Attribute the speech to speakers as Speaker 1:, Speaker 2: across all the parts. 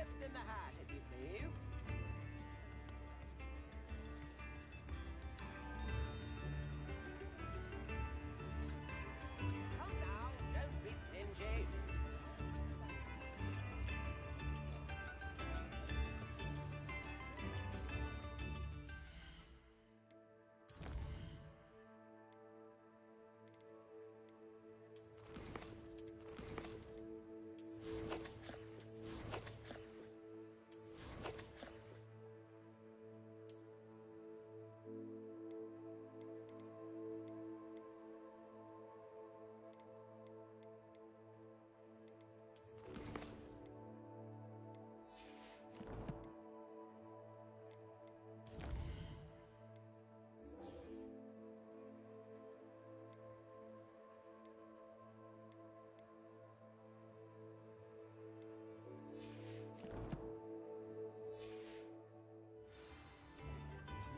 Speaker 1: Chips in the hat, if you please. Come now, don't be stingy.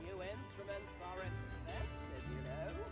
Speaker 1: New instruments are expensive, you know.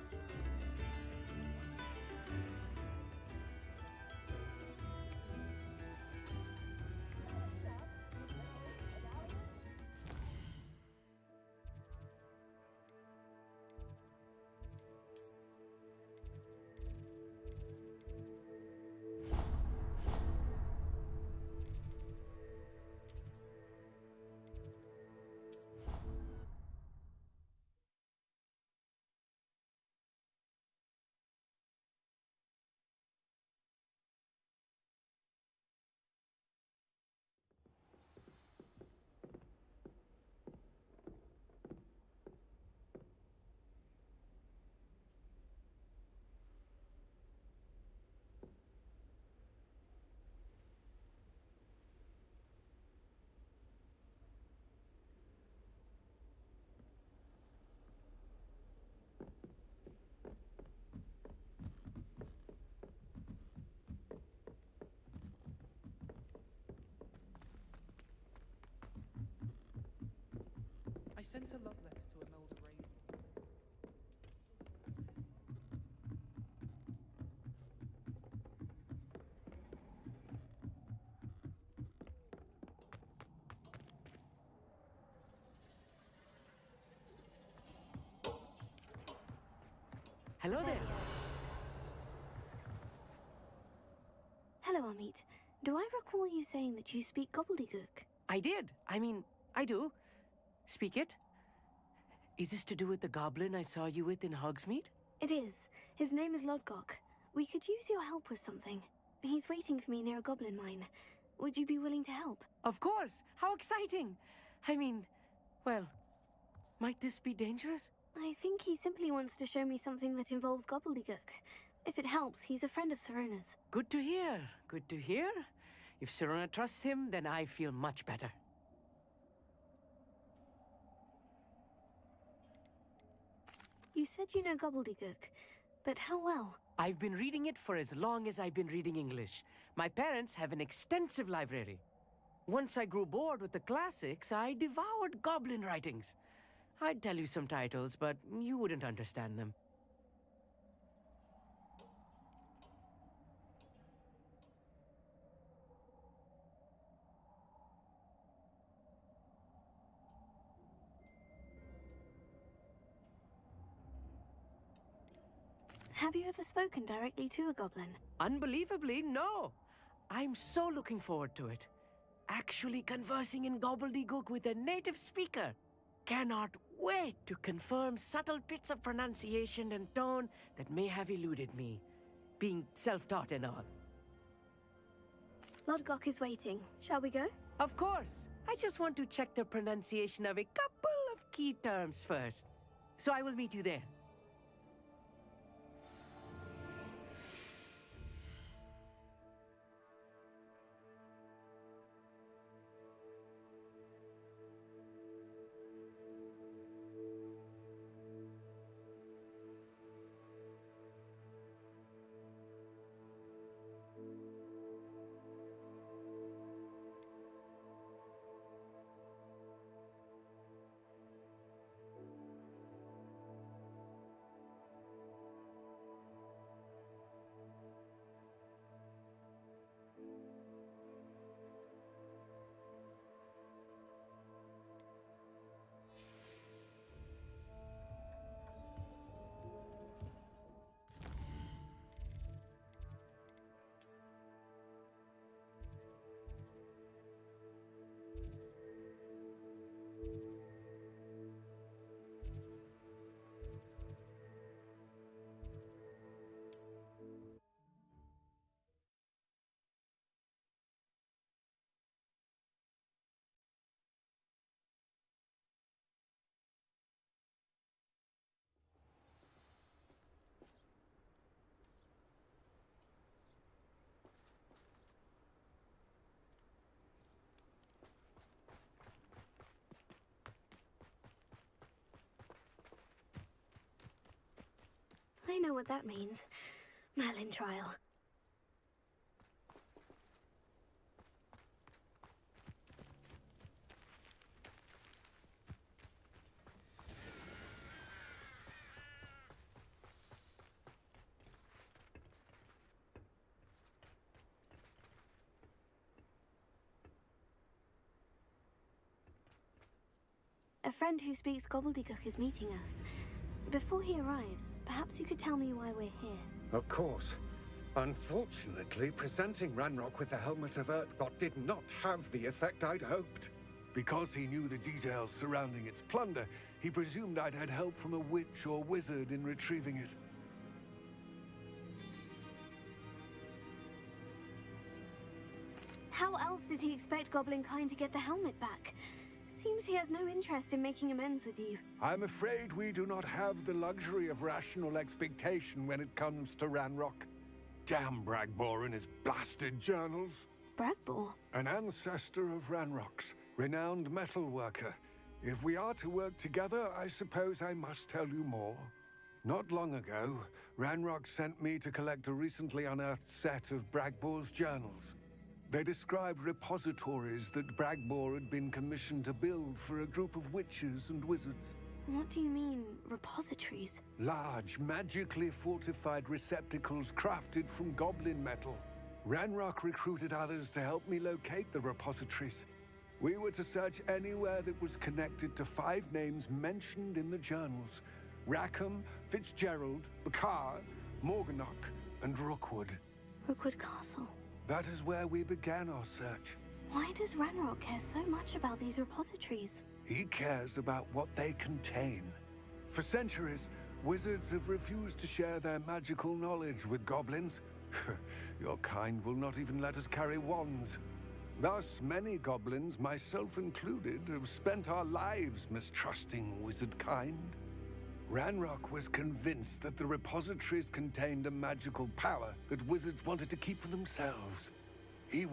Speaker 2: I sent a love letter to Imelda Raisin.
Speaker 1: Hello there.
Speaker 3: Hello, Amit. Do I recall you saying that you speak gobbledygook?
Speaker 1: I did. I do. Speak it. Is this to do with the goblin I saw you with in Hogsmeade?
Speaker 3: It is. His name is Lodgok. We could use your help with something. He's waiting for me near a goblin mine. Would you be willing to help?
Speaker 1: Of course! How exciting! Well, might this be dangerous?
Speaker 3: I think he simply wants to show me something that involves gobbledygook. If it helps, he's a friend of Sirona's.
Speaker 1: Good to hear. Good to hear. If Sirona trusts him, then I feel much better.
Speaker 3: You said you know gobbledygook, but how well?
Speaker 1: I've been reading it for as long as I've been reading English. My parents have an extensive library. Once I grew bored with the classics, I devoured goblin writings. I'd tell you some titles, but you wouldn't understand them.
Speaker 3: Have you ever spoken directly to a goblin?
Speaker 1: Unbelievably, no. I'm so looking forward to it. Actually conversing in gobbledygook with a native speaker. Cannot wait to confirm subtle bits of pronunciation and tone that may have eluded me, being self-taught and all.
Speaker 3: Lodgok is waiting. Shall we go?
Speaker 1: Of course. I just want to check the pronunciation of a couple of key terms first. So I will meet you there.
Speaker 3: I know what that means. Merlin trial. A friend who speaks gobbledygook is meeting us. Before he arrives, perhaps you could tell me why we're here.
Speaker 4: Of course. Unfortunately, presenting Ranrock with the Helmet of Urtkot did not have the effect I'd hoped.
Speaker 5: Because he knew the details surrounding its plunder, he presumed I'd had help from a witch or wizard in retrieving it.
Speaker 3: How else did he expect Goblinkind to get the helmet back? Seems he has no interest in making amends with you.
Speaker 5: I'm afraid we do not have the luxury of rational expectation when it comes to Ranrock. Damn Bragbor and his blasted journals.
Speaker 3: Bragbor?
Speaker 5: An ancestor of Ranrock's, renowned metal worker. If we are to work together, I suppose I must tell you more. Not long ago, Ranrock sent me to collect a recently unearthed set of Bragbor's journals. They described repositories that Bragbor had been commissioned to build for a group of witches and wizards.
Speaker 3: What do you mean, repositories?
Speaker 5: Large, magically fortified receptacles crafted from goblin metal. Ranrock recruited others to help me locate the repositories. We were to search anywhere that was connected to 5 names mentioned in the journals: Rackham, Fitzgerald, Bakar, Morganach, and Rookwood.
Speaker 3: Rookwood Castle.
Speaker 5: That is where we began our search.
Speaker 3: Why does Ranrock care so much about these repositories?
Speaker 5: He cares about what they contain. For centuries, wizards have refused to share their magical knowledge with goblins. Your kind will not even let us carry wands. Thus, many goblins, myself included, have spent our lives mistrusting wizard kind. Ranrock was convinced that the repositories contained a magical power that wizards wanted to keep for themselves. He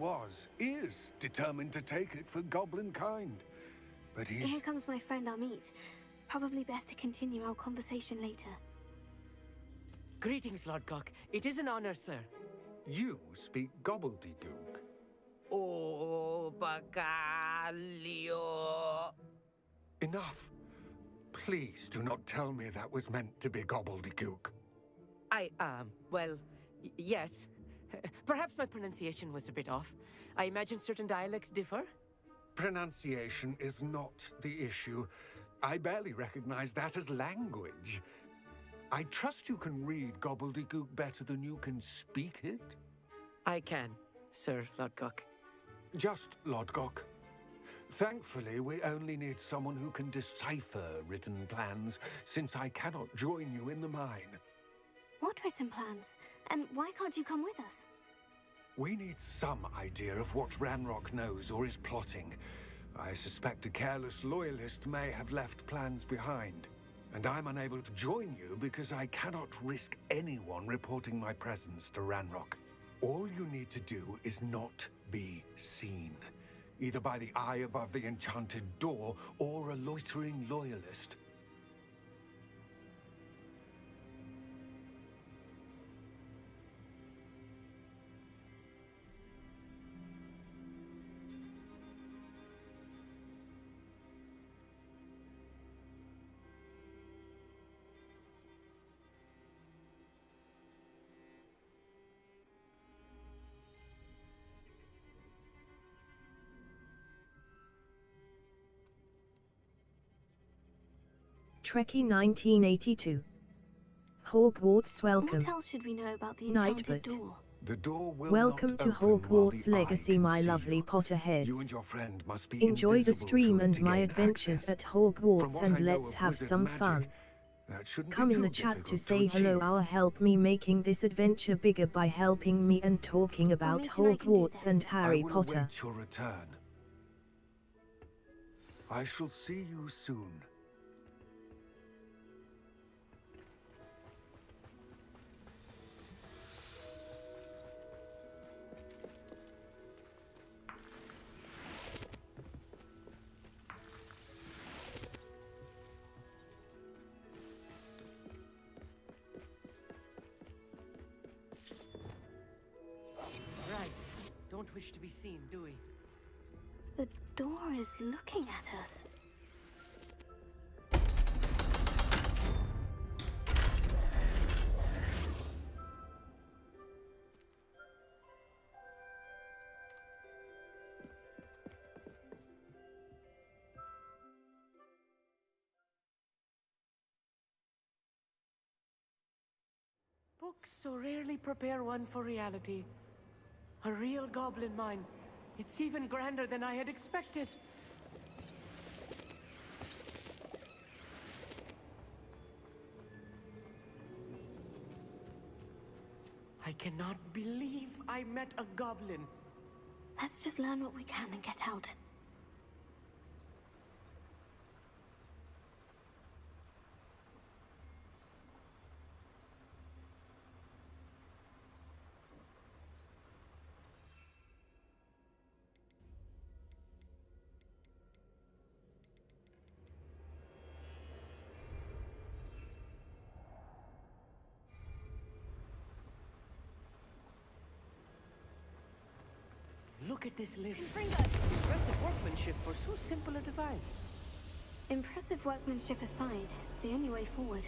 Speaker 5: is determined to take it for goblin kind. But
Speaker 3: Here comes my friend Amit. Probably best to continue our conversation later.
Speaker 1: Greetings, Lodgok. It is an honor, sir.
Speaker 4: You speak gobbledygook.
Speaker 1: Oh, Bacalio.
Speaker 4: Enough. Please do not tell me that was meant to be gobbledygook.
Speaker 1: Yes. Perhaps my pronunciation was a bit off. I imagine certain dialects differ.
Speaker 4: Pronunciation is not the issue. I barely recognize that as language. I trust you can read gobbledygook better than you can speak it?
Speaker 1: I can, Sir Lodgok.
Speaker 5: Just Lodgok. Thankfully, we only need someone who can decipher written plans, since I cannot join you in the mine.
Speaker 3: What written plans? And why can't you come with us?
Speaker 5: We need some idea of what Ranrock knows or is plotting. I suspect a careless loyalist may have left plans behind. And I'm unable to join you because I cannot risk anyone reporting my presence to Ranrock. All you need to do is not be seen, either by the eye above the enchanted door or a loitering loyalist.
Speaker 6: Trekkie 1982. Hogwarts welcome.
Speaker 3: What else should we know about the
Speaker 6: Nightbot.
Speaker 3: enchanted door?
Speaker 5: The door will
Speaker 6: Welcome
Speaker 5: not
Speaker 6: to
Speaker 5: open while
Speaker 6: Hogwarts
Speaker 5: the eye
Speaker 6: Legacy,
Speaker 5: can
Speaker 6: my
Speaker 5: see
Speaker 6: lovely
Speaker 5: you.
Speaker 6: Potterheads.
Speaker 5: You and your friend must be
Speaker 6: Enjoy the
Speaker 5: invisible
Speaker 6: stream
Speaker 5: to it
Speaker 6: and
Speaker 5: to
Speaker 6: my
Speaker 5: gain
Speaker 6: adventures
Speaker 5: access.
Speaker 6: at
Speaker 5: From
Speaker 6: Hogwarts,
Speaker 5: what
Speaker 6: and
Speaker 5: I know
Speaker 6: let's
Speaker 5: of
Speaker 6: have
Speaker 5: wizard
Speaker 6: some
Speaker 5: magic,
Speaker 6: fun.
Speaker 5: that shouldn't
Speaker 6: Come
Speaker 5: be
Speaker 6: in
Speaker 5: too
Speaker 6: the chat to
Speaker 5: difficult
Speaker 6: say hello
Speaker 5: achieve.
Speaker 6: or help me making this adventure bigger by helping me and talking about
Speaker 3: means I can do
Speaker 6: Hogwarts
Speaker 3: this.
Speaker 6: and
Speaker 5: I
Speaker 6: Harry
Speaker 5: will
Speaker 6: Potter.
Speaker 5: await your return. I shall see you soon.
Speaker 1: Right. Don't wish to be seen, do we?
Speaker 3: The door is looking at us.
Speaker 1: Books so rarely prepare one for reality. A real goblin mine. It's even grander than I had expected. I cannot believe I met a goblin.
Speaker 3: Let's just learn what we can and get out.
Speaker 1: Look at this lift.
Speaker 3: Confringo!
Speaker 1: Impressive workmanship for so simple a device.
Speaker 3: Impressive workmanship aside, it's the only way forward.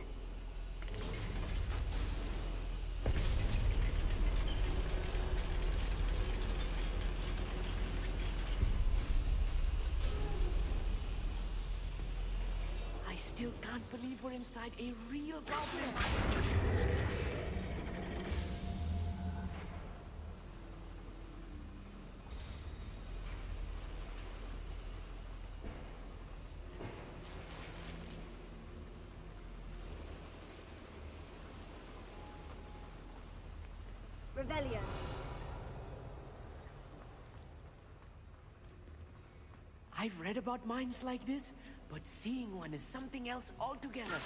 Speaker 1: I still can't believe we're inside a real goblin.
Speaker 3: Revelio.
Speaker 1: I've read about mines like this, but seeing one is something else altogether.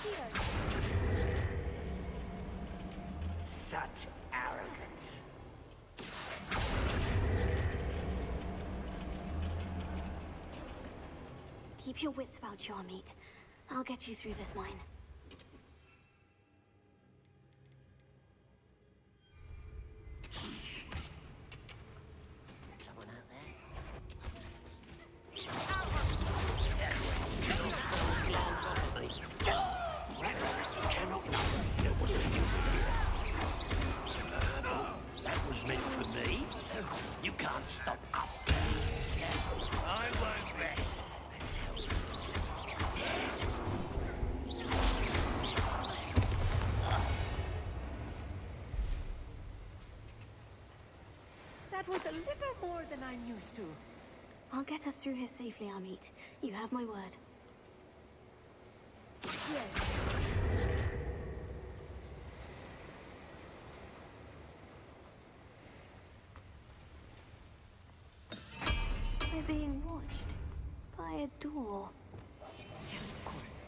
Speaker 7: Such arrogance.
Speaker 3: Keep your wits about you, Amit. I'll get you through this mine.
Speaker 7: Someone out there?
Speaker 1: I'm used to.
Speaker 3: I'll get us through here safely, Amit. You have my word. We're being watched by a door.
Speaker 1: Yes, of course.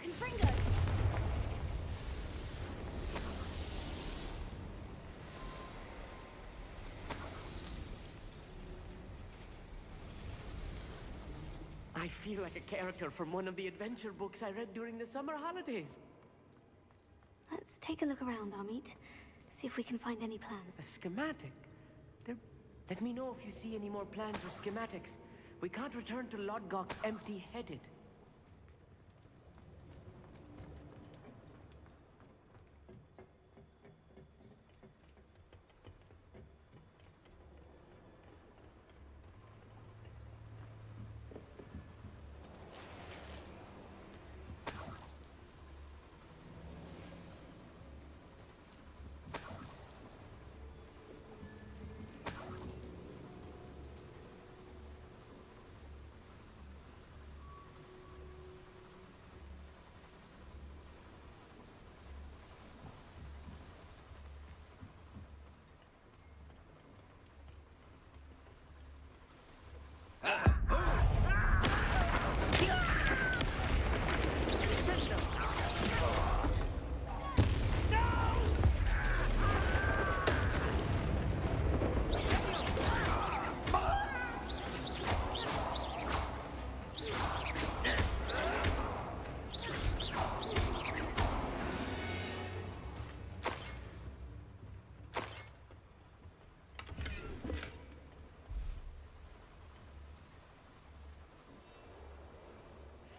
Speaker 3: Confringo!
Speaker 1: I feel like a character from one of the adventure books I read during the summer holidays.
Speaker 3: Let's take a look around, Amit. See if we can find any
Speaker 1: A
Speaker 3: plans.
Speaker 1: schematic? There... Let me know if you see any more plans or schematics. We can't return to Lodgok empty-headed.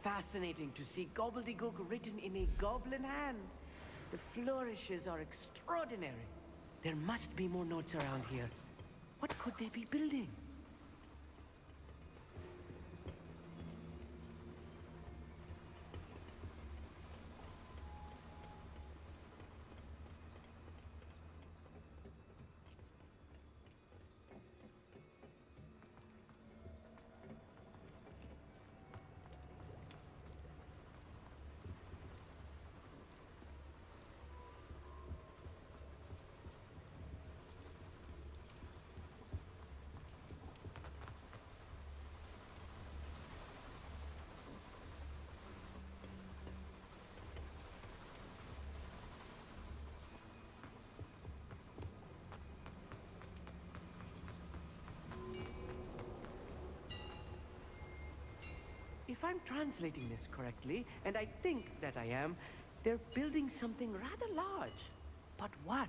Speaker 1: Fascinating to see gobbledygook written in a goblin hand. The flourishes are extraordinary. There must be more notes around here. What could they be building? If I'm translating this correctly, and I think that I am, they're building something rather large. But what?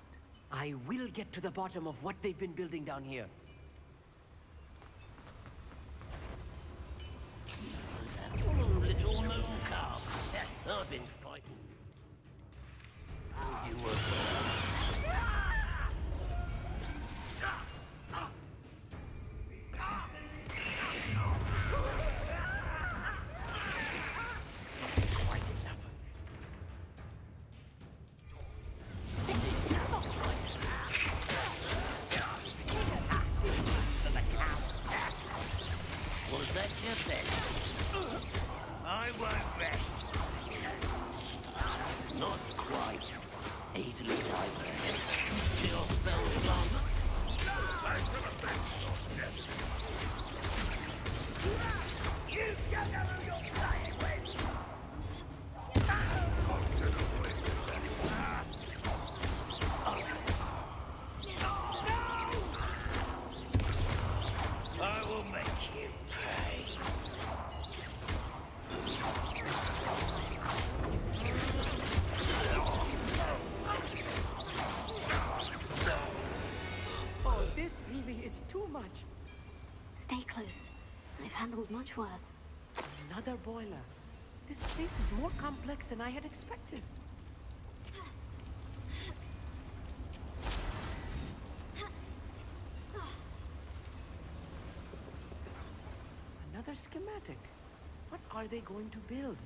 Speaker 1: I will get to the bottom of what they've been building down here.
Speaker 7: Little moon calf. I've been fighting. You were Was that your best? I won't rest. Not quite. Easily diverted. Your spell's gone. You don't know who you're playing with! I will make you pay.
Speaker 1: Oh, this really is too much.
Speaker 3: Stay close. I've handled much worse.
Speaker 1: Another boiler. This place is more complex than I had expected. schematic. What are they going to build?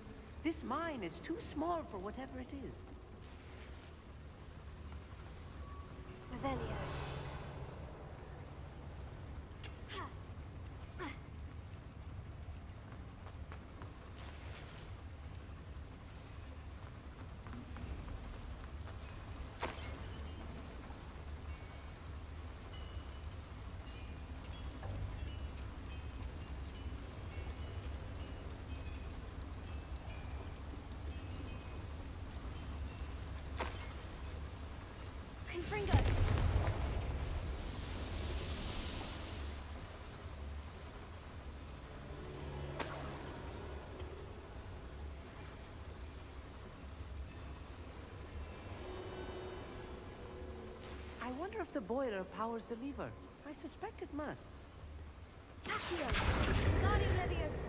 Speaker 1: This mine is too small for whatever it is.
Speaker 3: Revelio. Confringo.
Speaker 1: I wonder if the boiler powers the lever. I suspect it must.
Speaker 3: Accio. Guardian Leviosa.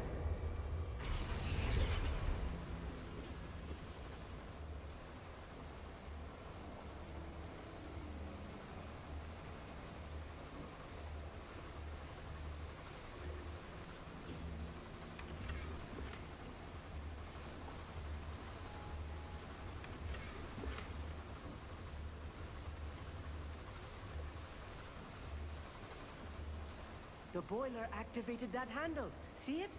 Speaker 1: The boiler activated that handle. See it?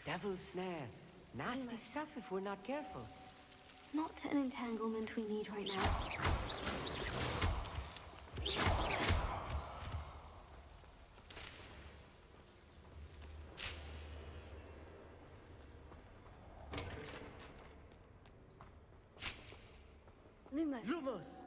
Speaker 1: Devil's snare. Nasty
Speaker 3: Nice.
Speaker 1: stuff if we're not careful.
Speaker 3: Not an entanglement we need right now. Lumos.
Speaker 1: Lumos!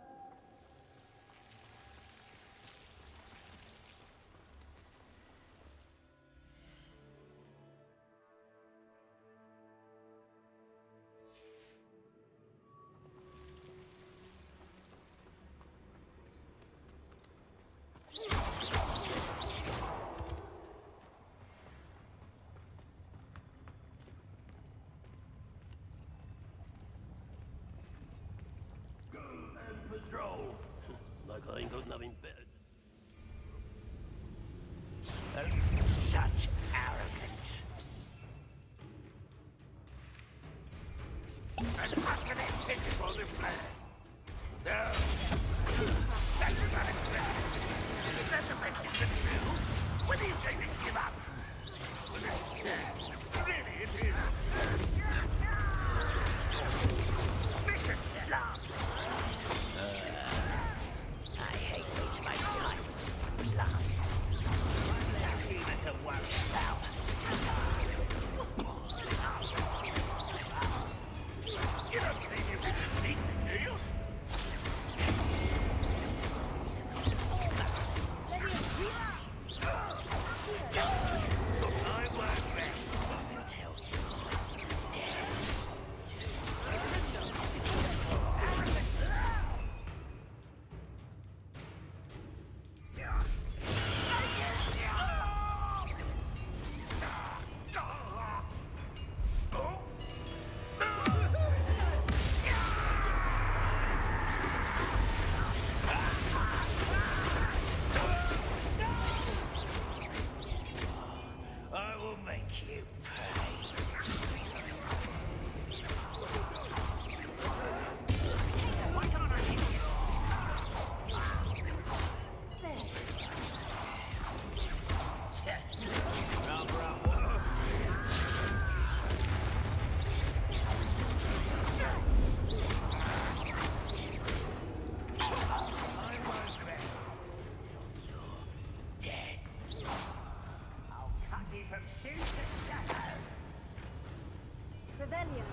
Speaker 7: Go and patrol. Like I ain't got nothing better. Such arrogance. And utterly pitiful this man. No. That's not impressive. If that's the best you can do, when do you think to give up? Well, it's sad. Really, it is. Vicious love. I hate wasting my time with plants. Leave it to worry about. You don't think you can sneak, do you? I won't rest until you're dead. I will make you pay. Why can't I hit you? You're dead. I'll cut you from shoot to shadow.
Speaker 3: Revelio.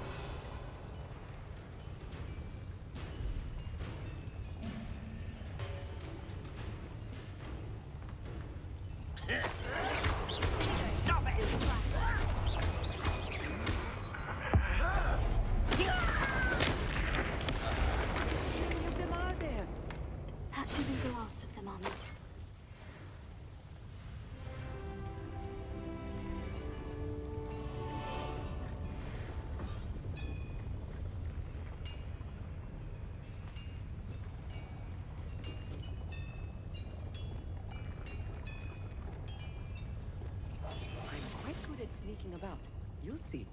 Speaker 1: sneaking about. You'll see.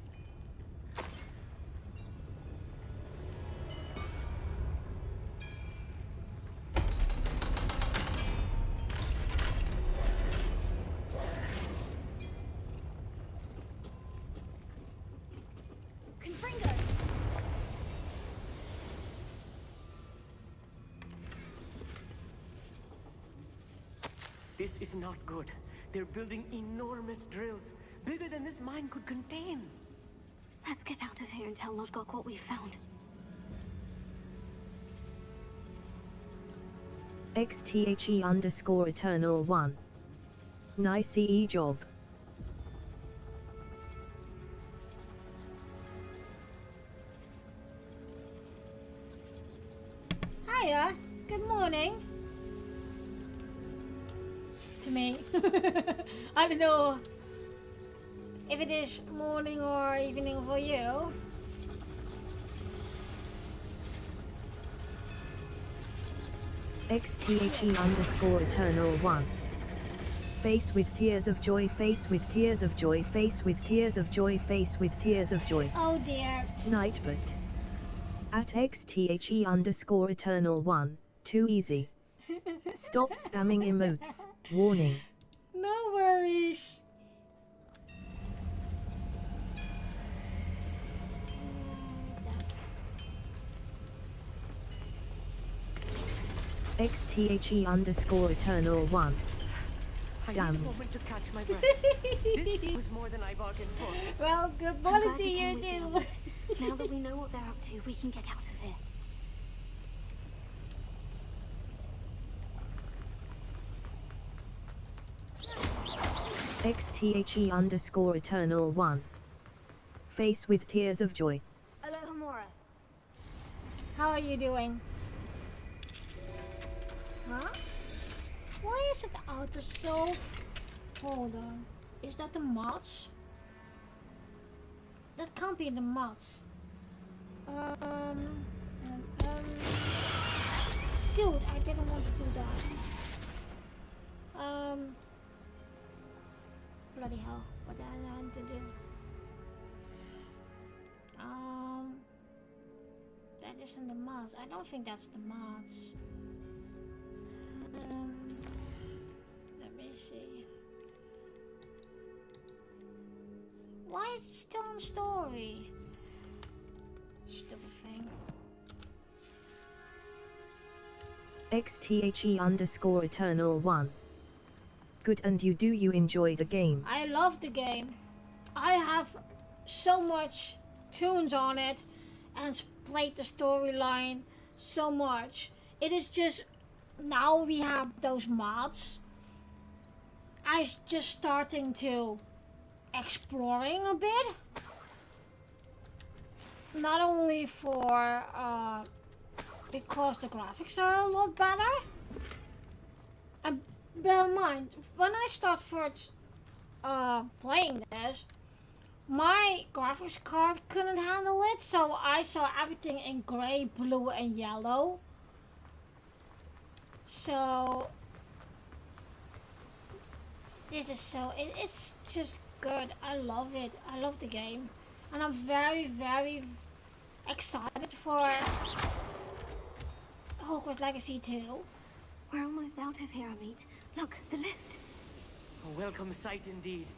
Speaker 3: Confringo!
Speaker 1: This is not good. They're building enormous drills, bigger than this mine could contain.
Speaker 3: Let's get out of here and tell Lodgok what we found.
Speaker 6: XTHE_Eternal1. Nice job.
Speaker 8: Hiya, good morning. To me. I don't know if it is morning or evening for you.
Speaker 6: XTHE_Eternal1. Face with tears of joy, face with tears of joy, face with tears of joy, face with tears of joy.
Speaker 8: Oh dear.
Speaker 6: Nightbot. At XTHE_Eternal1. Too easy. Stop spamming emotes. Warning.
Speaker 8: No worries.
Speaker 6: XTHE_Eternal1.
Speaker 1: I
Speaker 6: Damn.
Speaker 1: need a moment to catch my breath. This was more than I bargained for.
Speaker 8: Well, good
Speaker 3: I'm
Speaker 8: morning
Speaker 3: glad
Speaker 8: to
Speaker 3: you
Speaker 8: you
Speaker 3: came with me,
Speaker 8: too.
Speaker 3: Albert. Now that we know what they're up to, we can get out of here.
Speaker 6: XTHE_Eternal1. Face with tears of joy.
Speaker 3: Hello, Hamura.
Speaker 8: How are you doing? Huh? Why is it auto solve? Hold on. Is that the mods? That can't be the mods. Dude, I didn't want to do that. Bloody hell. What did I want to do? That isn't the mods. I don't think that's the mods. Let me see. Why is it still in story? Stupid thing.
Speaker 6: XTHE_Eternal1. Good, and you enjoy the game?
Speaker 8: I love the game. I have so much tunes on it and played the storyline so much. It is just now we have those mods. I'm just starting to exploring a bit. Not only for because the graphics are a lot better. And bear in mind, when I start first playing this, my graphics card couldn't handle it, so I saw everything in gray, blue, and yellow. So this is it's just good. I love it. I love the game, and I'm very, very excited for Hogwarts Legacy 2.
Speaker 3: We're almost out of here, Amit. Look, the lift.
Speaker 1: A welcome sight indeed.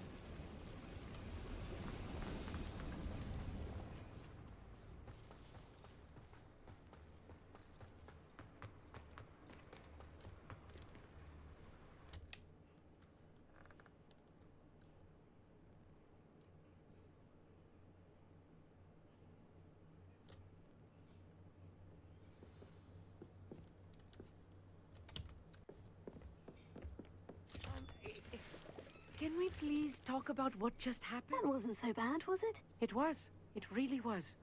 Speaker 1: Can we please talk about what just happened?
Speaker 3: That wasn't so bad, was it?
Speaker 1: It was. It really was.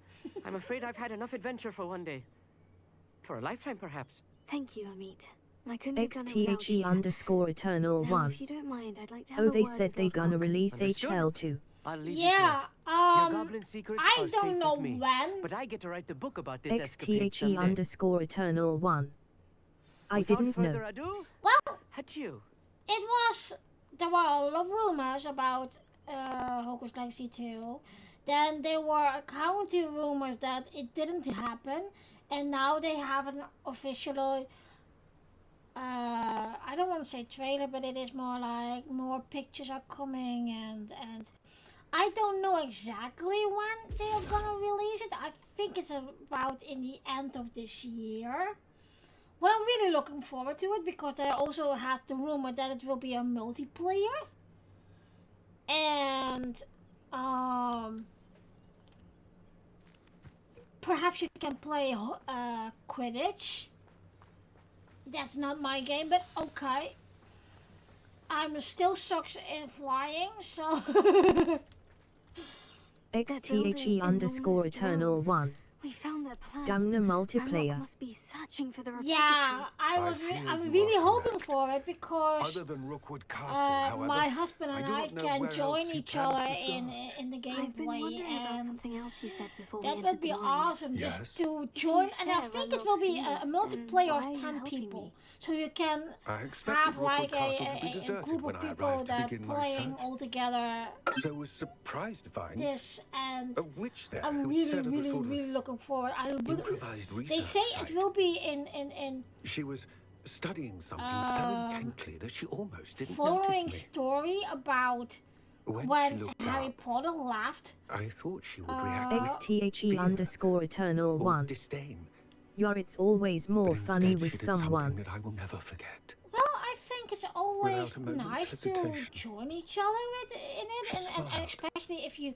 Speaker 1: I'm afraid I've had enough adventure for one day. For a lifetime, perhaps.
Speaker 3: Thank you, Amit. I couldn't have done it without you.
Speaker 6: XTHE_Eternal1.
Speaker 3: Now, if you don't mind, I'd like to have
Speaker 6: Oh,
Speaker 3: a
Speaker 6: they
Speaker 3: word
Speaker 6: said
Speaker 3: with
Speaker 6: they gonna
Speaker 3: Lodgok.
Speaker 6: release
Speaker 1: Understood.
Speaker 6: HL2.
Speaker 1: I'll leave
Speaker 8: Yeah,
Speaker 1: you to it. Your goblin secrets
Speaker 8: I
Speaker 1: are
Speaker 8: don't
Speaker 1: safe
Speaker 8: know
Speaker 1: with me,
Speaker 8: when.
Speaker 1: but I get to write the book about this escapade someday.
Speaker 6: XTHE_Eternal1. I
Speaker 1: Without
Speaker 6: didn't
Speaker 1: further
Speaker 6: know.
Speaker 1: ado,
Speaker 8: Well,
Speaker 1: adieu.
Speaker 8: there were a lot of rumors about Hogwarts Legacy 2. Then there were county rumors that it didn't happen, and now they have an official. I don't want to say trailer, but it is more like more pictures are coming, and I don't know exactly when they are gonna release it. I think it's about in the end of this year. But I'm really looking forward to it because there also has the rumor that it will be a multiplayer. And perhaps you can play Quidditch. That's not my game, but okay. I'm still sucks in flying, so
Speaker 6: XTHE_Eternal1.
Speaker 3: We found their plans.
Speaker 6: Damn the multiplayer.
Speaker 3: Ranrock must be searching for the
Speaker 8: yeah,
Speaker 3: repositories.
Speaker 8: I'm really hoping for it because
Speaker 5: Other than Rookwood Castle, however,
Speaker 8: my husband and
Speaker 5: I do
Speaker 8: I
Speaker 5: not know
Speaker 8: can
Speaker 5: where
Speaker 8: join
Speaker 5: else he
Speaker 8: each
Speaker 5: plans
Speaker 8: other
Speaker 5: to search.
Speaker 8: in the
Speaker 3: I've been
Speaker 8: gameplay,
Speaker 3: wondering about
Speaker 8: and
Speaker 3: something else you said before we
Speaker 8: that
Speaker 3: entered
Speaker 8: would be
Speaker 3: the mine.
Speaker 8: awesome
Speaker 5: Yes.
Speaker 8: just to
Speaker 3: If
Speaker 8: join.
Speaker 3: you
Speaker 8: And I
Speaker 3: share
Speaker 8: think it will be a
Speaker 3: Ranrock's
Speaker 8: multiplayer
Speaker 3: views,
Speaker 8: of
Speaker 3: then why are
Speaker 8: 10
Speaker 3: you helping
Speaker 8: people,
Speaker 3: me?
Speaker 8: so you can
Speaker 5: I expected
Speaker 8: have
Speaker 5: Rookwood
Speaker 8: like
Speaker 5: Castle to be
Speaker 8: a
Speaker 5: deserted
Speaker 8: group
Speaker 5: when
Speaker 8: of
Speaker 5: I
Speaker 8: people
Speaker 5: arrived to
Speaker 8: that are
Speaker 5: begin my
Speaker 8: playing
Speaker 5: search.
Speaker 8: all together
Speaker 5: So I was surprised to find
Speaker 8: this, and
Speaker 5: a witch there
Speaker 8: I'm
Speaker 5: who'd
Speaker 8: really,
Speaker 5: set up a
Speaker 8: really,
Speaker 5: sort of
Speaker 8: really looking forward.
Speaker 5: improvised research
Speaker 8: They say
Speaker 5: site.
Speaker 8: it will be in
Speaker 5: She was studying something so intently that she almost didn't
Speaker 8: following
Speaker 5: notice me.
Speaker 8: story about
Speaker 5: When she
Speaker 8: when
Speaker 5: looked
Speaker 8: Harry
Speaker 5: up,
Speaker 8: Potter left.
Speaker 5: I thought she would react with
Speaker 6: XTHE_Eternal1.
Speaker 5: disdain.
Speaker 6: It's always more
Speaker 5: But
Speaker 6: funny
Speaker 5: instead
Speaker 6: with
Speaker 5: she did something
Speaker 6: someone.
Speaker 5: that I will never forget.
Speaker 8: Well, I think it's always
Speaker 5: Without a moment's
Speaker 8: nice to
Speaker 5: hesitation.
Speaker 8: join each other in it,
Speaker 5: She
Speaker 8: and
Speaker 5: smiled.
Speaker 8: especially if you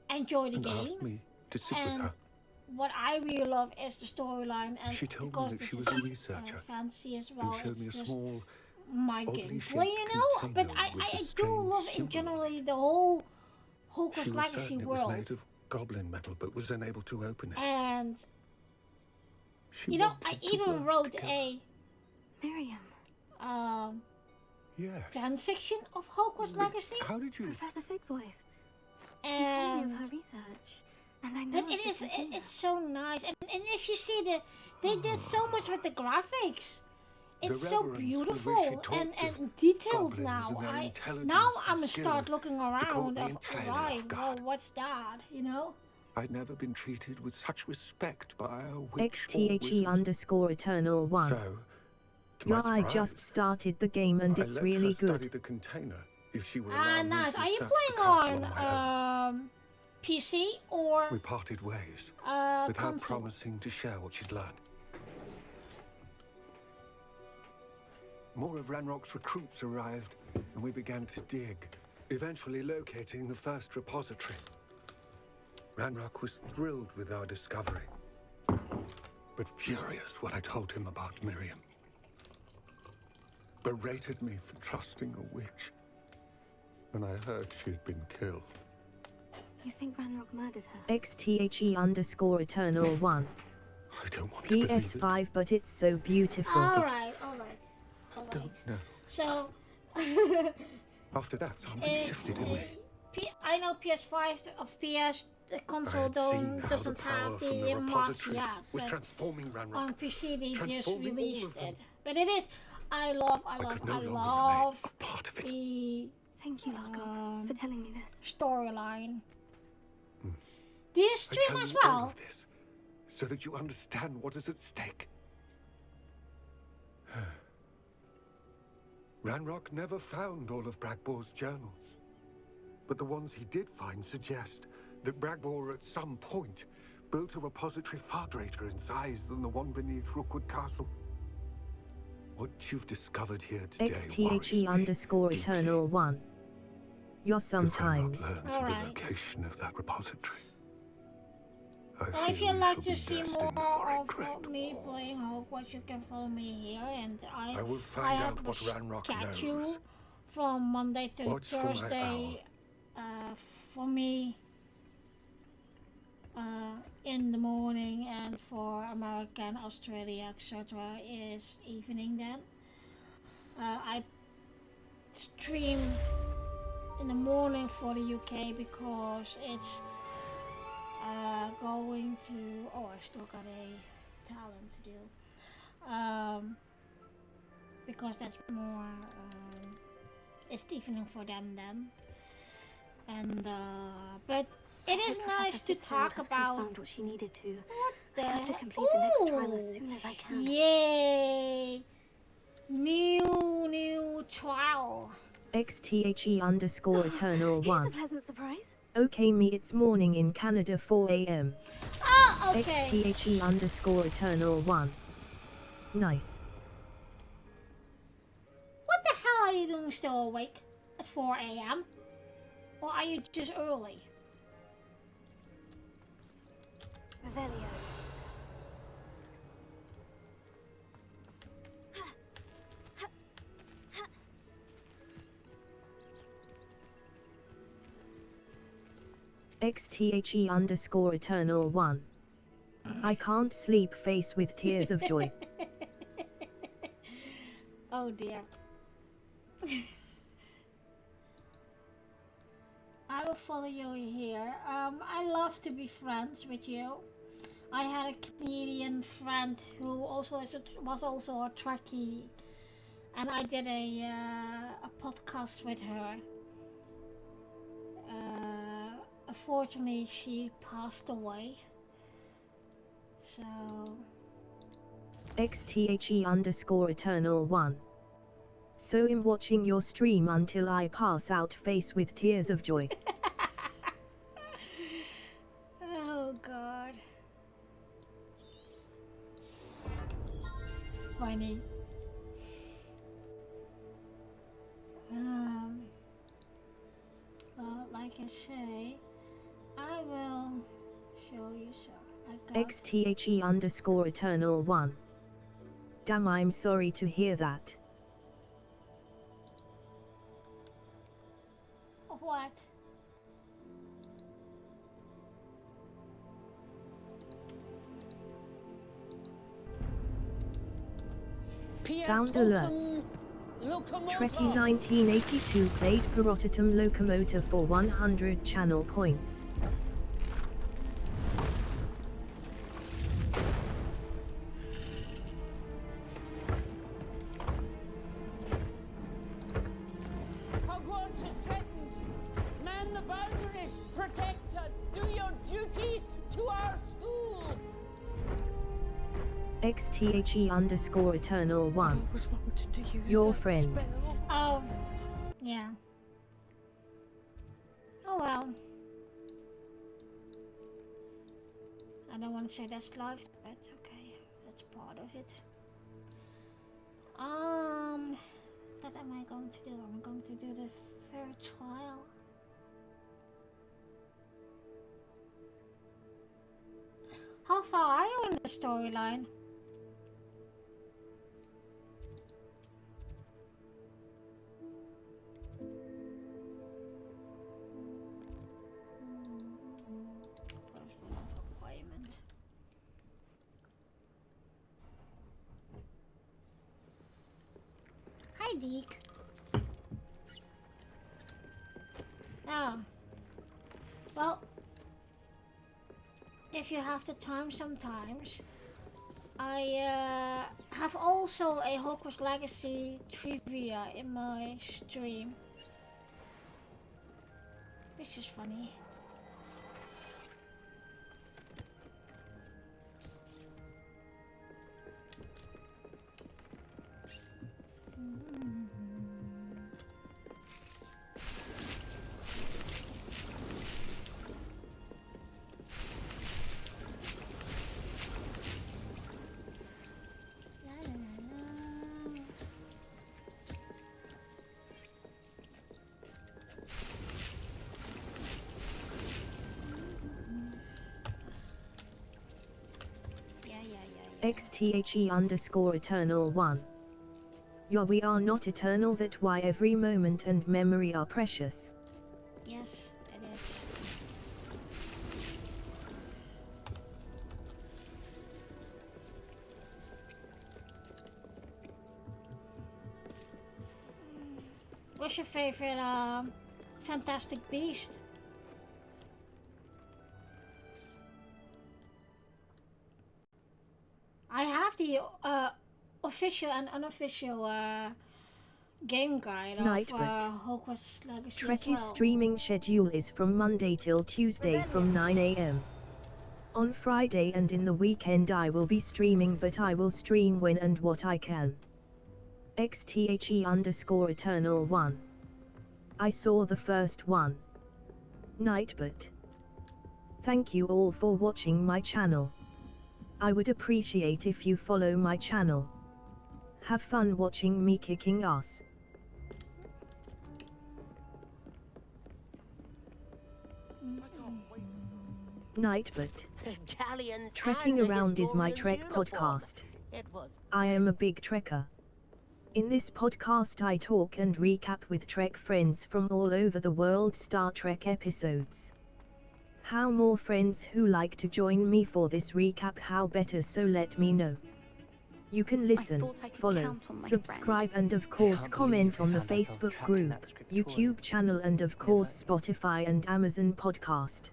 Speaker 8: enjoy the
Speaker 5: And
Speaker 8: game.
Speaker 5: asked me to sit with
Speaker 8: And
Speaker 5: her.
Speaker 8: what I really love is the storyline, and
Speaker 5: She told me
Speaker 8: because
Speaker 5: that
Speaker 8: this
Speaker 5: she
Speaker 8: is
Speaker 5: was a researcher
Speaker 8: fancy as well,
Speaker 5: and showed me
Speaker 8: it's
Speaker 5: a
Speaker 8: just
Speaker 5: small,
Speaker 8: my
Speaker 5: oddly
Speaker 8: gameplay, you
Speaker 5: shaped
Speaker 8: know. But
Speaker 5: container with
Speaker 8: I
Speaker 5: a
Speaker 8: do
Speaker 5: strange
Speaker 8: love in
Speaker 5: symbol on
Speaker 8: generally
Speaker 5: it.
Speaker 8: the whole
Speaker 5: She
Speaker 8: Hogwarts
Speaker 5: was
Speaker 8: Legacy
Speaker 5: certain it was
Speaker 8: world.
Speaker 5: made of goblin metal, but was unable to open it.
Speaker 8: And
Speaker 5: She
Speaker 8: you know, I
Speaker 5: wanted to
Speaker 8: even
Speaker 5: work
Speaker 8: wrote
Speaker 5: together.
Speaker 3: Miriam,
Speaker 5: Yes.
Speaker 8: fan fiction of Hogwarts
Speaker 5: But
Speaker 8: Legacy,
Speaker 5: how did you?
Speaker 3: Professor Fig's wife. He told me of
Speaker 8: and
Speaker 3: her research. And I know
Speaker 8: but
Speaker 3: of
Speaker 8: it
Speaker 3: the
Speaker 8: is
Speaker 3: container.
Speaker 8: it's so nice, and if you see they did so much with the graphics. It's so
Speaker 5: reverence with which she
Speaker 8: beautiful
Speaker 5: talked
Speaker 8: and
Speaker 5: of
Speaker 8: detailed
Speaker 5: goblins
Speaker 8: now.
Speaker 5: and their
Speaker 8: Now
Speaker 5: intelligence
Speaker 8: I'm
Speaker 5: and
Speaker 8: start
Speaker 5: skill
Speaker 8: looking
Speaker 5: caught
Speaker 8: around
Speaker 5: me
Speaker 8: of
Speaker 5: entirely
Speaker 8: right,
Speaker 5: off
Speaker 8: well,
Speaker 5: guard.
Speaker 8: what's that? You know?
Speaker 5: I'd never been treated with such respect by a witch or wizard.
Speaker 6: XTHE_Eternal1.
Speaker 5: So, to my
Speaker 6: I
Speaker 5: surprise,
Speaker 6: just started the game and
Speaker 5: I
Speaker 6: it's
Speaker 5: let
Speaker 6: really
Speaker 5: her study
Speaker 6: good.
Speaker 5: the container if she would
Speaker 8: Ah,
Speaker 5: allow me
Speaker 8: nice.
Speaker 5: to
Speaker 8: Are you
Speaker 5: search the
Speaker 8: playing
Speaker 5: castle on my own.
Speaker 8: on PC or
Speaker 5: We parted ways, with her
Speaker 8: console?
Speaker 5: promising to share what she'd learned. More of Ranrock's recruits arrived, and we began to dig, eventually locating the first repository. Ranrock was thrilled with our discovery, but furious when I told him about Miriam. Berated me for trusting a witch, and I heard she'd been killed.
Speaker 3: You think Ranrock murdered her?
Speaker 6: XTHE_Eternal1.
Speaker 5: I don't want to believe it.
Speaker 6: PS5, but it's so beautiful.
Speaker 8: Alright.
Speaker 5: Don't know.
Speaker 8: So
Speaker 5: After that, something shifted in me.
Speaker 8: I know PS5 of PS the
Speaker 5: I
Speaker 8: console
Speaker 5: had seen how the
Speaker 8: doesn't
Speaker 5: power
Speaker 8: have
Speaker 5: from
Speaker 8: the
Speaker 5: the
Speaker 8: mods
Speaker 5: repositories
Speaker 8: yet,
Speaker 5: was
Speaker 8: but
Speaker 5: transforming Ranrock.
Speaker 8: on PC they just
Speaker 5: transforming all
Speaker 8: released
Speaker 5: of them.
Speaker 8: it. But it is I love
Speaker 5: I could no
Speaker 8: I
Speaker 5: longer remain
Speaker 8: love
Speaker 5: a part of it.
Speaker 8: the
Speaker 3: Thank you, Lodgok, for telling me this.
Speaker 8: storyline. Do you
Speaker 5: I
Speaker 8: stream
Speaker 5: tell
Speaker 8: as
Speaker 5: you all
Speaker 8: well?
Speaker 5: of this so that you understand what is at stake. Ranrock never found all of Bragbor's journals, but the ones he did find suggest that Bragbor at some point built a repository far greater in size than the one beneath Rookwood Castle. What you've discovered here today worries me deeply.
Speaker 6: XTHE_Eternal1. You're
Speaker 5: If Ranrock
Speaker 6: sometimes.
Speaker 5: learns of the
Speaker 8: Alright.
Speaker 5: location of that repository, I
Speaker 8: Well, if
Speaker 5: feel
Speaker 8: you'd
Speaker 5: we
Speaker 8: like
Speaker 5: shall
Speaker 8: to
Speaker 5: be
Speaker 8: see
Speaker 5: destined
Speaker 8: more
Speaker 5: for a
Speaker 8: of
Speaker 5: great
Speaker 8: me
Speaker 5: war.
Speaker 8: playing Hogwarts, you can follow me here, and
Speaker 5: I will find out what Ranrock
Speaker 8: catch
Speaker 5: knows.
Speaker 8: you from Monday to
Speaker 5: Watch for my
Speaker 8: Thursday. For me, in the morning, and for America, Australia, etc., is evening. Then I stream in the morning for the UK because it's going to. Oh, I still got a talent to do. Because that's more. It's evening for them then. And but it is
Speaker 3: Professor
Speaker 8: nice to
Speaker 3: Fitzgerald
Speaker 8: talk
Speaker 3: has
Speaker 8: about
Speaker 3: confirmed what she needed to.
Speaker 8: what the
Speaker 3: I have to
Speaker 8: heck.
Speaker 3: complete the next trial as
Speaker 8: Ooh.
Speaker 3: soon as I can.
Speaker 8: Yay! New trial.
Speaker 6: XTHE_Eternal1.
Speaker 3: Here's a pleasant surprise.
Speaker 6: Okay, me, it's morning in Canada, 4 a.m.
Speaker 8: Oh, okay.
Speaker 6: XTHE_Eternal1. Nice.
Speaker 8: What the hell are you doing still awake at 4 a.m.? Or are you just early?
Speaker 3: Revelio.
Speaker 6: XTHE_Eternal1. I can't sleep, face with tears of joy.
Speaker 8: Oh dear. I will follow you here. I love to be friends with you. I had a Canadian friend who also was also a Trekkie, and I did a podcast with her. Unfortunately, she passed away. So.
Speaker 6: XTHE_Eternal1. So I'm watching your stream until I pass out, face with tears of joy.
Speaker 8: Oh God. Funny. Well, like I say, I will show you so.
Speaker 6: XTHE_Eternal1. Damn, I'm sorry to hear that.
Speaker 8: What?
Speaker 6: Sound alerts. Trekkie 1982 played Parotatum Locomotive for 100 channel points.
Speaker 9: Hogwarts is threatened. Man the boundaries. Protect us. Do your duty to our school.
Speaker 6: XTHE_Eternal1. Your friend.
Speaker 8: Oh, yeah. Oh well. I don't want to say that's life, but okay, that's part of it. What am I going to do? I'm going to do the third trial. How far are you in the storyline? Requirement. Hi, Deke. Oh. Well, if you have the time sometimes, I have also a Hogwarts Legacy trivia in my stream. Which is funny.
Speaker 6: XTHE_Eternal1. Yeah, we are not eternal, that why every moment and memory are precious.
Speaker 8: Yes, it is. What's your favorite Fantastic Beast? I have the official and unofficial game guide
Speaker 6: Night,
Speaker 8: of
Speaker 6: but
Speaker 8: Hogwarts Legacy as
Speaker 6: Trekkie's
Speaker 8: well.
Speaker 6: streaming schedule is from Monday till Tuesday from 9 AM. On Friday and in the weekend I will be streaming, but I will stream when and what I can. XTHE_Eternal1. I saw the first one. Night, but thank you all for watching my channel. I would appreciate if you follow my channel. Have fun watching me kicking ass. Night, but
Speaker 10: Galleons
Speaker 6: trekking
Speaker 10: and
Speaker 6: around is my
Speaker 10: historian's
Speaker 6: Trek
Speaker 10: uniform.
Speaker 6: podcast.
Speaker 10: It was
Speaker 6: I am a big trekker. In this podcast I talk and recap with Trek friends from all over the world Star Trek episodes. How more friends who like to join me for this recap, how better, so let me know. You can listen, follow, subscribe and of course comment on the Facebook group, YouTube channel and of course Spotify and Amazon podcast.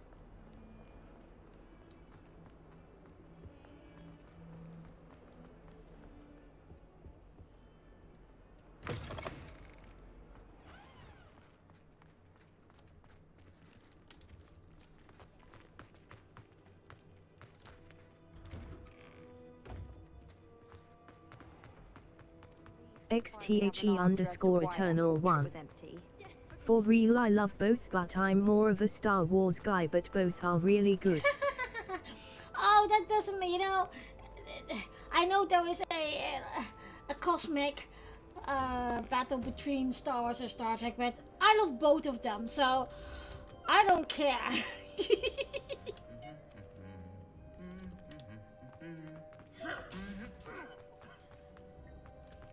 Speaker 6: XTHE_Eternal1. For real, I love both, but I'm more of a Star Wars guy, but both are really good.
Speaker 8: Oh, that doesn't mean, you know, I know there is a cosmic battle between Star Wars and Star Trek, but I love both of them, so I don't care.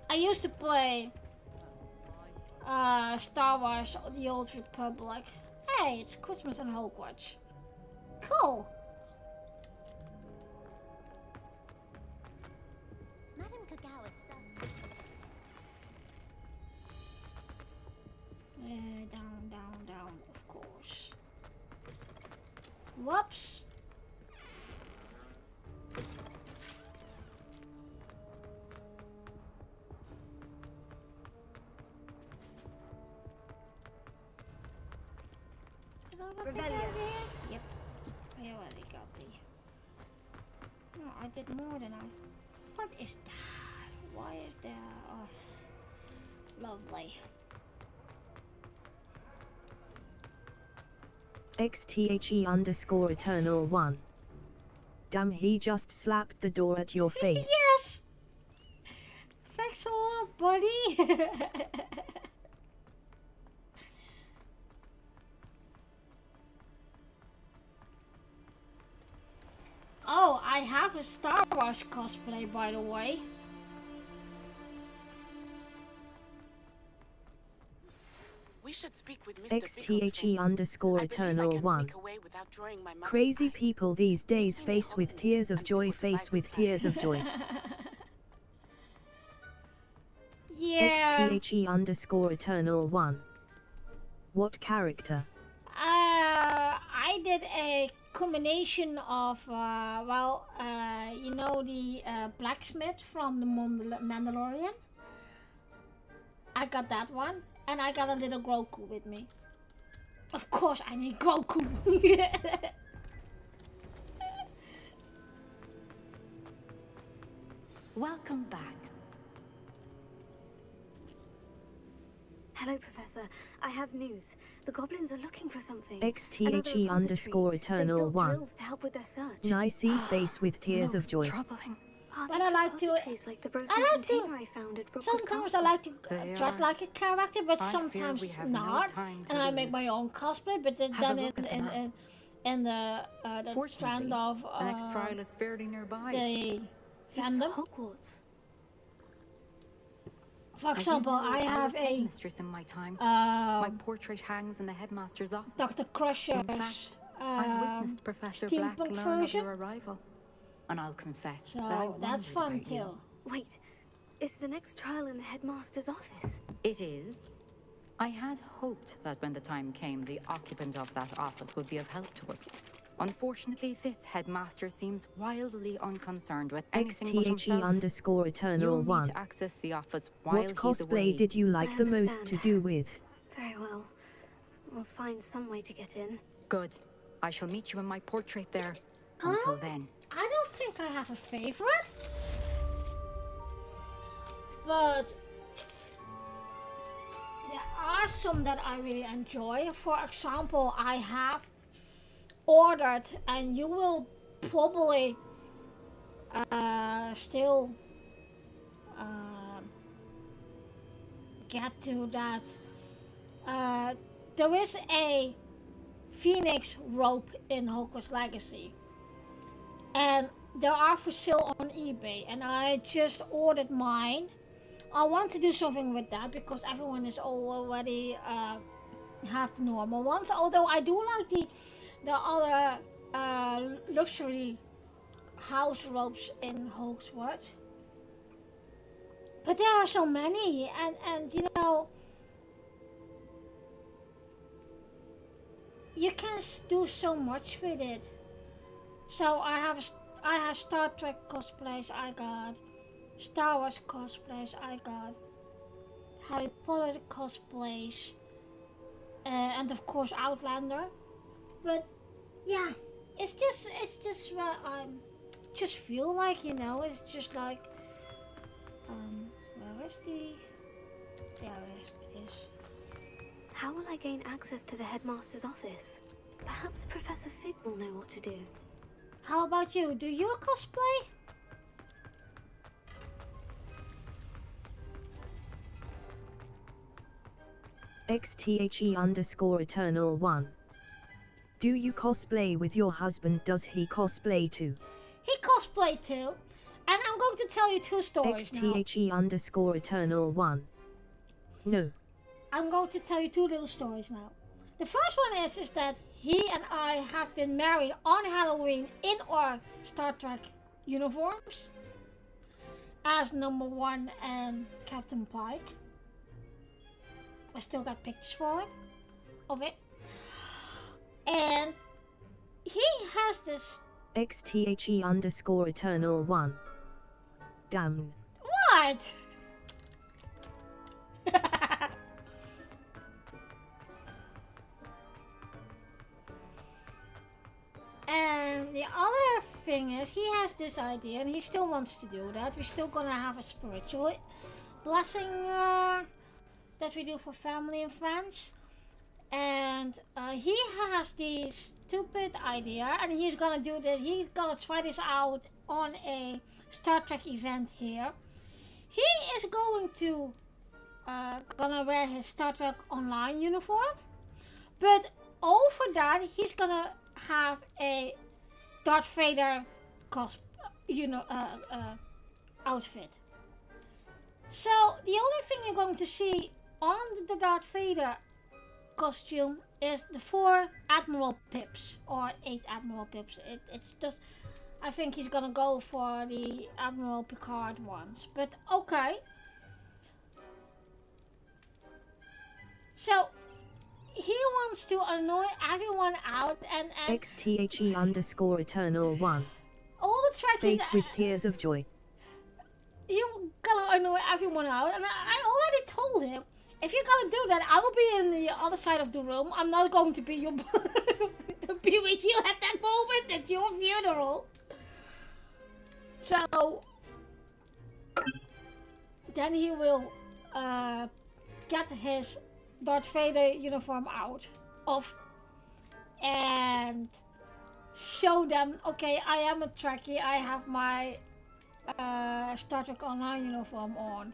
Speaker 8: I used to play Star Wars, The Old Republic. Hey, it's Christmas in Hogwarts. Cool.
Speaker 3: Madam Kagawa.
Speaker 8: Down, down, down, of course. Whoops. Yep. I already got the. No, I did more than I. What is that? Why is there? Oh, lovely.
Speaker 6: XTHE_Eternal1. Damn, he just slapped the door at your face.
Speaker 8: Yes! Thanks a lot, buddy! Oh, I have a Star Wars cosplay, by the way.
Speaker 1: We should speak with Mr.
Speaker 6: XTHE_Eternal1. Crazy people these days, face with tears of joy, face with tears of joy.
Speaker 8: Yeah.
Speaker 6: XTHE_Eternal1. What character?
Speaker 8: I did a combination of, you know, the blacksmith from the Mandalorian. I got that one, and I got a little Grogu with me. Of course, I need Grogu.
Speaker 11: Welcome back.
Speaker 3: Hello, Professor. I have news. The goblins are looking for something.
Speaker 6: XTHE_Eternal1.
Speaker 3: To help with their search.
Speaker 6: Nicey face with tears of joy.
Speaker 11: Troubling.
Speaker 8: But I like to.
Speaker 3: Like the broken
Speaker 8: I like to.
Speaker 3: container I found at Rookwood
Speaker 8: Sometimes
Speaker 3: Castle.
Speaker 8: I like to dress like a character, but
Speaker 11: I
Speaker 8: sometimes
Speaker 11: fear we have
Speaker 8: not.
Speaker 11: no time to
Speaker 8: And I make
Speaker 11: lose.
Speaker 8: my own cosplay, but then
Speaker 11: Have a
Speaker 8: in
Speaker 11: look at the map.
Speaker 8: in the strand of
Speaker 11: the next trial is fairly nearby.
Speaker 8: the fandom.
Speaker 3: Hogwarts.
Speaker 8: For example, I have
Speaker 11: was
Speaker 8: a
Speaker 11: headmistress in my time. My portrait hangs in the headmaster's office.
Speaker 8: Dr. Crusher's
Speaker 11: In fact, I witnessed Professor Black
Speaker 8: steampunk
Speaker 11: learn of
Speaker 8: version.
Speaker 11: your arrival. And I'll confess
Speaker 8: So
Speaker 11: that I
Speaker 8: that's
Speaker 11: wondered
Speaker 8: fun
Speaker 11: about
Speaker 8: too.
Speaker 3: Wait, is the next trial in the headmaster's office?
Speaker 11: You. It is. I had hoped that when the time came, the occupant of that office would be of help to us. Unfortunately, this headmaster seems wildly unconcerned with anything but himself.
Speaker 6: XTHE_Eternal
Speaker 11: You'll need
Speaker 6: 1.
Speaker 11: to access the office while
Speaker 6: What
Speaker 11: he's
Speaker 6: cosplay
Speaker 11: away.
Speaker 6: did you like
Speaker 3: I
Speaker 6: the most to
Speaker 3: understand.
Speaker 6: do with?
Speaker 3: Very well. We'll find some way to get in.
Speaker 11: Good. I shall meet you in my portrait there.
Speaker 8: Huh?
Speaker 11: Until then.
Speaker 8: I don't think I have a favorite. But there are some that I really enjoy. For example, I have ordered, and you will probably still get to that. There is a Phoenix rope in Hogwarts Legacy, and they are for sale on eBay, and I just ordered mine. I want to do something with that because everyone is already have the normal ones, although I do like the other luxury house ropes in Hogwarts. But there are so many, and you know, you can do so much with it. So I have Star Trek cosplays I got, Star Wars cosplays I got, Harry Potter cosplays, and of course Outlander. But yeah, it's just what I just feel like, you know. It's just like where is the? There it is.
Speaker 3: How will I gain access to the headmaster's office? Perhaps Professor Fig will know what to do.
Speaker 8: How about you? Do you cosplay?
Speaker 6: XTHE_Eternal 1. Do you cosplay with your husband? Does he cosplay too?
Speaker 8: He cosplay too. And I'm going to tell you two stories now.
Speaker 6: XTHE_Eternal 1. No.
Speaker 8: I'm going to tell you two little stories now. The first one is that he and I have been married on Halloween in our Star Trek uniforms as Number 1 and Captain Pike. I still got pictures of it. And he has this...
Speaker 6: XTHE_Eternal 1. Damn.
Speaker 8: What? And the other thing is, he has this idea, and he still wants to do that. We're still gonna have a spiritual blessing that we do for family and friends. And he has this stupid idea, and he's gonna do this. He's gonna try this out on a Star Trek event here. He is going to gonna wear his Star Trek Online uniform, but over that he's gonna have a Darth Vader outfit. So the only thing you're going to see on the Darth Vader costume is the 4 Admiral Pips, or 8 Admiral Pips. It's just, I think he's gonna go for the Admiral Picard ones, but okay. So he wants to annoy everyone out, and
Speaker 6: XTHE_Eternal 1.
Speaker 8: all the Trekkies.
Speaker 6: Face with tears of joy.
Speaker 8: He's gonna annoy everyone out, and I already told him, if you're gonna do that, I will be in the other side of the room. I'm not going to be be with you at that moment at your funeral. So then he will get his Darth Vader uniform out of and show them, okay, I am a Trekkie, I have my Star Trek Online uniform on.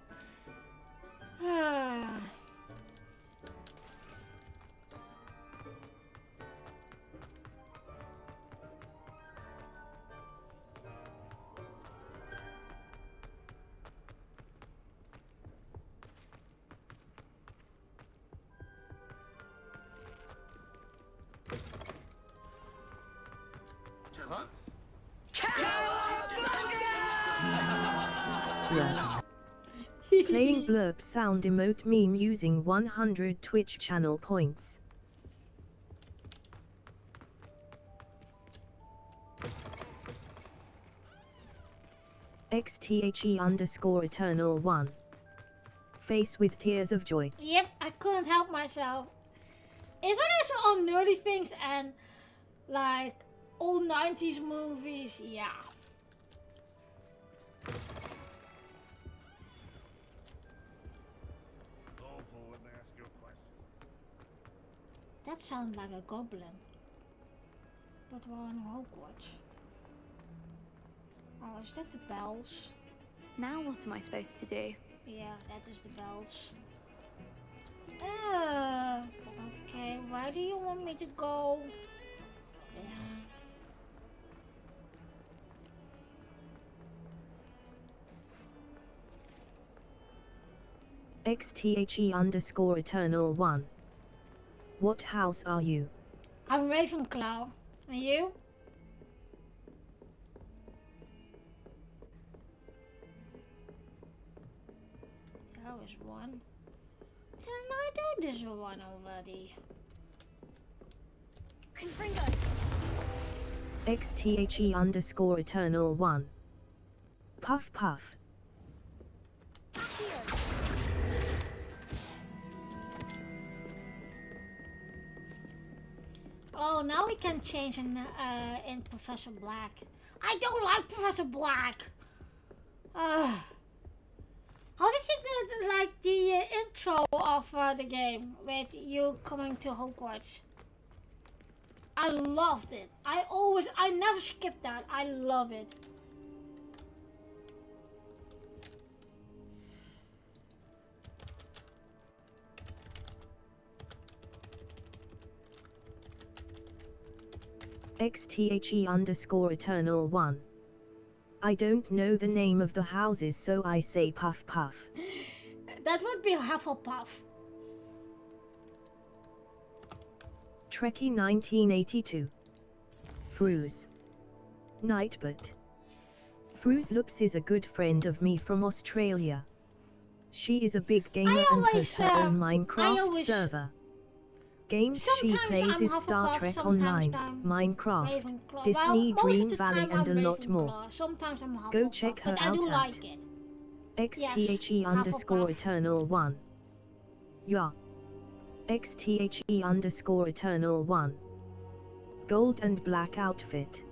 Speaker 6: Playing blurb sound emote meme using 100 Twitch channel points. XTHE_Eternal1. Face with tears of joy.
Speaker 8: Yep, I couldn't help myself. If it is on nerdy things and like old 90s movies, yeah. That sounds like a goblin. But we're in Hogwarts. Oh, is that the bells?
Speaker 3: Now what am I supposed to do?
Speaker 8: Yeah, that is the bells. Okay, where do you want me to go?
Speaker 6: XTHE_Eternal1. What house are you?
Speaker 8: I'm Ravenclaw. And you? That was one. Didn't I do this one already?
Speaker 3: Confringo!
Speaker 6: XTHE_Eternal1. Puff puff.
Speaker 8: Oh, now we can change in Professor Black. I don't like Professor Black. How did you like the intro of the game with you coming to Hogwarts? I loved it. I never skip that. I love it.
Speaker 6: XTHE_Eternal1. I don't know the name of the houses, so I say puff puff.
Speaker 8: That would be Hufflepuff.
Speaker 6: Trekkie 1982. Fruz. Nightbot. Fruz Loops is a good friend of me from Australia. She is a big gamer and has her own Minecraft server. Games she plays is Star Trek Online, Minecraft, Disney Dream Valley and a lot more. Go check her out at XTHE_Eternal1. Yeah. XTHE_Eternal1. Gold and black outfit.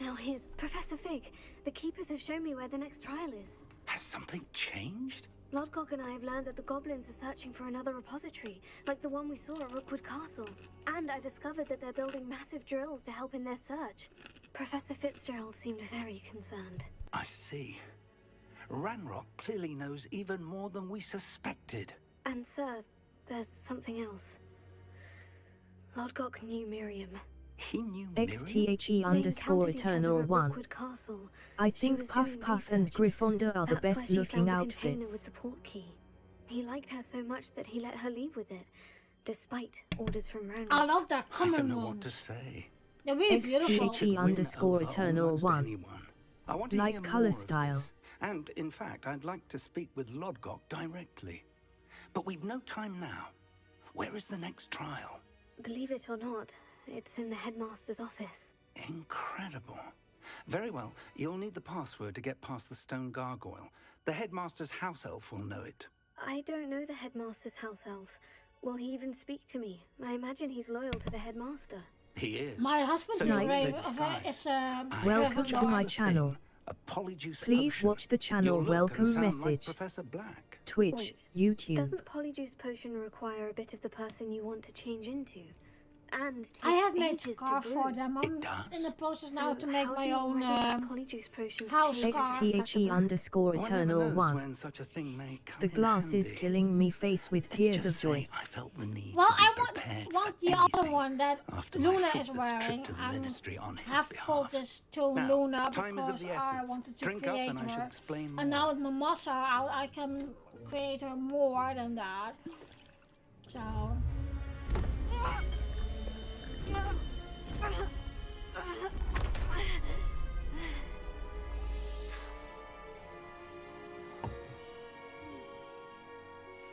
Speaker 3: Now here's Professor Fig. The Keepers have shown me where the next trial is.
Speaker 7: Has something changed?
Speaker 3: Lodgok and I have learned that the goblins are searching for another repository, like the one we saw at Rookwood Castle. And I discovered that they're building massive drills to help in their search. Professor Fitzgerald seemed very concerned.
Speaker 7: I see. Ranrock clearly knows even more than we suspected.
Speaker 3: And sir, there's something else. Lodgok knew Miriam.
Speaker 7: He knew Miriam?
Speaker 6: XTHE_Eternal1. I think Puff Puff and Gryffindor are the best looking outfits.
Speaker 3: With the port key. He liked her so much that he let her leave with it, despite orders from Ranrock.
Speaker 8: I love that common
Speaker 7: I don't know
Speaker 8: room.
Speaker 7: what to say.
Speaker 8: They're really beautiful.
Speaker 6: XTHE_Eternal1.
Speaker 7: I want to
Speaker 6: Like
Speaker 7: hear
Speaker 6: color
Speaker 7: more of
Speaker 6: style.
Speaker 7: this. And in fact, I'd like to speak with Lodgok directly. But we've no time now. Where is the next trial?
Speaker 3: Believe it or not, it's in the headmaster's office.
Speaker 7: Incredible. Very well, you'll need the password to get past the stone gargoyle. The headmaster's house elf will know it.
Speaker 3: I don't know the headmaster's house elf. Will he even speak to me? I imagine he's loyal to the headmaster.
Speaker 7: He is.
Speaker 8: My husband
Speaker 7: So
Speaker 8: is
Speaker 7: you're
Speaker 8: brave.
Speaker 7: in disguise.
Speaker 6: Welcome to my channel.
Speaker 7: A polyjuice
Speaker 6: Please
Speaker 7: potion.
Speaker 6: watch the channel
Speaker 7: Your look
Speaker 6: welcome
Speaker 7: and sound like
Speaker 6: message.
Speaker 7: Professor Black.
Speaker 6: Twitch,
Speaker 3: Wait,
Speaker 6: YouTube.
Speaker 3: Doesn't Polyjuice Potion require a bit of the person you want to change into? And take
Speaker 8: I have made
Speaker 3: ages
Speaker 8: scarf
Speaker 3: to brew.
Speaker 8: for them. I'm in the process now
Speaker 3: So
Speaker 8: to make
Speaker 3: how do
Speaker 8: my
Speaker 3: you
Speaker 8: own
Speaker 3: already make Polyjuice Potions
Speaker 8: house
Speaker 3: change
Speaker 8: scarf.
Speaker 3: into Professor Black?
Speaker 6: XTHE_Eternal1.
Speaker 7: When such a thing may come
Speaker 6: The
Speaker 7: in
Speaker 6: glass is
Speaker 7: handy.
Speaker 6: killing me face with
Speaker 7: Let's
Speaker 6: tears
Speaker 7: just
Speaker 6: of joy.
Speaker 7: say I felt the need
Speaker 8: Well,
Speaker 7: to be
Speaker 8: I
Speaker 7: prepared
Speaker 8: want
Speaker 7: for
Speaker 8: the other
Speaker 7: anything
Speaker 8: one that
Speaker 7: after my
Speaker 8: Luna is
Speaker 7: fruitless
Speaker 8: wearing.
Speaker 7: trip to the
Speaker 8: I
Speaker 7: ministry on his
Speaker 8: have
Speaker 7: behalf.
Speaker 8: told this to
Speaker 7: Now,
Speaker 8: Luna
Speaker 7: time is of
Speaker 8: because
Speaker 7: the
Speaker 8: I
Speaker 7: essence.
Speaker 8: wanted to
Speaker 7: Drink up
Speaker 8: create
Speaker 7: and I shall
Speaker 8: her.
Speaker 7: explain more.
Speaker 8: And now with Mamasa out, I can create her more than that. So.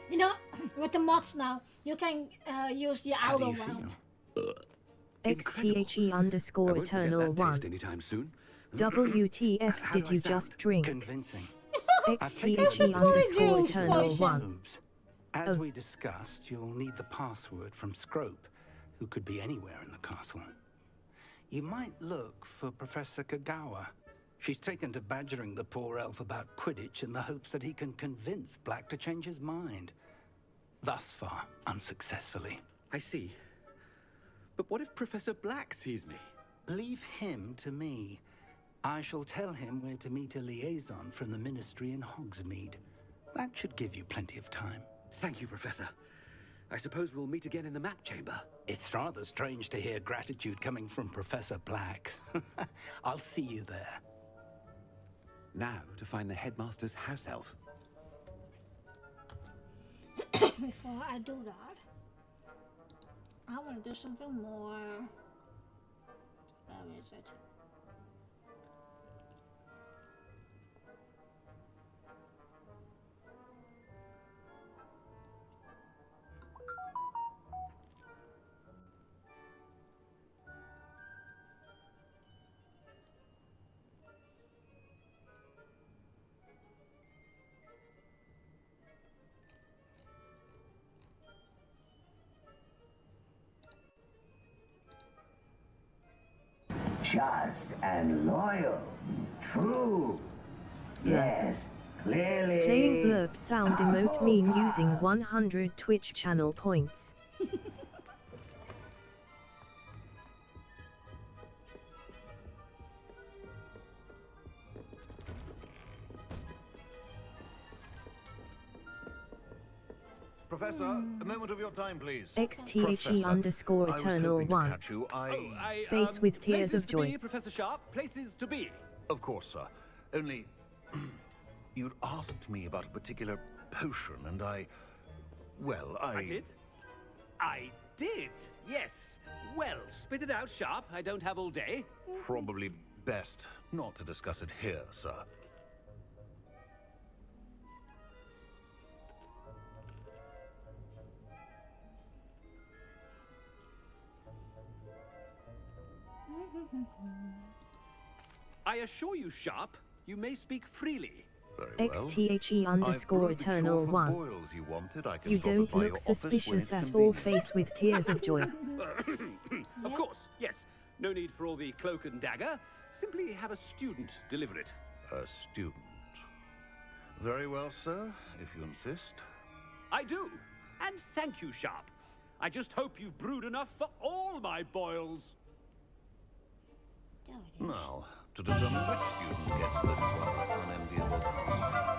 Speaker 8: You know, with the mods now, you can use the
Speaker 7: How do
Speaker 8: outer
Speaker 7: you
Speaker 8: round.
Speaker 7: feel?
Speaker 6: XTHE_Eternal1.
Speaker 5: anytime soon.
Speaker 6: WTF
Speaker 10: How
Speaker 6: did
Speaker 10: do I
Speaker 6: you
Speaker 10: sound?
Speaker 6: just drink?
Speaker 10: Convincing.
Speaker 6: XTHE underscore eternal 1.
Speaker 10: Noobs. As we discussed, you'll need the password from Scrope, who could be anywhere in the castle. You might look for Professor Kagawa. She's taken to badgering the poor elf about Quidditch in the hopes that he can convince Black to change his mind. Thus far, unsuccessfully.
Speaker 12: I see. But what if Professor Black sees me?
Speaker 10: Leave him to me. I shall tell him where to meet a liaison from the Ministry in Hogsmeade. That should give you plenty of time.
Speaker 12: Thank you, Professor. I suppose we'll meet again in the map chamber.
Speaker 10: It's rather strange to hear gratitude coming from Professor Black. I'll see you there.
Speaker 12: Now to find the headmaster's house elf.
Speaker 8: Before I do that, I want to do something more. Where is it?
Speaker 7: Just and loyal. True. Yes, clearly.
Speaker 6: Playing blurb sound emote meme using 100 Twitch channel points.
Speaker 13: Professor, a moment of your time, please.
Speaker 6: XTHE underscore eternal 1. Face with tears of joy.
Speaker 12: Be, Professor Sharp. Places to be.
Speaker 13: Of course, sir. Only, you'd asked me about a particular potion, and I
Speaker 12: did? I did, yes. Well, spit it out, Sharp. I don't have all day.
Speaker 13: Probably best not to discuss it here, sir.
Speaker 12: I assure you, Sharp, you may speak freely.
Speaker 13: Very well.
Speaker 6: XTHE underscore eternal 1.
Speaker 13: Boils you wanted. I can
Speaker 6: You
Speaker 13: drop it
Speaker 6: don't
Speaker 13: by your
Speaker 6: look
Speaker 13: office when
Speaker 6: suspicious
Speaker 13: it's
Speaker 6: at all.
Speaker 13: convenient.
Speaker 6: Face with tears of joy.
Speaker 12: Of course, yes. No need for all the cloak and dagger. Simply have a student deliver it.
Speaker 13: A student. Very well, sir, if you insist.
Speaker 12: I do. And thank you, Sharp. I just hope you've brewed enough for all my boils.
Speaker 13: Now, to determine which student gets this rather unenviable task.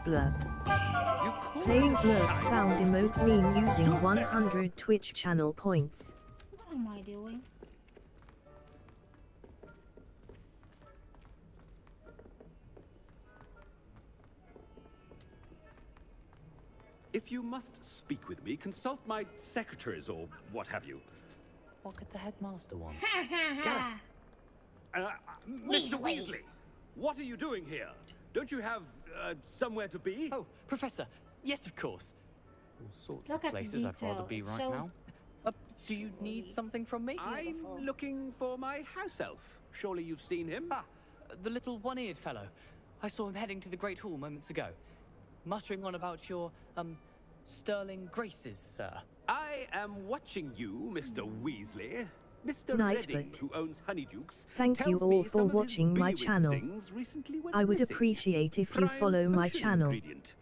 Speaker 6: Blurb. Playing blurb sound emote meme using 100 Twitch channel points.
Speaker 8: What am I doing?
Speaker 12: If you must speak with me, consult my secretaries or what have you.
Speaker 14: What could the headmaster want?
Speaker 12: Mr. Weasley, what are you doing here? Don't you have somewhere to be?
Speaker 14: Oh, Professor, yes, of course. All sorts
Speaker 8: Look
Speaker 14: of
Speaker 8: at the
Speaker 14: places I'd rather
Speaker 8: detail.
Speaker 14: be
Speaker 8: It's
Speaker 14: right
Speaker 8: so
Speaker 14: now. Do you need something from me?
Speaker 12: I'm looking for my house elf. Surely you've seen him?
Speaker 14: Ah, the little one-eared fellow. I saw him heading to the Great Hall moments ago, muttering on about your, sterling graces, sir.
Speaker 12: I am watching you, Mr. Weasley. Mr.
Speaker 6: Nightbot.
Speaker 12: Redding, who owns Honeydukes,
Speaker 6: Thank you
Speaker 12: tells
Speaker 6: all
Speaker 12: me
Speaker 6: for
Speaker 12: some of his
Speaker 6: watching my
Speaker 12: billywig
Speaker 6: channel.
Speaker 12: stings recently went
Speaker 6: I would
Speaker 12: missing.
Speaker 6: appreciate if you
Speaker 12: Prime
Speaker 6: follow my
Speaker 12: potion
Speaker 6: channel.
Speaker 12: ingredient.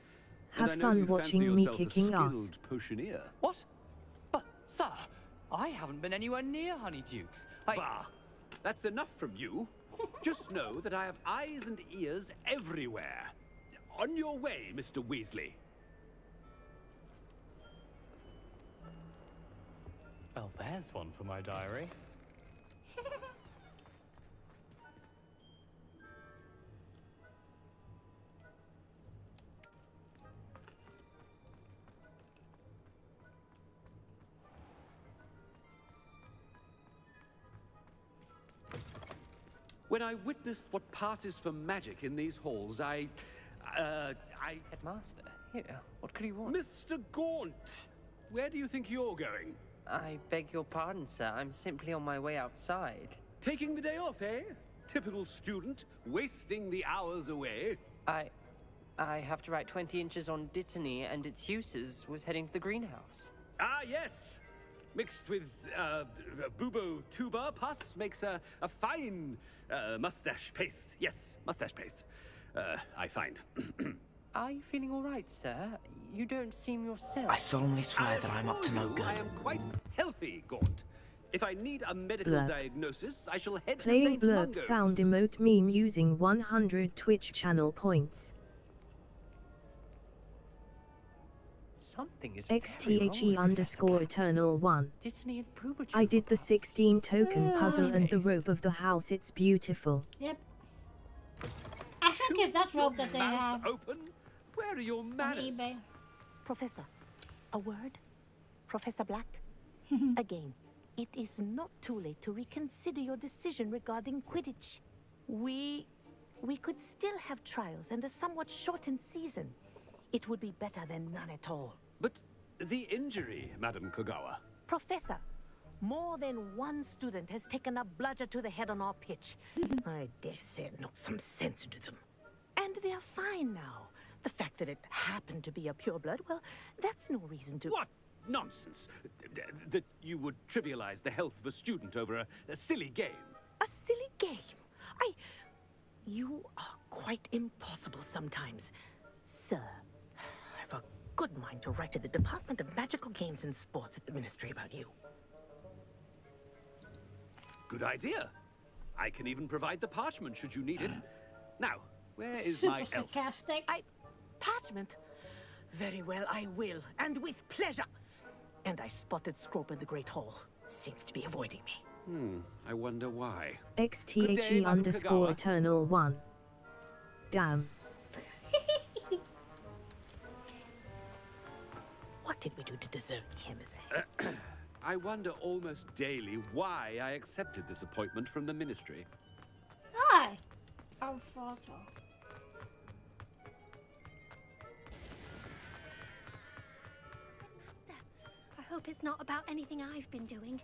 Speaker 12: And I
Speaker 6: Have
Speaker 12: know
Speaker 6: fun
Speaker 12: you fancy
Speaker 6: watching me
Speaker 12: yourself a
Speaker 6: kicking ass.
Speaker 12: skilled potioneer.
Speaker 14: What? But, sir, I haven't been anywhere near Honeydukes.
Speaker 12: Bah! That's enough from you. Just know that I have eyes and ears everywhere. On your way, Mr. Weasley.
Speaker 14: Well, there's one for my diary.
Speaker 12: When I witness what passes for magic in these halls, I...
Speaker 14: Headmaster, here, what could he want?
Speaker 12: Mr. Gaunt, where do you think you're going?
Speaker 15: I beg your pardon, sir. I'm simply on my way outside.
Speaker 12: Taking the day off, eh? Typical student, wasting the hours away.
Speaker 1: I have to write 20 inches on Dittany and its uses was heading to the greenhouse.
Speaker 12: Ah, yes. Mixed with bubo tuber pus makes a fine mustache paste. Yes, mustache paste. I find.
Speaker 1: Are you feeling all right, sir? You don't seem yourself.
Speaker 15: I solemnly swear that I'm up to no good.
Speaker 12: I am quite healthy, Gaunt. If I need a medical
Speaker 6: Blurb.
Speaker 12: diagnosis, I shall head
Speaker 6: Playing
Speaker 12: to St.
Speaker 6: blurb
Speaker 12: Mungo's.
Speaker 6: sound emote meme using 100 Twitch channel points.
Speaker 1: Something is
Speaker 6: XTHE_Eternal1.
Speaker 1: Dittany and Pooba
Speaker 6: I did the 16 token puzzle and the rope of the house. It's beautiful.
Speaker 8: Yep. I think it's that rope that they have
Speaker 12: Open? Where are your
Speaker 8: on
Speaker 12: manners?
Speaker 8: eBay.
Speaker 16: Professor, a word? Professor Black? Again, it is not too late to reconsider your decision regarding Quidditch. We could still have trials and a somewhat shortened season. It would be better than none at all.
Speaker 12: But the injury, Madam Kogawa.
Speaker 16: Professor, more than one student has taken a bludger to the head on our pitch. I dare say it knocked some sense into them. And they're fine now. The fact that it happened to be a pureblood, well, that's no reason to...
Speaker 12: What nonsense! That you would trivialize the health of a student over a silly game.
Speaker 16: A silly game? You are quite impossible sometimes. Sir, I've a good mind to write to the Department of Magical Games and Sports at the Ministry about you.
Speaker 12: Good idea. I can even provide the parchment should you need it. Now, where is
Speaker 8: Super
Speaker 12: my elf?
Speaker 8: sarcastic.
Speaker 16: Parchment? Very well, I will, and with pleasure. And I spotted Scrope in the Great Hall. Seems to be avoiding me.
Speaker 12: I wonder why. Good day, Madam
Speaker 6: XTHE_Eternal1. Damn.
Speaker 16: What did we do to deserve him as a...
Speaker 12: I wonder almost daily why I accepted this appointment from the Ministry.
Speaker 8: Hi. I'm photo.
Speaker 17: I hope it's not about anything I've been doing.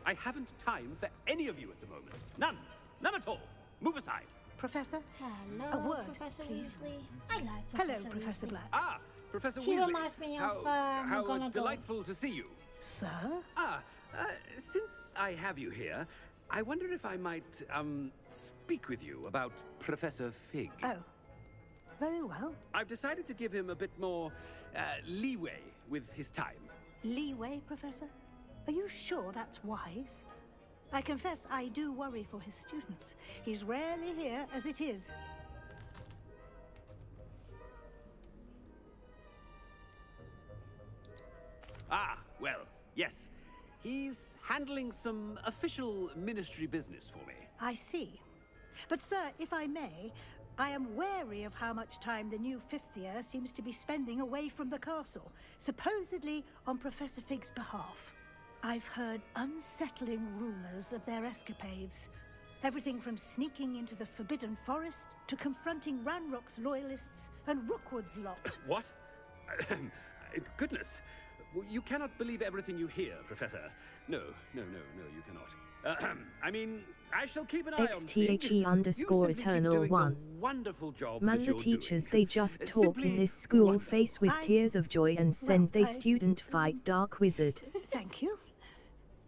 Speaker 12: I haven't time for any of you at the moment. None. None at all. Move aside.
Speaker 16: Professor?
Speaker 8: Hello,
Speaker 16: A word,
Speaker 8: Professor
Speaker 16: please.
Speaker 8: Weasley. I like
Speaker 16: Hello,
Speaker 8: Professor
Speaker 16: Professor
Speaker 8: Weasley.
Speaker 16: Black.
Speaker 12: Ah, Professor
Speaker 8: She
Speaker 12: Weasley.
Speaker 8: reminds me of,
Speaker 12: how
Speaker 8: McGonagall.
Speaker 12: delightful to see you.
Speaker 16: Sir?
Speaker 12: Since I have you here, I wonder if I might, speak with you about Professor Fig.
Speaker 16: Oh. Very well.
Speaker 12: I've decided to give him a bit more, leeway with his time.
Speaker 18: Leeway, Professor? Are you sure that's wise? I confess I do worry for his students. He's rarely here as it is.
Speaker 12: Ah, well, yes. He's handling some official ministry business for me.
Speaker 18: I see. But, sir, if I may, I am wary of how much time the new fifth year seems to be spending away from the castle, supposedly on Professor Fig's behalf. I've heard unsettling rumors of their escapades. Everything from sneaking into the Forbidden Forest to confronting Ranrock's loyalists and Rookwood's lot.
Speaker 12: What? Goodness. You cannot believe everything you hear, Professor. No, you cannot. I mean, I shall keep an eye on Fig.
Speaker 6: XTHE_Eternal1.
Speaker 12: Wonderful job
Speaker 6: Man,
Speaker 12: that
Speaker 6: the
Speaker 12: you're
Speaker 6: teachers,
Speaker 12: doing.
Speaker 6: they just talk
Speaker 12: Simply
Speaker 6: in this school
Speaker 12: wonderful.
Speaker 6: face with tears of joy and send they student fight Dark Wizard.
Speaker 18: Thank you.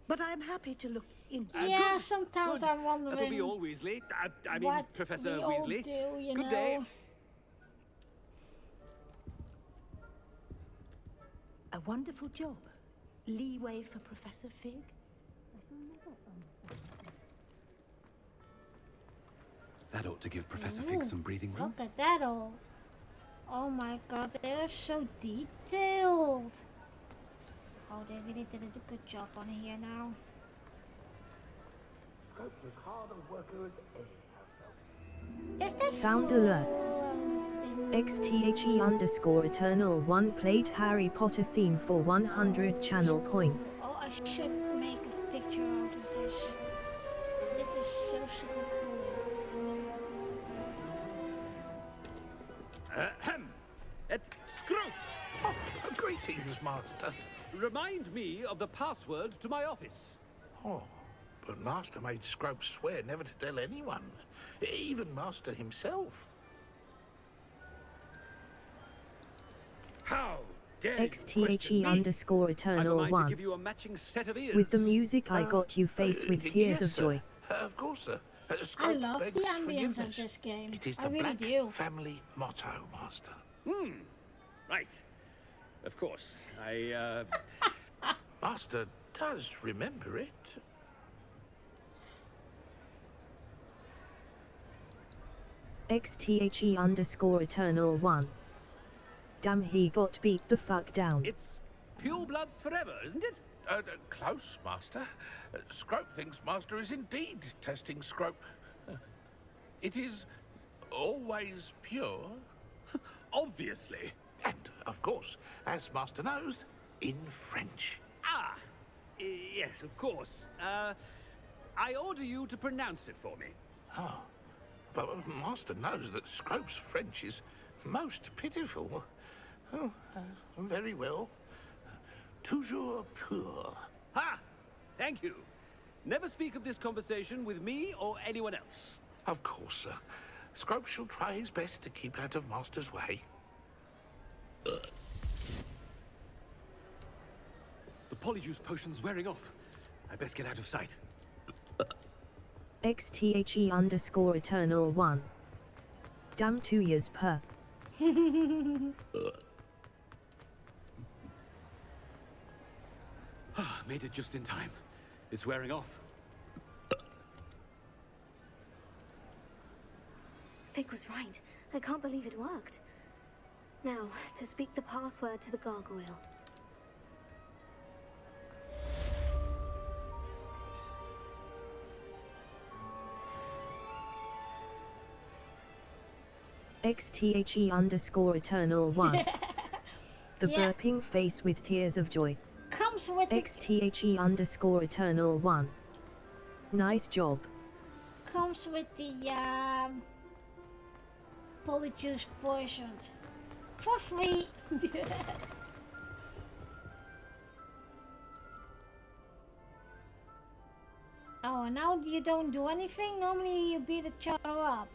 Speaker 18: But I'm happy to look into
Speaker 8: Yeah,
Speaker 12: good,
Speaker 8: sometimes
Speaker 12: good.
Speaker 8: I'm wondering.
Speaker 12: That'll be all, Weasley. I mean,
Speaker 8: what
Speaker 12: Professor
Speaker 8: we all
Speaker 12: Weasley.
Speaker 8: do, you
Speaker 12: Good
Speaker 8: know.
Speaker 12: day.
Speaker 18: A wonderful job. Leeway for Professor Fig.
Speaker 12: That ought to give Professor Fig some breathing room.
Speaker 8: Look at that all. Oh my god, they're so detailed. Oh, they really did a good job on here now. Is that
Speaker 6: Sound alerts. XTHE_Eternal1 played Harry Potter theme for 100 channel points.
Speaker 8: Oh, I should make a picture out of this. This is so super cool.
Speaker 12: Ahem. Et Scrope!
Speaker 7: Oh, greetings, Master.
Speaker 12: Remind me of the password to my office.
Speaker 7: Oh, but Master made Scrope swear never to tell anyone, even Master himself.
Speaker 12: How dare you
Speaker 6: XTHE
Speaker 12: question me?
Speaker 6: underscore
Speaker 12: I've a
Speaker 6: eternal
Speaker 12: mind to
Speaker 6: 1.
Speaker 12: give you a matching set of ears.
Speaker 6: With the music I got you face with tears
Speaker 7: yes,
Speaker 6: of joy.
Speaker 7: Of course, sir.
Speaker 8: I
Speaker 7: Scrope
Speaker 8: love the
Speaker 7: begs
Speaker 8: ambience of
Speaker 7: forgiveness.
Speaker 8: this game.
Speaker 7: It is
Speaker 8: I
Speaker 7: the
Speaker 8: really
Speaker 7: Black
Speaker 8: do.
Speaker 7: family motto, Master.
Speaker 12: Right. Of course.
Speaker 7: Master does remember it.
Speaker 6: XTHE underscore eternal 1. Damn, he got beat the fuck down.
Speaker 12: It's pure bloods forever, isn't it?
Speaker 7: Close, Master. Scrope thinks Master is indeed testing Scrope. It is always pure.
Speaker 12: Obviously.
Speaker 7: And, of course, as Master knows, in French.
Speaker 12: Ah, yes, of course. I order you to pronounce it for me.
Speaker 7: Oh, but Master knows that Scrope's French is most pitiful. Oh, very well. Toujours pur.
Speaker 12: Ha! Thank you. Never speak of this conversation with me or anyone else.
Speaker 7: Of course, sir. Scrope shall try his best to keep out of Master's way.
Speaker 12: The polyjuice potion's wearing off. I best get out of sight.
Speaker 6: XTHE underscore eternal 1. Damn, 2 years per.
Speaker 12: Made it just in time. It's wearing off.
Speaker 3: Fig was right. I can't believe it worked. Now, to speak the password to the gargoyle.
Speaker 6: XTHE underscore eternal 1. The
Speaker 8: Yeah.
Speaker 6: burping face with tears of joy.
Speaker 8: Comes with the,
Speaker 6: XTHE underscore eternal 1. Nice job.
Speaker 8: comes with the polyjuice poison for free. Oh, now you don't do anything? Normally you beat each other up.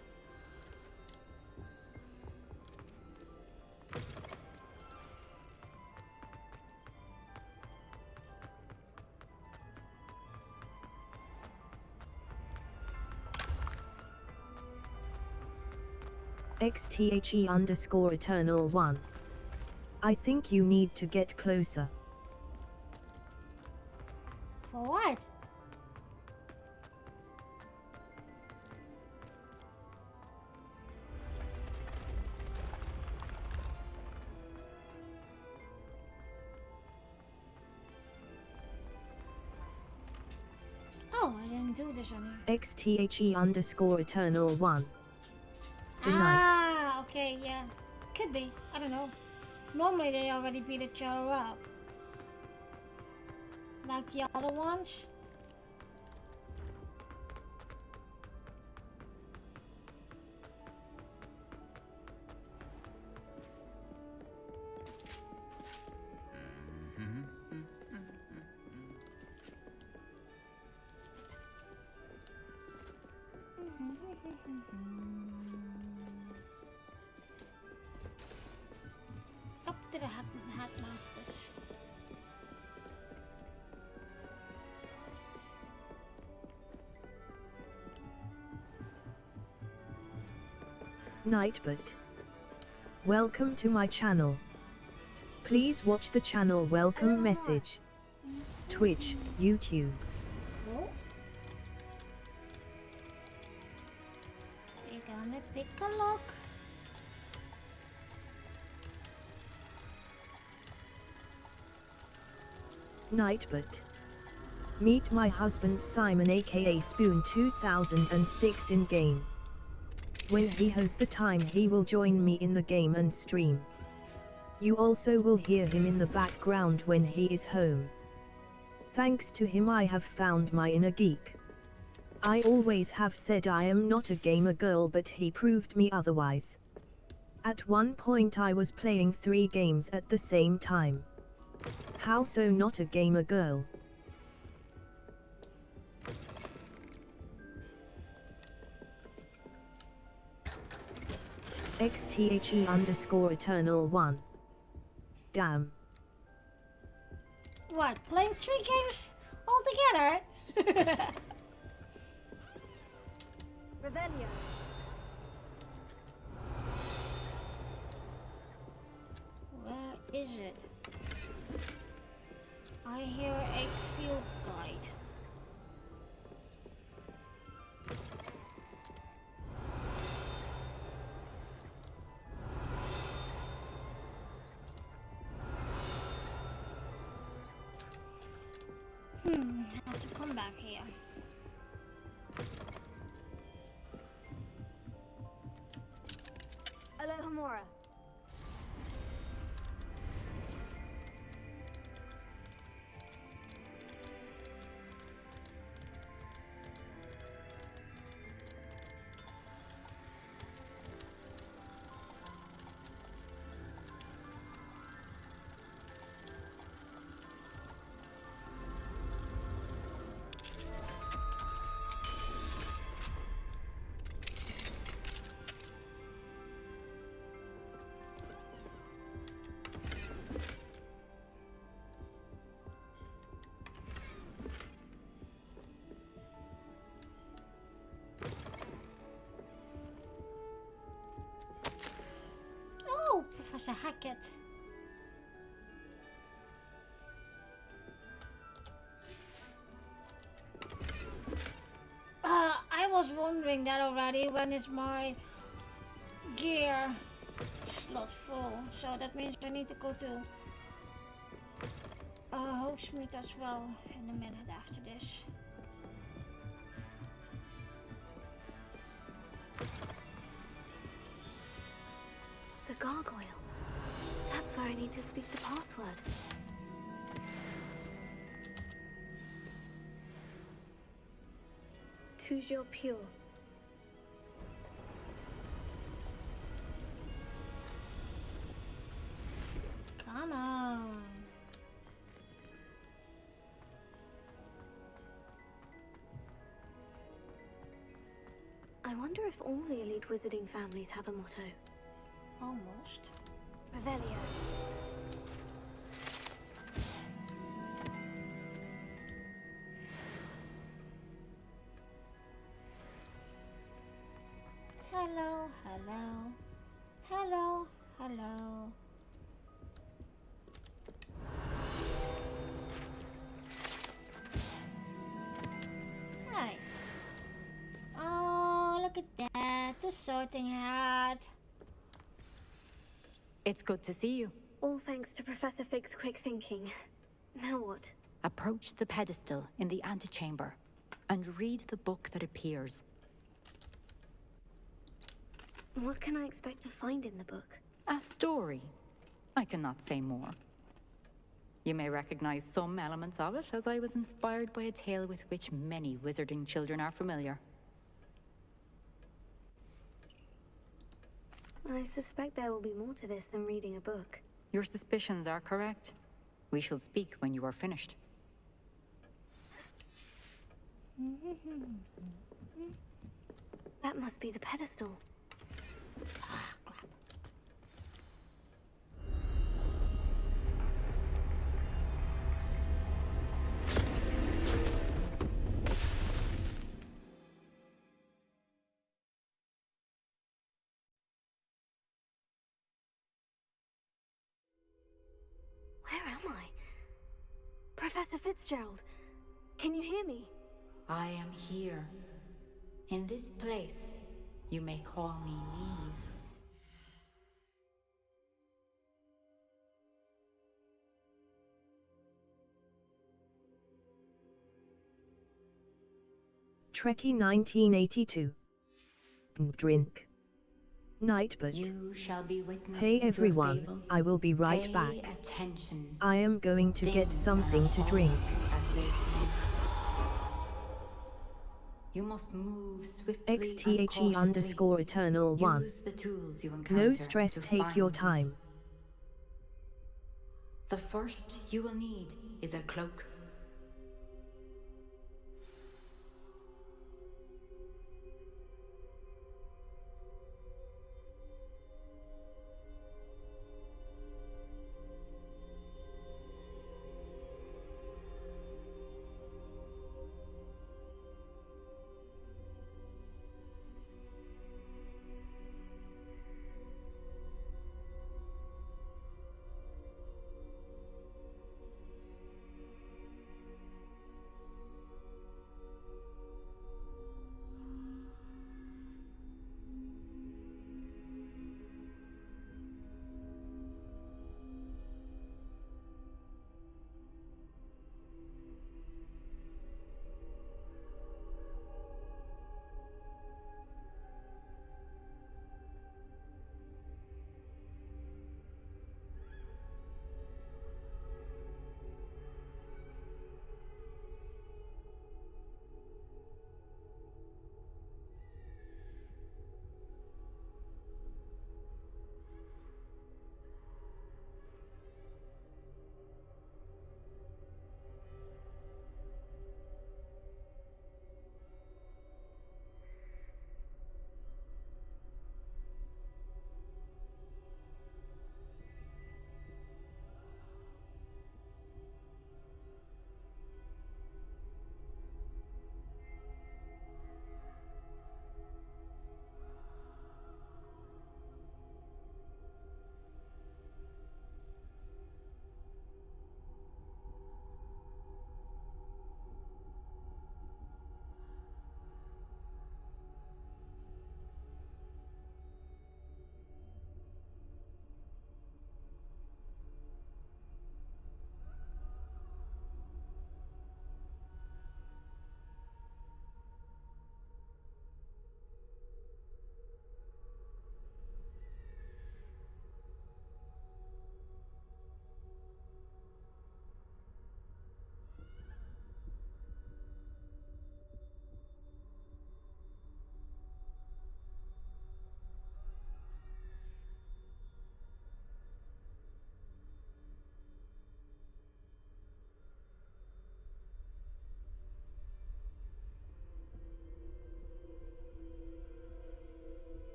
Speaker 6: XTHE underscore eternal 1. I think you need to get closer.
Speaker 8: For what? Oh, I didn't do this on here.
Speaker 6: XTHE underscore eternal 1. The night.
Speaker 8: Ah, okay, yeah. Could be. I don't know. Normally they already beat each other up. Like the other ones. Up to the Hatmasters.
Speaker 6: Nightbot. Welcome to my channel. Please watch the channel welcome message. Twitch, YouTube.
Speaker 8: Oh. We're gonna pick a look.
Speaker 6: Nightbot. Meet my husband Simon aka Spoon 2006 in game. When he has the time he will join me in the game and stream. You also will hear him in the background when he is home. Thanks to him I have found my inner geek. I always have said I am not a gamer girl but he proved me otherwise. At one point I was playing 3 games at the same time. How so not a gamer girl? XTHE_Eternal1. Damn.
Speaker 8: What, playing 3 games all together?
Speaker 3: Revelio.
Speaker 8: Where is it? I hear a field guide. I have to come back here.
Speaker 3: Alohomora.
Speaker 8: Oh, Professor Hackett. I was wondering that already. When is my gear slot full? So that means I need to go to Hogsmeade as well in a minute after this.
Speaker 3: The gargoyle. That's where I need to speak the password. Toujours pure.
Speaker 8: Come on.
Speaker 3: I wonder if all the elite wizarding families have a motto.
Speaker 8: Almost.
Speaker 3: Revelio.
Speaker 8: Hello, hello. Hello, hello. Hi. Oh, look at that. The sorting hat.
Speaker 11: It's good to see you.
Speaker 3: All thanks to Professor Fig's quick thinking. Now what?
Speaker 11: Approach the pedestal in the antechamber and read the book that appears.
Speaker 3: What can I expect to find in the book?
Speaker 11: A story. I cannot say more. You may recognize some elements of it, as I was inspired by a tale with which many wizarding children are familiar.
Speaker 3: I suspect there will be more to this than reading a book.
Speaker 11: Your suspicions are correct. We shall speak when you are finished.
Speaker 3: That must be the pedestal. Where am I? Professor Fitzgerald, can you hear me?
Speaker 11: I am here. In this place, you may call me Neve.
Speaker 6: Trekkie 1982. Drink. Nightbot.
Speaker 11: You shall be witness
Speaker 6: Hey
Speaker 11: to a
Speaker 6: everyone,
Speaker 11: fable.
Speaker 6: I will be right
Speaker 11: Pay
Speaker 6: back.
Speaker 11: attention.
Speaker 6: I am going to get something to drink.
Speaker 11: As they seem. You must move swiftly and
Speaker 6: XTHE_Eternal1.
Speaker 11: Use the tools you encounter
Speaker 6: No stress,
Speaker 11: to
Speaker 6: take your
Speaker 11: find
Speaker 6: time.
Speaker 11: me. The first you will need is a cloak.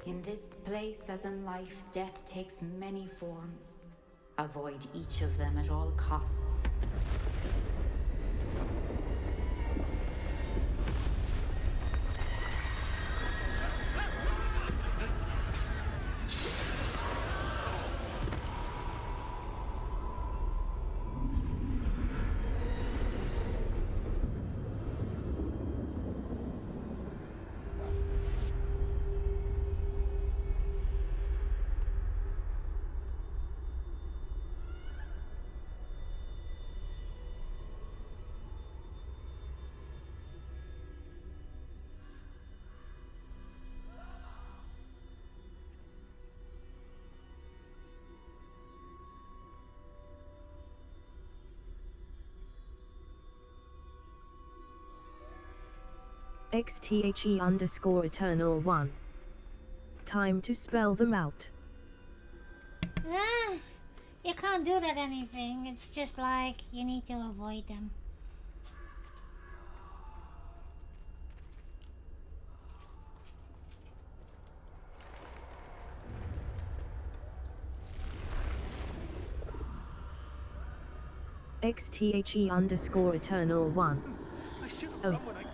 Speaker 11: In this place, as in life, death takes many forms. Avoid each of them at all costs.
Speaker 6: XTHE_Eternal1. Time to spell them out.
Speaker 8: You can't do that anything. It's just like you need to avoid them.
Speaker 6: XTHE_Eternal1.
Speaker 12: I should have
Speaker 6: Oh.
Speaker 12: done what I could.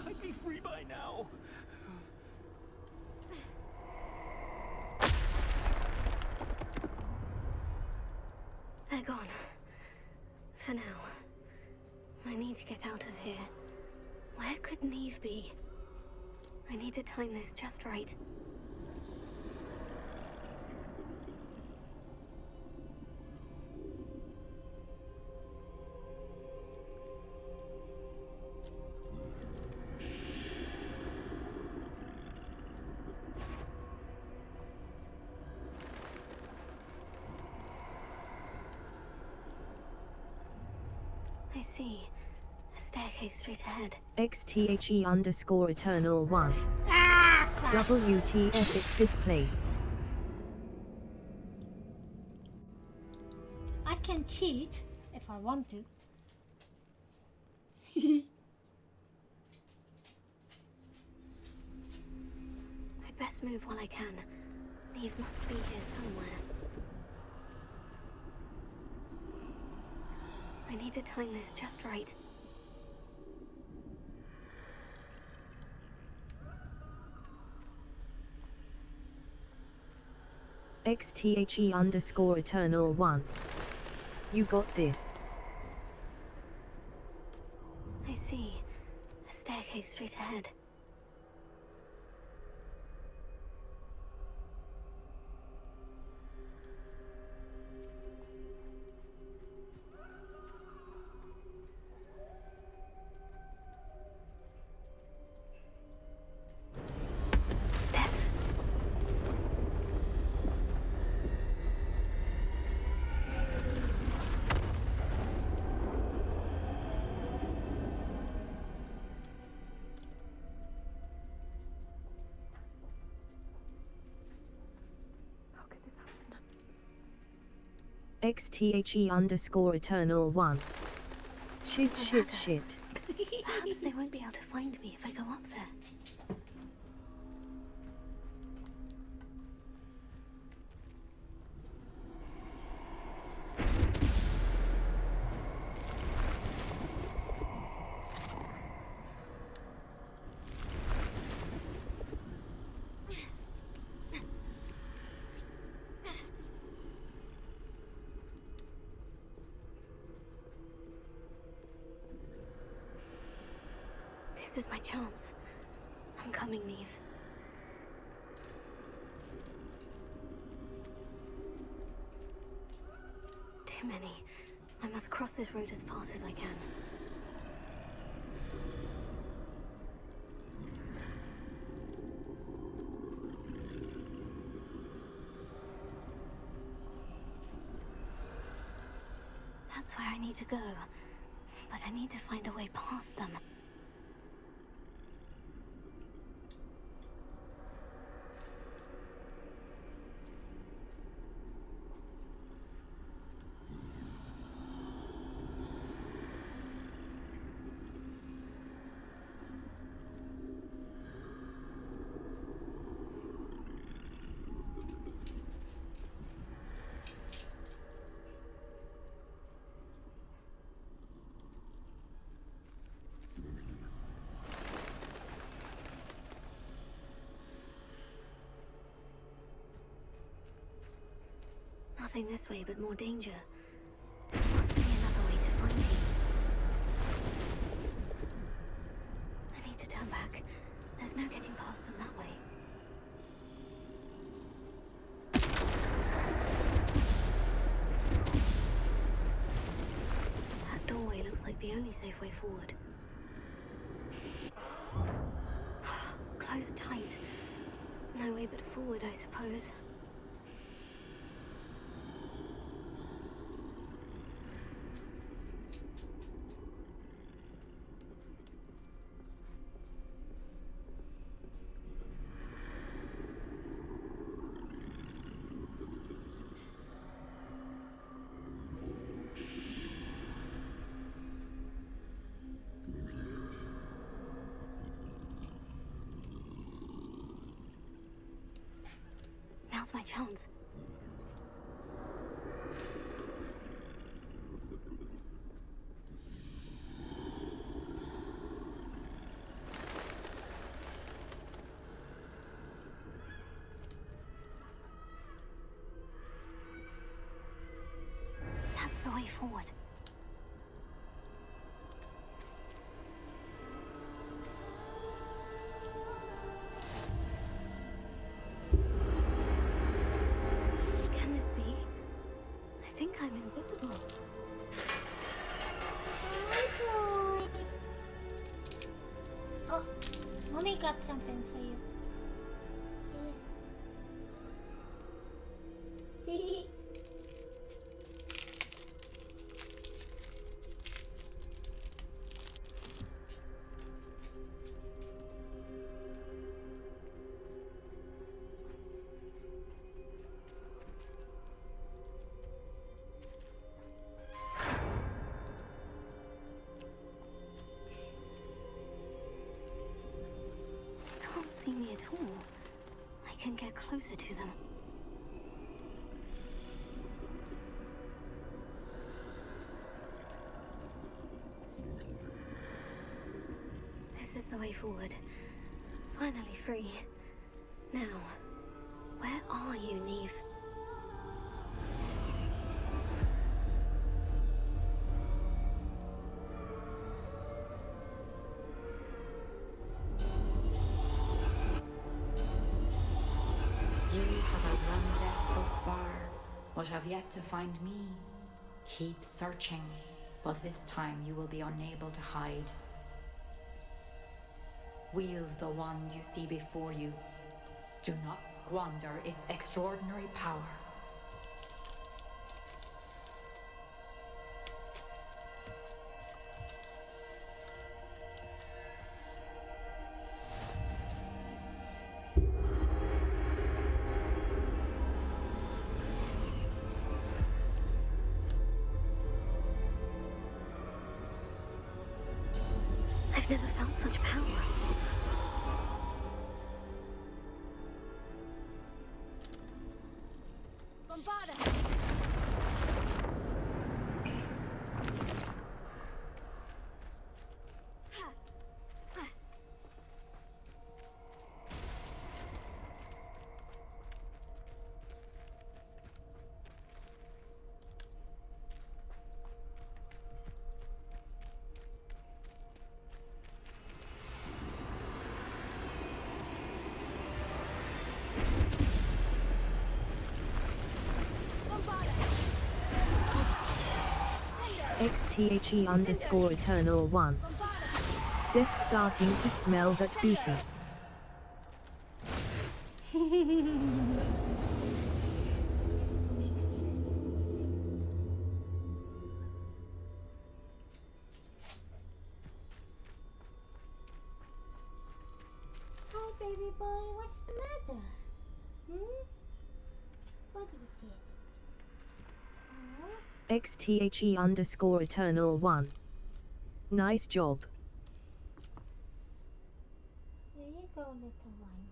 Speaker 12: I'd be free by now.
Speaker 3: They're gone. For now. I need to get out of here. Where could Neve be? I need to time this just right. I see. A staircase straight ahead.
Speaker 6: XTHE_Eternal1. WTF, it's this place.
Speaker 8: I can cheat if I want to.
Speaker 3: I'd best move while I can. Neve must be here somewhere. I need to time this just right.
Speaker 6: XTHE_Eternal1. You got this.
Speaker 3: I see. A staircase straight ahead.
Speaker 6: XTHE_Eternal1. Shit.
Speaker 3: Perhaps they won't be able to find me if I go up there. This is my chance. I'm coming, Neve. Too many. I must cross this road as fast as I can. That's where I need to go. But I need to find a way past them. Nothing this way but more danger. There must be another way to find you. I need to turn back. There's no getting past them that way. That doorway looks like the only safe way forward. Closed tight. No way but forward, I suppose. Now's my chance. That's the way forward. Can this be? I think I'm invisible.
Speaker 8: Oh, Mommy got something for you.
Speaker 3: at all, I can get closer to them. This is the way forward. Finally free. Now, where are you, Neve?
Speaker 11: You have outrun death thus far, but have yet to find me. Keep searching, but this time you will be unable to hide. Wield the wand you see before you. Do not squander its extraordinary power.
Speaker 3: I've never felt such power.
Speaker 6: XTHE_Eternal1. Death starting to smell that booty.
Speaker 8: Hi, baby boy. What's the matter? What is it?
Speaker 6: XTHE_Eternal1. Nice job.
Speaker 8: There you go, little one.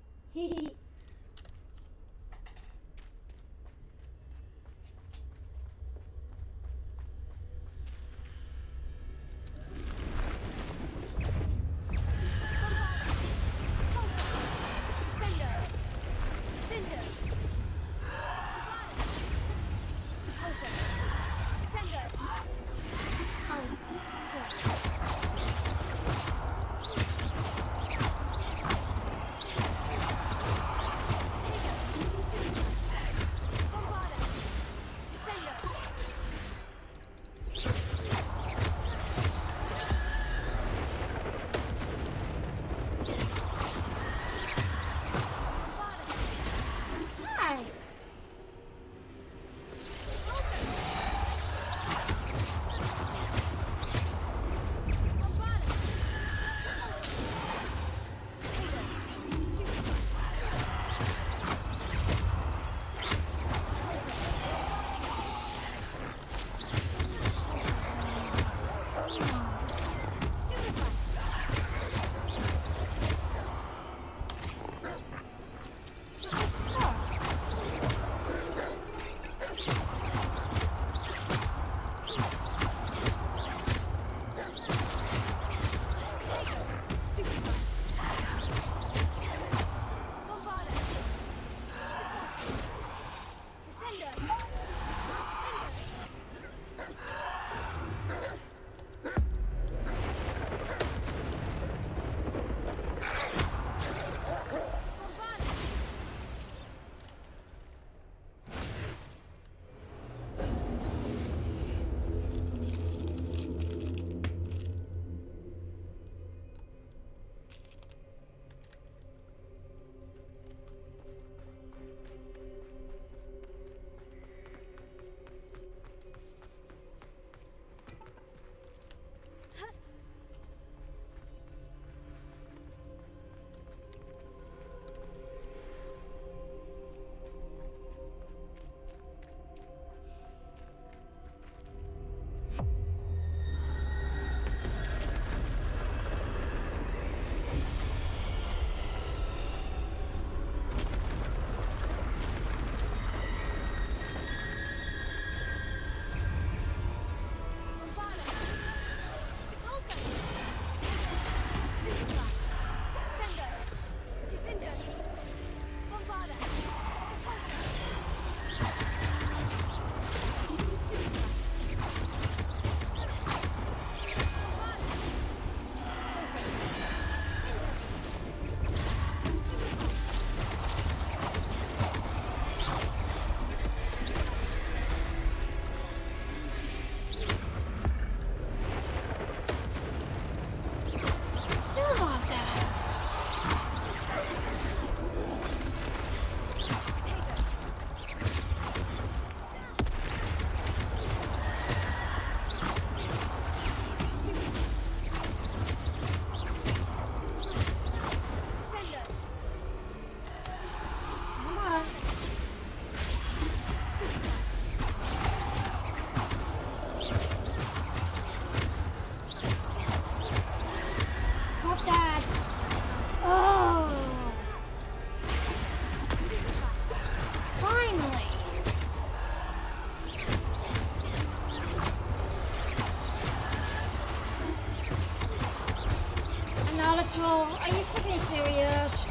Speaker 8: another troll. Are you freaking serious?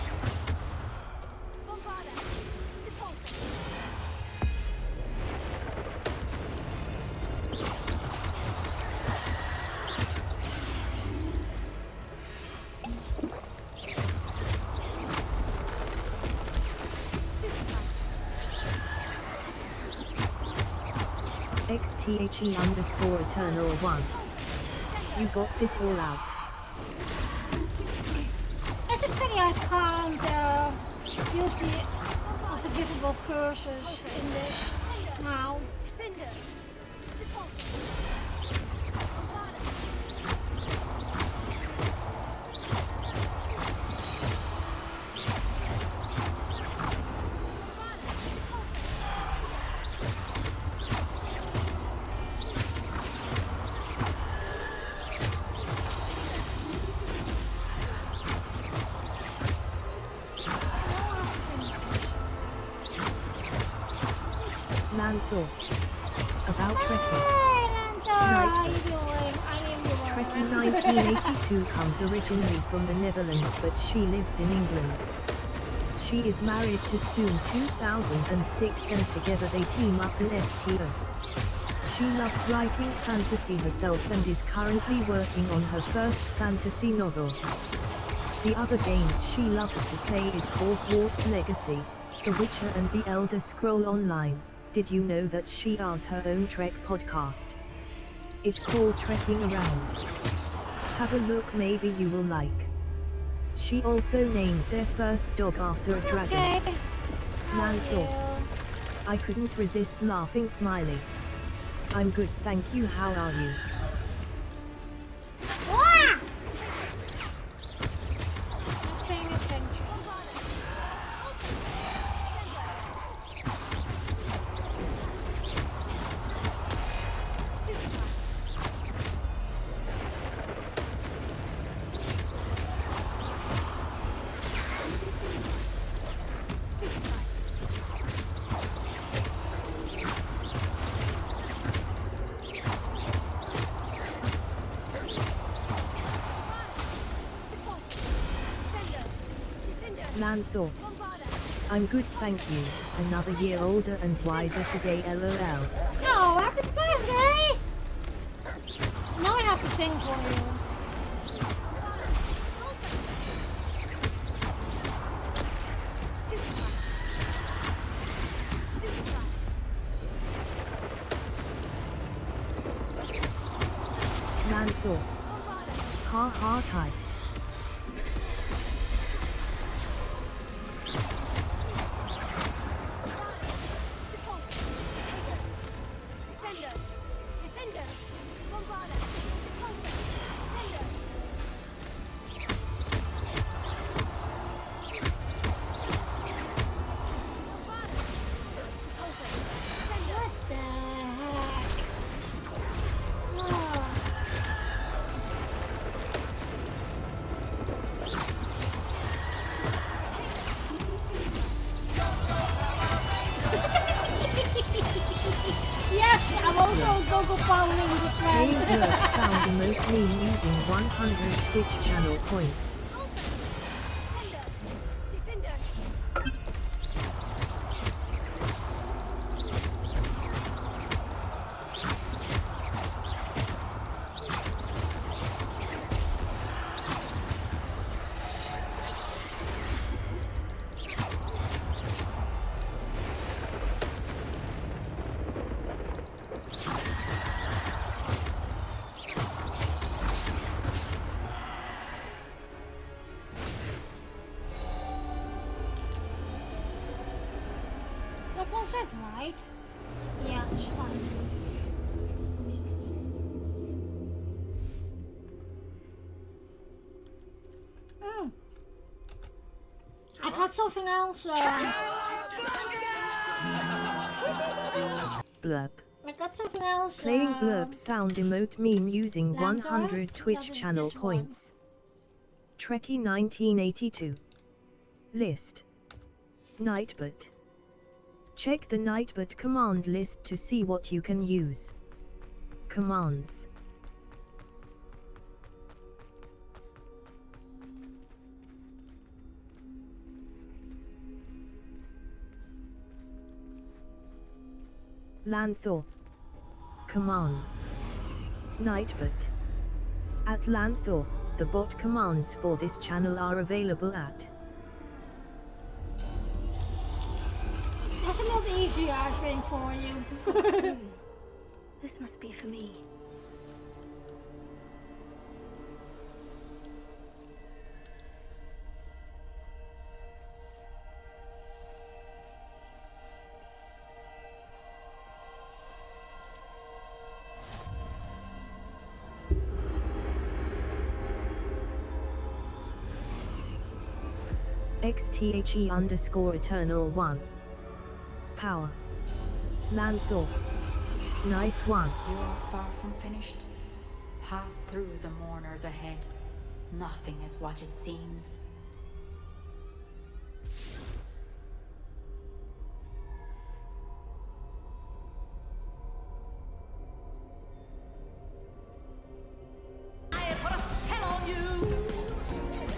Speaker 6: XTHE_Eternal1. You got this all out.
Speaker 8: Is it pity I can't use the unforgivable curses in this now?
Speaker 6: Lanthor. About Trekkie. Trekkie 1982 comes originally from the Netherlands, but she lives in England. She is married to Spoon 2006 and together they team up in STO. She loves writing fantasy herself and is currently working on her first fantasy novel. The other games she loves to play is Hogwarts Legacy, The Witcher and The Elder Scroll Online. Did you know that she has her own Trek podcast? It's called Trekking Around. Have a look, maybe you will like. She also named their first dog after a dragon.
Speaker 8: Okay.
Speaker 6: Lanthor. I couldn't resist laughing, smiley. I'm good, thank you, how are you?
Speaker 8: Ah! Not paying attention.
Speaker 6: Lanthor. I'm good, thank you. Another year older and wiser today, LOL.
Speaker 8: Oh, happy birthday! Now I have to sing for you.
Speaker 6: Lanthor. Ha ha type.
Speaker 8: Yes, I'm also Gogo following the
Speaker 6: Paying
Speaker 8: plan.
Speaker 6: Blurb sound emote meme using 100 Twitch channel points.
Speaker 8: That was it, right? Yes, fine. I got something else.
Speaker 6: Blurb.
Speaker 8: I got something else.
Speaker 6: Playing Blurb sound emote meme using
Speaker 8: Lanthor?
Speaker 6: 100 Twitch
Speaker 8: That is
Speaker 6: channel
Speaker 8: this one.
Speaker 6: points. Trekkie 1982. List. Nightbot. Check the Nightbot command list to see what you can use. Commands. Lanthor. Commands. Nightbot. At Lanthor, the bot commands for this channel are available at.
Speaker 8: That's a lot easier, I think, for you.
Speaker 3: Soon. This must be for me.
Speaker 6: XTHE_Eternal1. Power. Lanthor. Nice one.
Speaker 11: You are far from finished. Pass through the mourners ahead. Nothing is what it seems.
Speaker 9: I put a spell on you,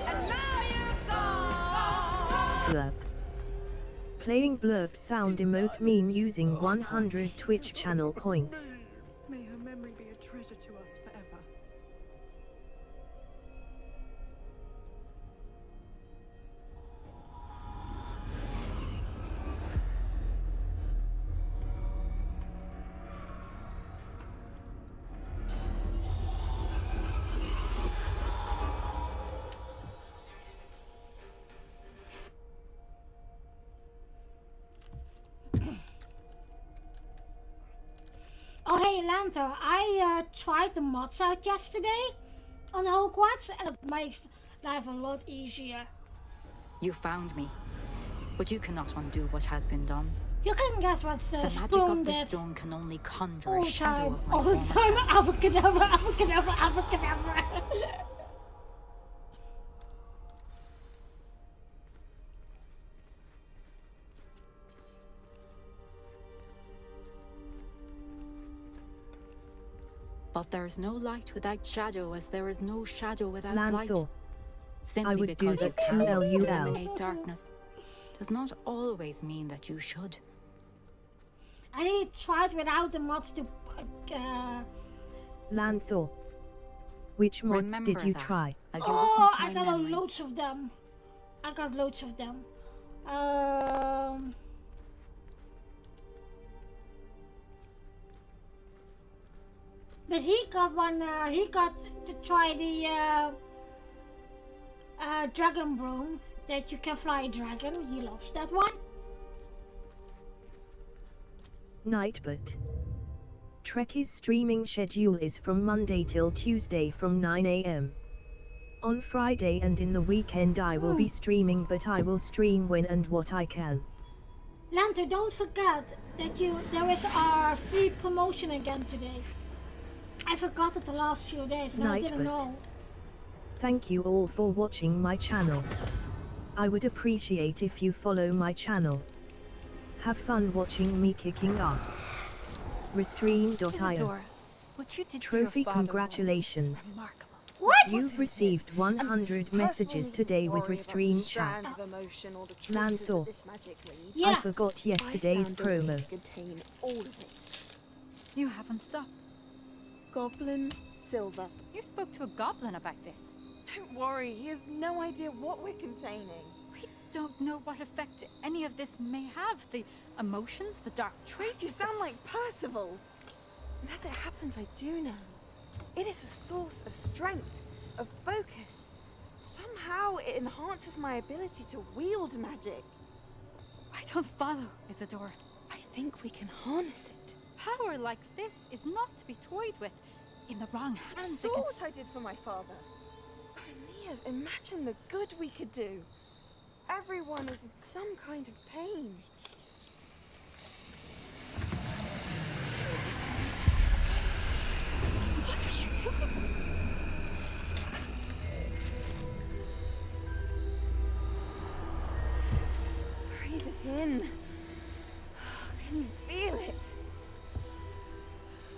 Speaker 9: and now you're gone.
Speaker 6: Blurb. Playing blurb sound emote meme using 100 Twitch channel points.
Speaker 19: May her memory be a treasure to us forever.
Speaker 8: Oh hey Lanto, I tried the mods out yesterday on Hogwarts and it makes life a lot easier.
Speaker 11: You found me, but you cannot undo what has been done.
Speaker 8: You can guess what's the
Speaker 11: magic
Speaker 8: spoon
Speaker 11: of this
Speaker 8: that
Speaker 11: stone can only conjure
Speaker 8: all
Speaker 11: a
Speaker 8: the
Speaker 11: shadow
Speaker 8: time,
Speaker 11: of my
Speaker 8: all the
Speaker 11: former
Speaker 8: time,
Speaker 11: self.
Speaker 8: abracadabra, abracadabra, abracadabra.
Speaker 11: But there is no light without shadow, as there is no shadow without light.
Speaker 6: Lanthor.
Speaker 11: Simply
Speaker 6: I would do
Speaker 11: because you
Speaker 6: that
Speaker 11: can
Speaker 6: too, LUL.
Speaker 11: eliminate darkness does not always mean that you should.
Speaker 8: I tried without the mods to
Speaker 6: Lanthor. Which mods
Speaker 11: Remember
Speaker 6: did you
Speaker 11: that,
Speaker 6: try?
Speaker 11: as you
Speaker 8: oh,
Speaker 11: witness
Speaker 8: I
Speaker 11: my
Speaker 8: got
Speaker 11: memory.
Speaker 8: loads of them. I got loads of them. But he got one. He got to try the dragon broom that you can fly a dragon. He loves that one.
Speaker 6: Nightbot. Trek's streaming schedule is from Monday till Tuesday from 9 AM. On Friday and in the weekend I will be streaming, but I will stream when and what I can.
Speaker 8: Lanter, don't forget that there is our free promotion again today. I forgot it the last few days and I didn't
Speaker 6: Nightbot.
Speaker 8: know.
Speaker 6: Thank you all for watching my channel. I would appreciate if you follow my channel. Have fun watching me kicking ass. Restream.io.
Speaker 20: Isadora, what you did to
Speaker 6: Trophy
Speaker 20: your father was
Speaker 6: congratulations.
Speaker 20: remarkable.
Speaker 8: What?
Speaker 6: You've received 100 messages today with Restream chat. Lanthor. I forgot yesterday's promo.
Speaker 20: Contain all of it. You haven't stopped. Goblin Silver. You spoke to a goblin about this.
Speaker 21: Don't worry, he has no idea what we're containing.
Speaker 20: We don't know what effect any of this may have. The emotions, the dark traits.
Speaker 21: You sound like Percival. And as it happens, I do know. It is a source of strength, of focus. Somehow it enhances my ability to wield magic.
Speaker 20: I don't follow, Isadora.
Speaker 21: I think we can harness it.
Speaker 20: Power like this is not to be toyed with. In the wrong
Speaker 21: You
Speaker 20: hands,
Speaker 21: saw what I did for my father. O'Neill, imagine the good we could do. Everyone is in some kind of pain.
Speaker 20: What are you doing?
Speaker 21: Breathe it in. Can you feel it?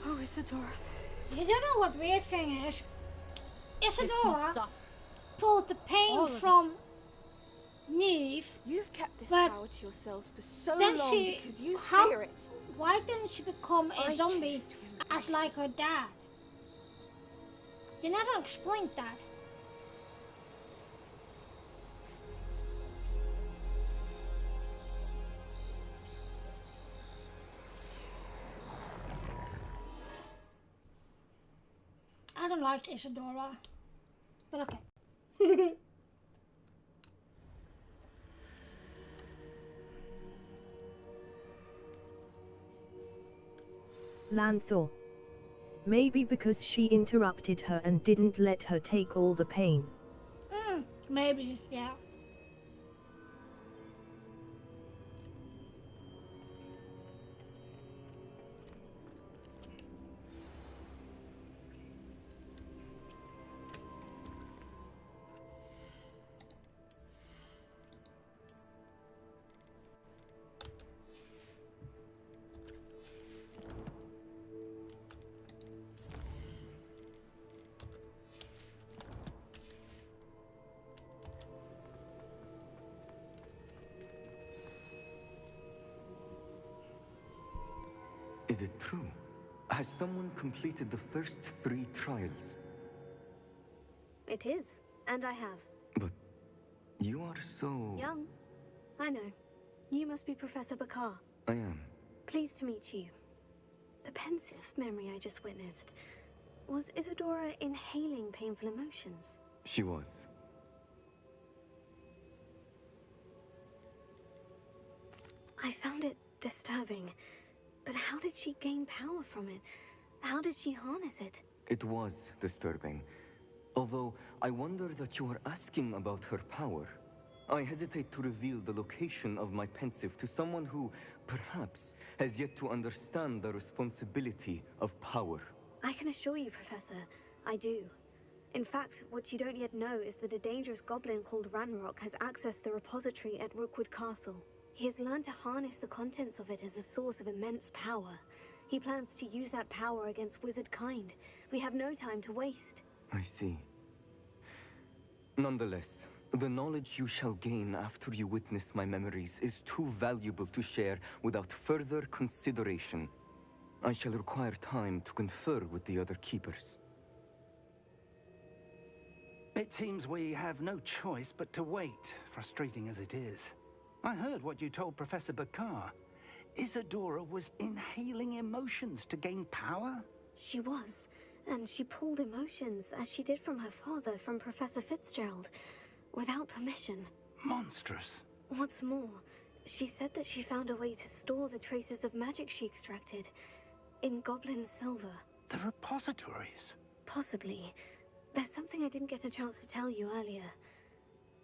Speaker 20: Oh, Isadora.
Speaker 8: You don't know what weird thing is.
Speaker 20: This
Speaker 8: Isadora
Speaker 20: must stop.
Speaker 8: pulled the pain
Speaker 20: All of it.
Speaker 8: from Neve.
Speaker 21: You've kept this
Speaker 8: but
Speaker 21: power to yourselves for so
Speaker 8: then
Speaker 21: long
Speaker 8: she,
Speaker 21: because you
Speaker 8: how,
Speaker 21: fear it.
Speaker 8: Why didn't she become a
Speaker 21: I
Speaker 8: zombie
Speaker 21: choose to
Speaker 8: as like her dad? They never explained that. I don't like Isadora, but okay.
Speaker 6: Lanthor. Maybe because she interrupted her and didn't let her take all the pain.
Speaker 8: Maybe, yeah.
Speaker 2: Is it true? Has someone completed the first 3 trials?
Speaker 3: It is, and I have.
Speaker 2: But you are so...
Speaker 3: Young. I know. You must be Professor Bakar.
Speaker 2: I am.
Speaker 3: Pleased to meet you. The pensive memory I just witnessed. Was Isadora inhaling painful emotions?
Speaker 2: She was.
Speaker 3: I found it disturbing. But how did she gain power from it? How did she harness it?
Speaker 2: It was disturbing. Although, I wonder that you are asking about her power. I hesitate to reveal the location of my pensive to someone who, perhaps, has yet to understand the responsibility of power.
Speaker 3: I can assure you, Professor, I do. In fact, what you don't yet know is that a dangerous goblin called Ranrock has accessed the repository at Rookwood Castle. He has learned to harness the contents of it as a source of immense power. He plans to use that power against wizard kind. We have no time to waste.
Speaker 2: I see. Nonetheless, the knowledge you shall gain after you witness my memories is too valuable to share without further consideration. I shall require time to confer with the other keepers.
Speaker 10: It seems we have no choice but to wait, frustrating as it is. I heard what you told Professor Bakar. Isadora was inhaling emotions to gain power?
Speaker 3: She was, and she pulled emotions, as she did from her father, from Professor Fitzgerald, without permission.
Speaker 10: Monstrous.
Speaker 3: What's more, she said that she found a way to store the traces of magic she extracted in goblin silver.
Speaker 10: The repositories?
Speaker 3: Possibly. There's something I didn't get a chance to tell you earlier.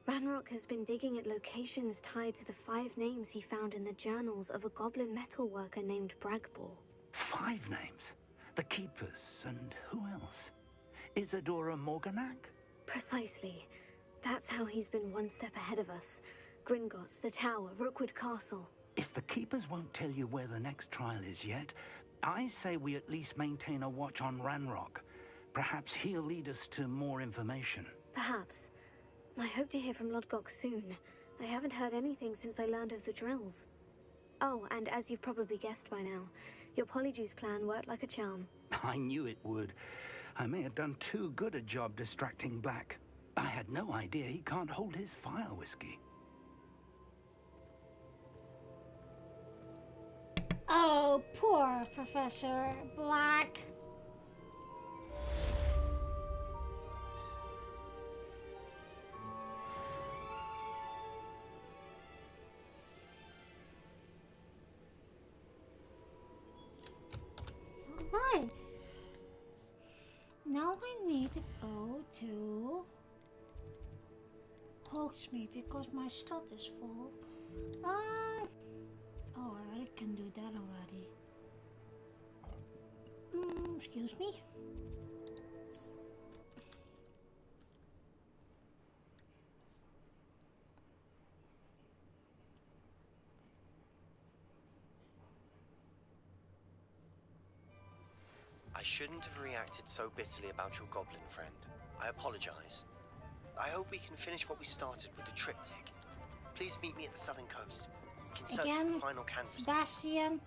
Speaker 3: Ranrock has been digging at locations tied to the 5 names he found in the journals of a goblin metalworker named Bragbor.
Speaker 10: 5 names? The Keepers, and who else? Isadora Morganac?
Speaker 3: Precisely. That's how he's been one step ahead of us. Gringotts, the Tower, Rookwood Castle.
Speaker 10: If the Keepers won't tell you where the next trial is yet, I say we at least maintain a watch on Ranrock. Perhaps he'll lead us to more information.
Speaker 3: Perhaps. I hope to hear from Lodgok soon. I haven't heard anything since I learned of the drills. Oh, and as you've probably guessed by now, your Polyjuice plan worked like a charm.
Speaker 10: I knew it would. I may have done too good a job distracting Black. I had no idea he can't hold his fire whiskey.
Speaker 8: Oh, poor Professor Black. Right. Now I need to go to Hogsmeade because my slot is full. Oh, I already can do that already. Excuse me.
Speaker 22: I shouldn't have reacted so bitterly about your goblin friend. I apologize. I hope we can finish what we started with the triptych. Please meet me at the southern coast. We can search
Speaker 8: Again,
Speaker 22: for final canvas.
Speaker 8: Sebastian.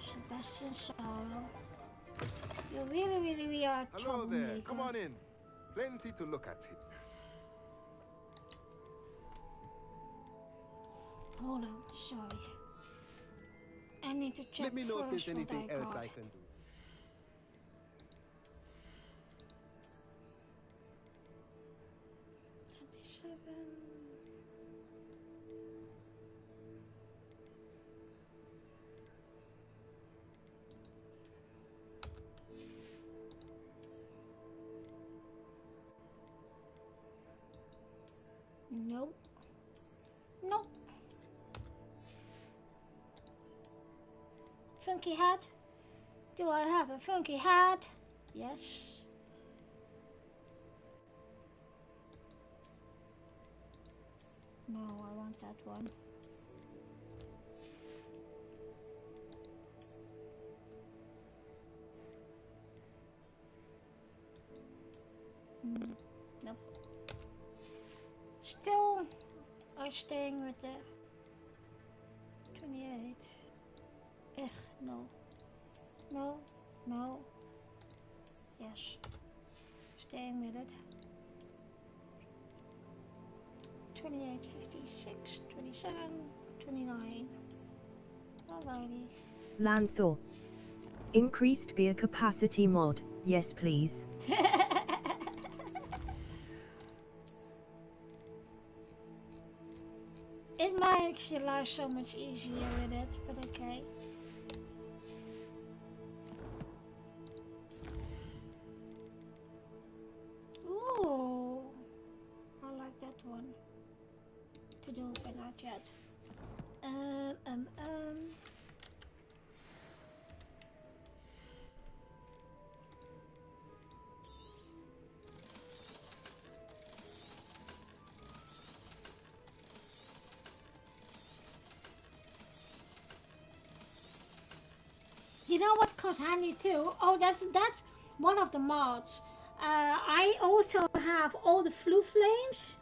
Speaker 8: Sebastian Sorrow. You really are a
Speaker 4: Hello there.
Speaker 8: troublemaker.
Speaker 4: Come on in. Plenty to look at here.
Speaker 8: Hold on, sorry. I need to check
Speaker 4: Let me know if there's
Speaker 8: first what
Speaker 4: anything else
Speaker 8: got.
Speaker 4: I can do.
Speaker 8: Nope. Nope. Funky hat? Do I have a funky hat? Yes. No, I want that one. Nope. Still, I'm staying with the 28. Ugh, no. No, no. Yes. Staying with it. 28, 56, 27, 29. Alrighty.
Speaker 6: Lanthor. Increased gear capacity mod. Yes, please.
Speaker 8: It makes your life so much easier with it, but okay. Ooh, I like that one. To do, but not yet. You know what comes handy too? Oh, that's one of the mods. I also have all the Flu Flames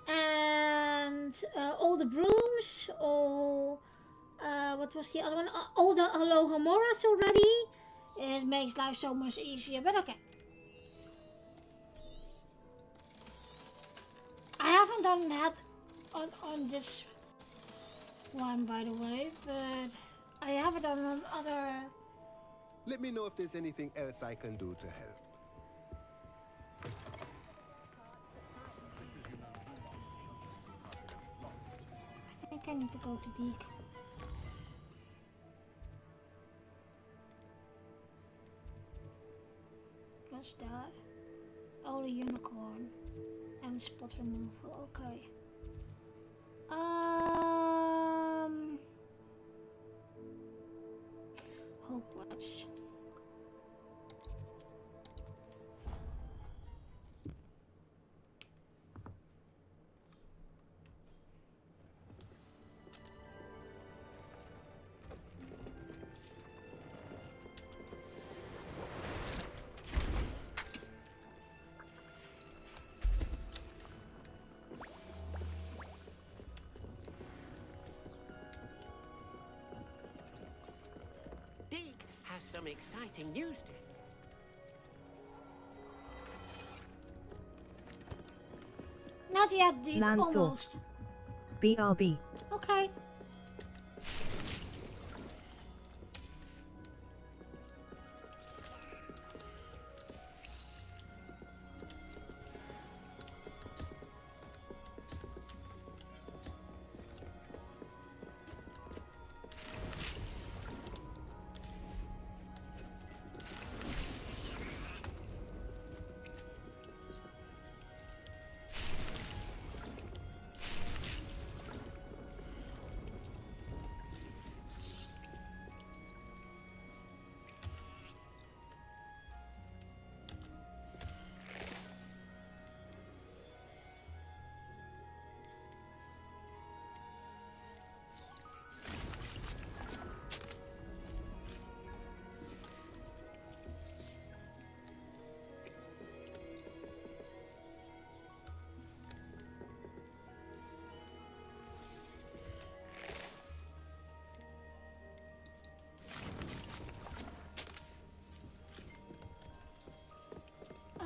Speaker 8: and all the brooms, all what was the other one? All the Alohamoras already. It makes life so much easier, but okay. I haven't done that on this one, by the way, but I have it on other.
Speaker 4: Let me know if there's anything else I can do to help.
Speaker 8: I think I need to go to Deke. What's that? Oh, the unicorn and spot removal. Okay. Hogwarts.
Speaker 5: Deke has some exciting news to
Speaker 8: Not yet, Deke.
Speaker 6: Lanthor.
Speaker 8: Almost.
Speaker 6: BRB.
Speaker 8: Okay.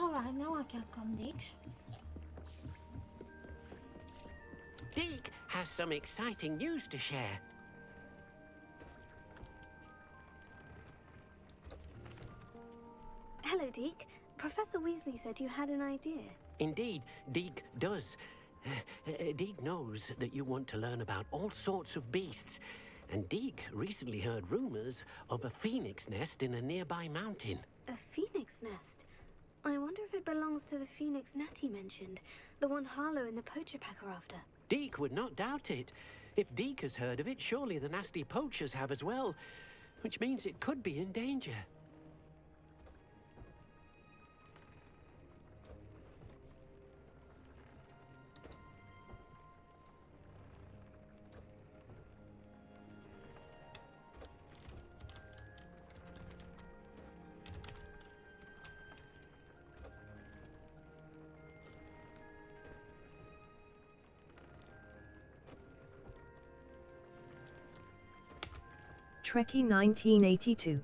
Speaker 8: Alright, now I can come, Deeks.
Speaker 5: Deke has some exciting news to share.
Speaker 3: Hello, Deke. Professor Weasley said you had an idea.
Speaker 5: Indeed, Deke does. Deke knows that you want to learn about all sorts of beasts, and Deke recently heard rumors of a phoenix nest in a nearby mountain.
Speaker 3: A phoenix nest? I wonder if it belongs to the phoenix Natty mentioned, the one Harlow and the poacher pack are after.
Speaker 5: Deke would not doubt it. If Deke has heard of it, surely the nasty poachers have as well, which means it could be in danger.
Speaker 6: Trekkie 1982.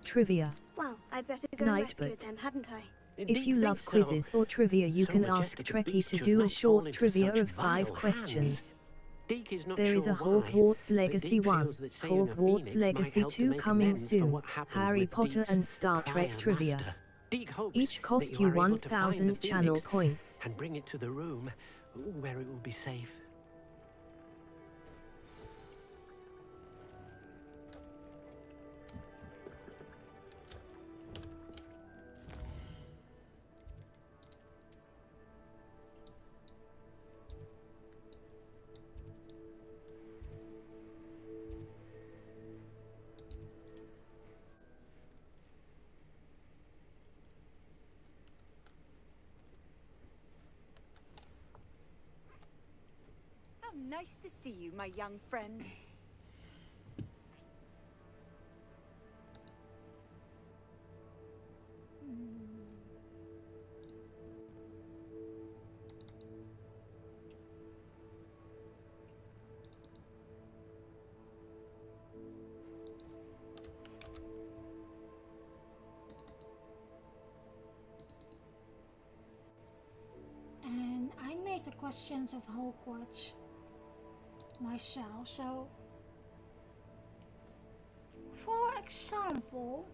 Speaker 6: Trivia.
Speaker 3: Well, I'd better go and rescue
Speaker 6: Nightbot.
Speaker 3: it then, hadn't I?
Speaker 6: If you love quizzes or trivia, you can ask Trekkie to do a short trivia of 5 questions. There is a Hogwarts Legacy 1, Hogwarts Legacy 2 coming soon, Harry Potter and Star Trek trivia. Each cost you 1,000 channel points.
Speaker 5: And bring it to the room where it will be safe.
Speaker 13: Nice to see you, my young friend.
Speaker 8: And I made the questions of Hogwarts myself, so for example,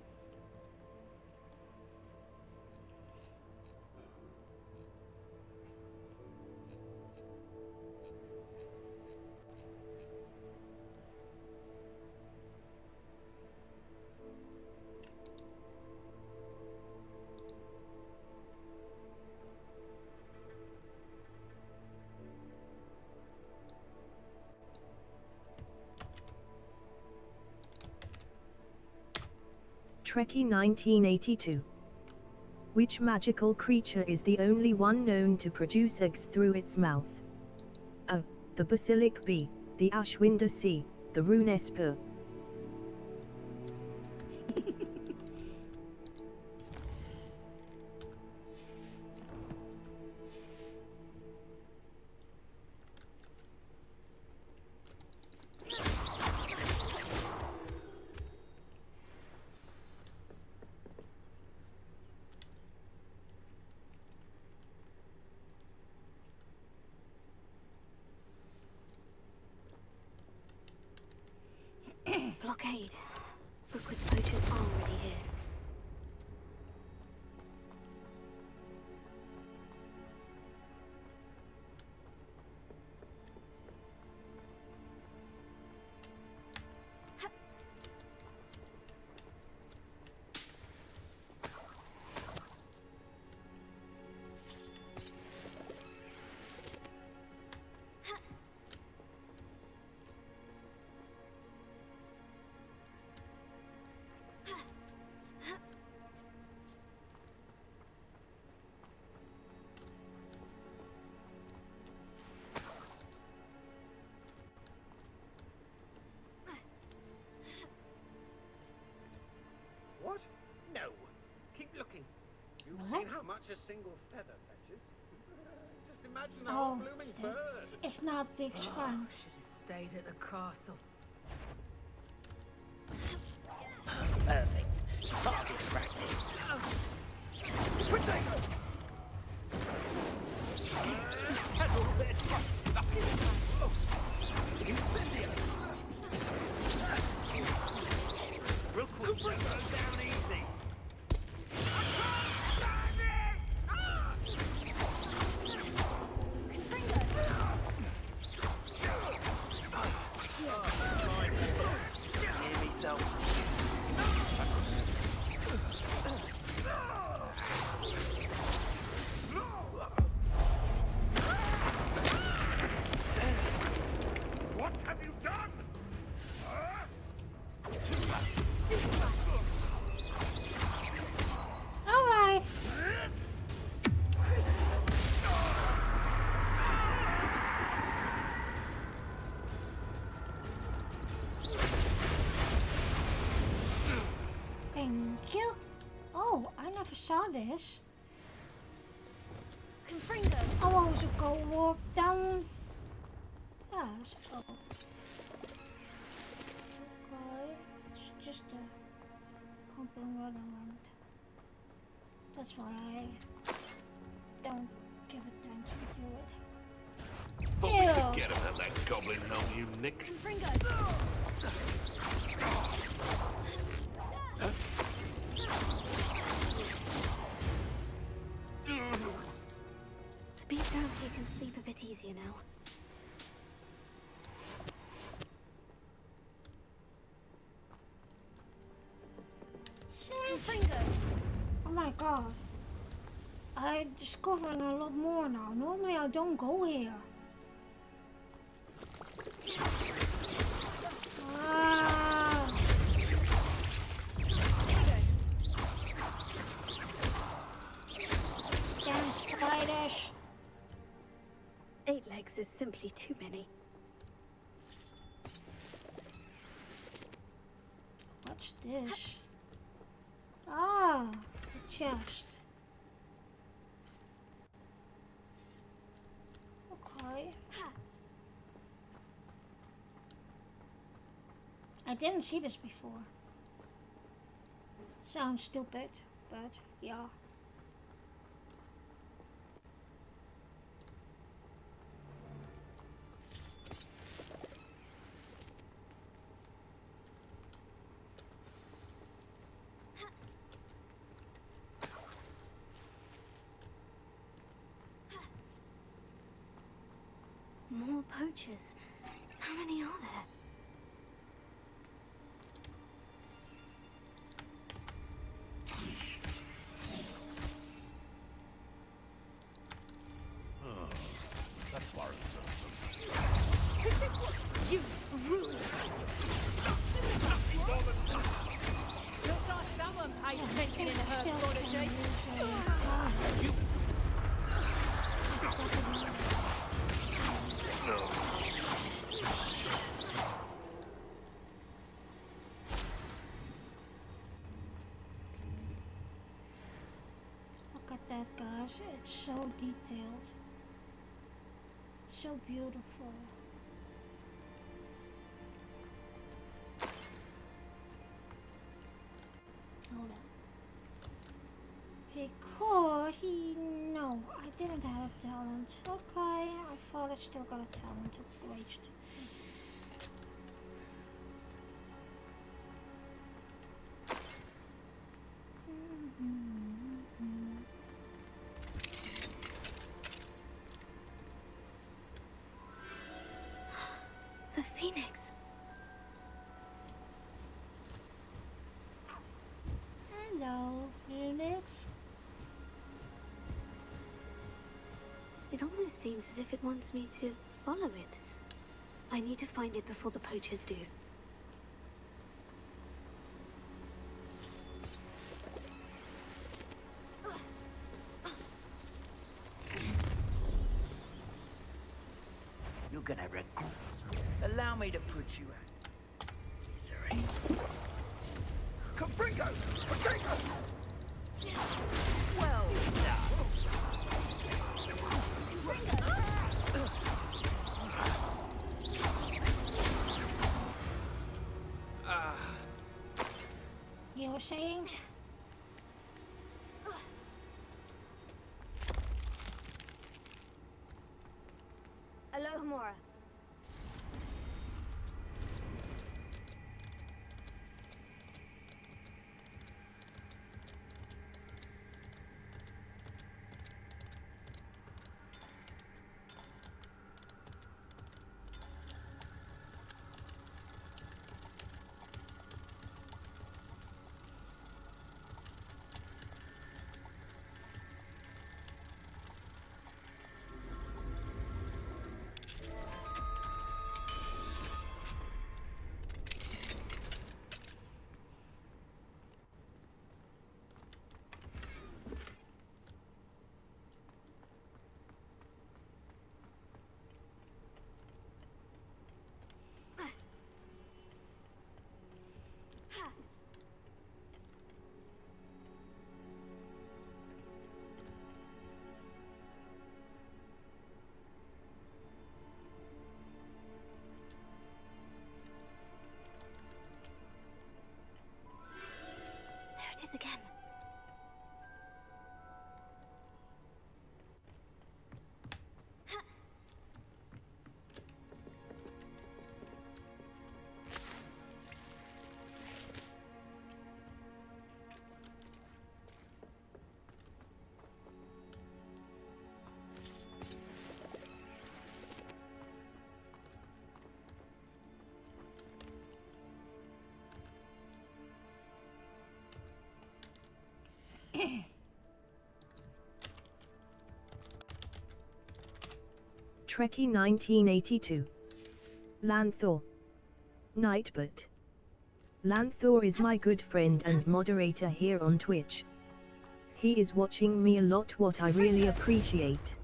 Speaker 6: Trekkie 1982. Which magical creature is the only one known to produce eggs through its mouth? A. The basilic bee, the Ashwinder sea, the Runesper.
Speaker 3: Blockade. Rookwood's poachers are already here.
Speaker 7: What? No. Keep looking. You've seen how much a single feather fetches. Just imagine the whole blooming bird.
Speaker 8: It's not Dick's friend.
Speaker 14: Should have stayed at the castle.
Speaker 15: Perfect. Target practice.
Speaker 7: Quickly!
Speaker 8: saw this.
Speaker 3: Confringo!
Speaker 8: Oh, I should go walk down. Yeah, let's go. Okay, it's just a pumping element. That's why I don't give attention to it.
Speaker 7: Thought we could get him at that goblin helm you nicked.
Speaker 3: Confringo! The beast around here can sleep a bit easier now.
Speaker 8: Oh my god. I'm discovering a lot more now. Normally I don't go here. Ah. Damn spiders.
Speaker 3: 8 legs is simply too many.
Speaker 8: What's this? Ah, a chest. Okay. I didn't see this before. Sounds stupid, but yeah.
Speaker 3: More poachers. How many are there?
Speaker 7: That borrows
Speaker 3: You rude!
Speaker 20: Looks like someone paid attention in her prodigy.
Speaker 8: Look at that, guys. It's so detailed. So beautiful. Hold on. Because no, I didn't have a talent. Okay, I thought I still got a talent upgraded.
Speaker 3: The Phoenix.
Speaker 8: Hello, Phoenix.
Speaker 3: It almost seems as if it wants me to follow it. I need to find it before the poachers do.
Speaker 15: You're gonna regret something. Allow me to put you out. Misery.
Speaker 7: Confringo! Potato!
Speaker 15: Well done.
Speaker 8: You were saying?
Speaker 3: Alohomora.
Speaker 6: Trekkie 1982. Lanthor. Nightbot. Lanthor is my good friend and moderator here on Twitch. He is watching me a lot, what I really appreciate.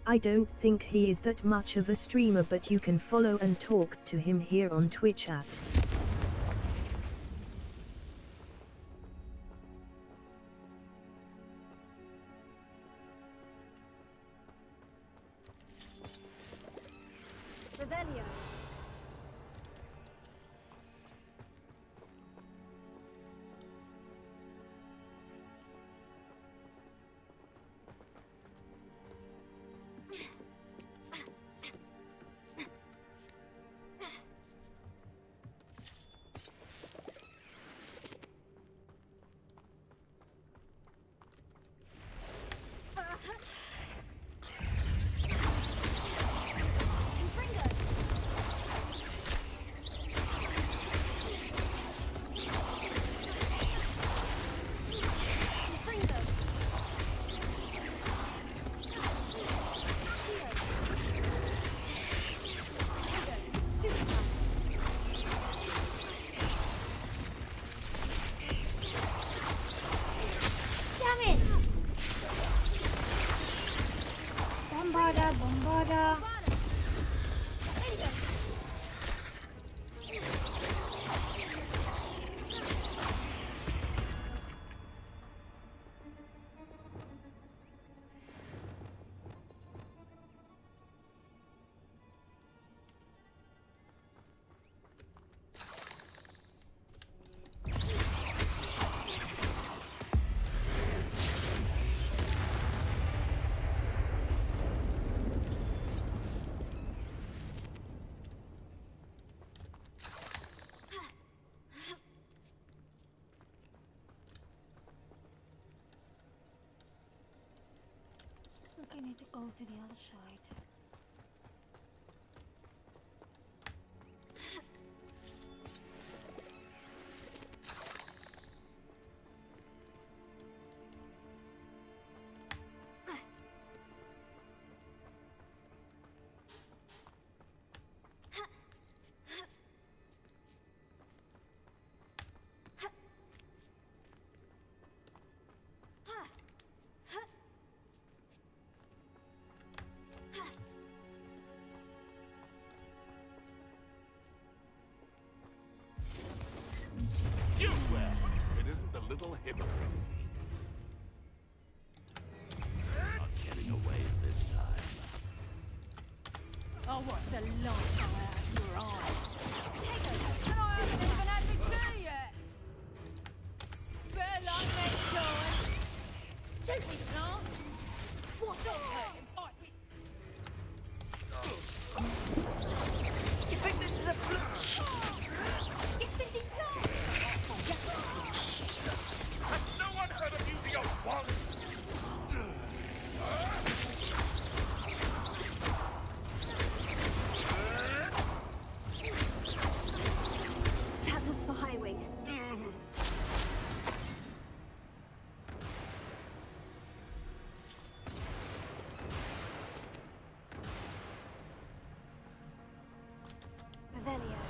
Speaker 6: I don't think he is that much of a streamer, but you can follow and talk to him here on Twitch at
Speaker 3: Revelio.
Speaker 8: Bombarda. I need to go to the other side.
Speaker 7: You swear it isn't the little hypocrite. Not getting away this time.
Speaker 14: Oh, what's the light out of your eyes? And I haven't even had my tea yet. Better luck next time. Stupid plant. What's up, person? Fight me.
Speaker 15: You think this is a fluke?
Speaker 14: It's Cindy Plant.
Speaker 7: Has no one heard of using a wand?
Speaker 3: That was for Highwing. Revelio.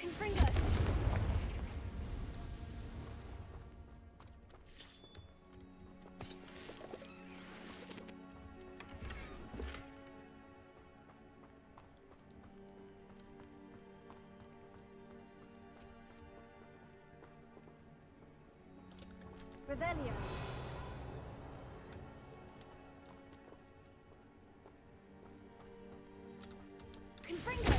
Speaker 3: Confringo. Revelio. Confringo.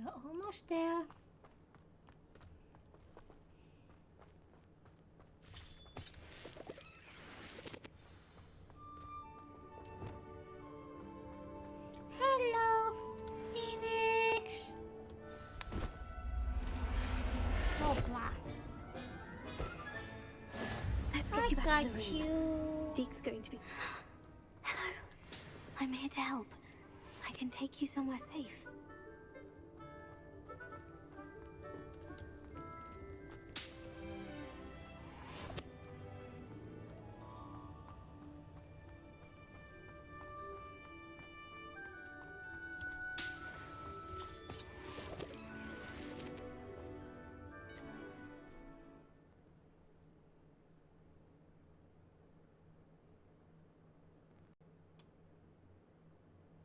Speaker 8: We're almost there. Hello, Phoenix. Oh, black.
Speaker 3: Let's get you back
Speaker 8: got
Speaker 3: to the room.
Speaker 8: you.
Speaker 3: Deke's going to be... Hello. I'm here to help. I can take you somewhere safe.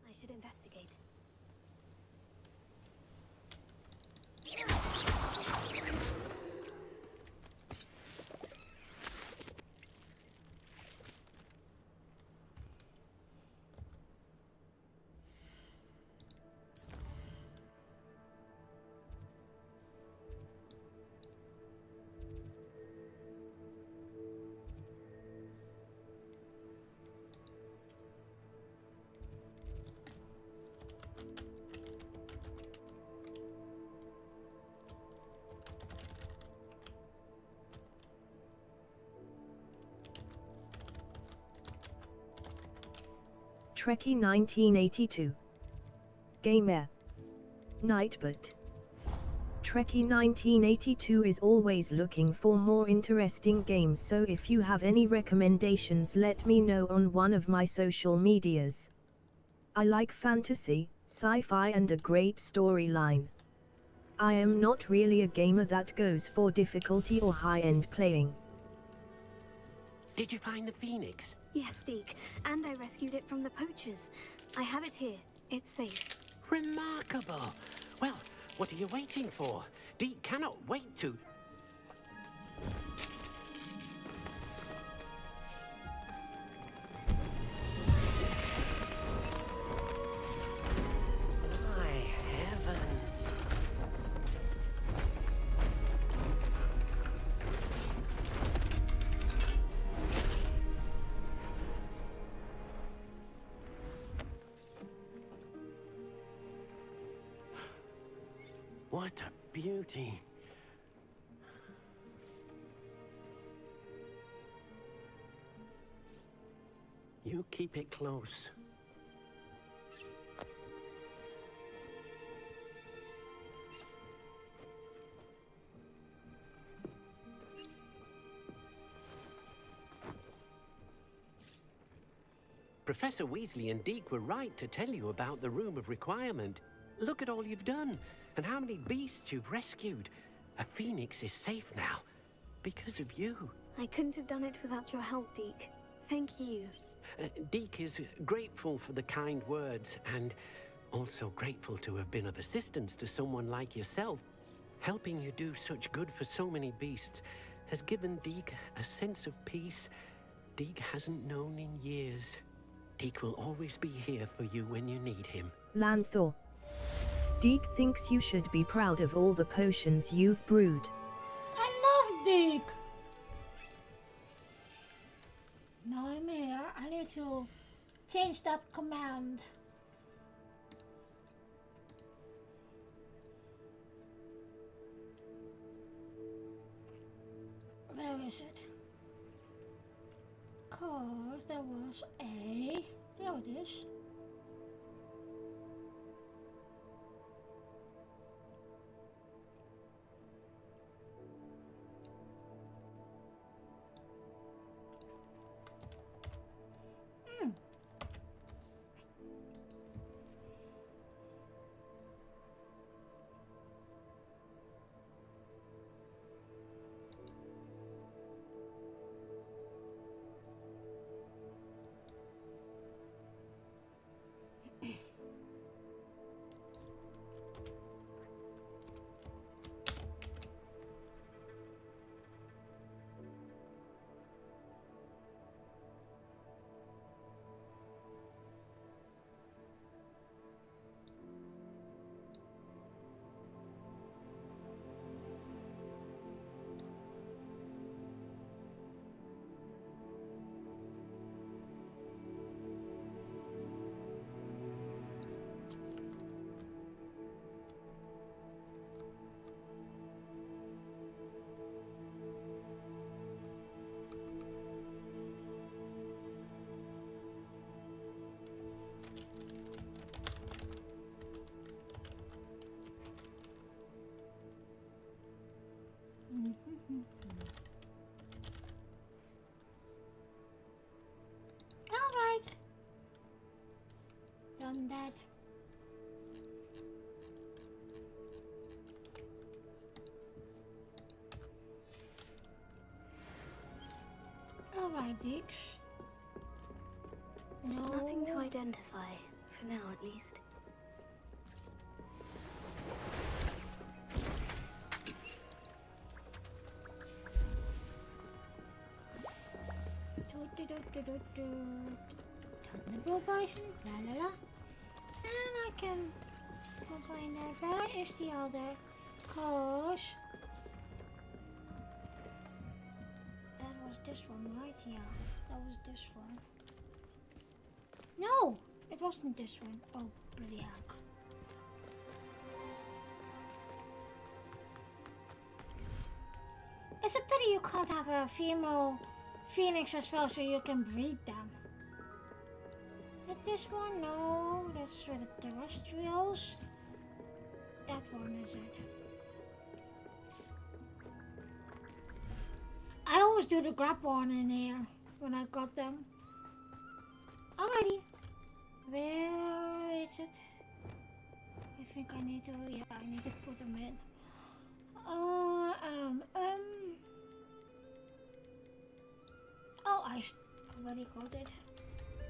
Speaker 3: I should investigate.
Speaker 6: Trekkie 1982. Gamer. Nightbot. Trekkie 1982 is always looking for more interesting games, so if you have any recommendations let me know on one of my social medias. I like fantasy, sci-fi and a great storyline. I am not really a gamer that goes for difficulty or high-end playing.
Speaker 5: Did you find the Phoenix?
Speaker 3: Yes, Deke. And I rescued it from the poachers. I have it here. It's safe.
Speaker 5: Remarkable. Well, what are you waiting for? Deke cannot wait to... My heavens. What a beauty. You keep it close. Professor Weasley and Deke were right to tell you about the Room of Requirement. Look at all you've done, and how many beasts you've rescued. A phoenix is safe now, because of you.
Speaker 3: I couldn't have done it without your help, Deke. Thank you.
Speaker 5: Deke is grateful for the kind words, and also grateful to have been of assistance to someone like yourself. Helping you do such good for so many beasts has given Deke a sense of peace Deke hasn't known in years. Deke will always be here for you when you need him.
Speaker 6: Lanthor. Deke thinks you should be proud of all the potions you've brewed.
Speaker 8: I love Deke. Now I'm here. I need to change that command. Where is it? Cause there was a... There it is. Dix? No.
Speaker 3: Nothing to identify, for now at least.
Speaker 8: Thunderbolt potion, la la la. And I can combine that. Where is the other? Cause that was this one, right? Yeah, that was this one. No, it wasn't this one. Oh, bloody heck. It's a pity you can't have a female phoenix as well so you can breed them. Is this one? No, that's for the terrestrials. That one is it. I always do the grab one in here when I got them. Alrighty. Where is it? I think I need to, yeah, I need to put them in. Oh, I already got it.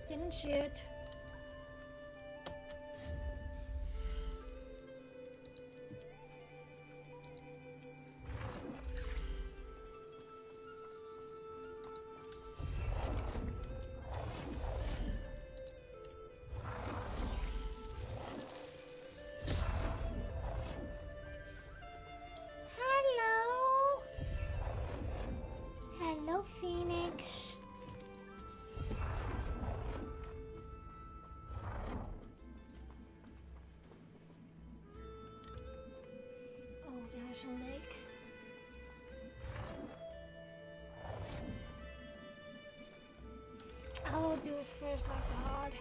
Speaker 8: Didn't see it. Hello, Phoenix. Oh, there's a lake. I will do it first like hard.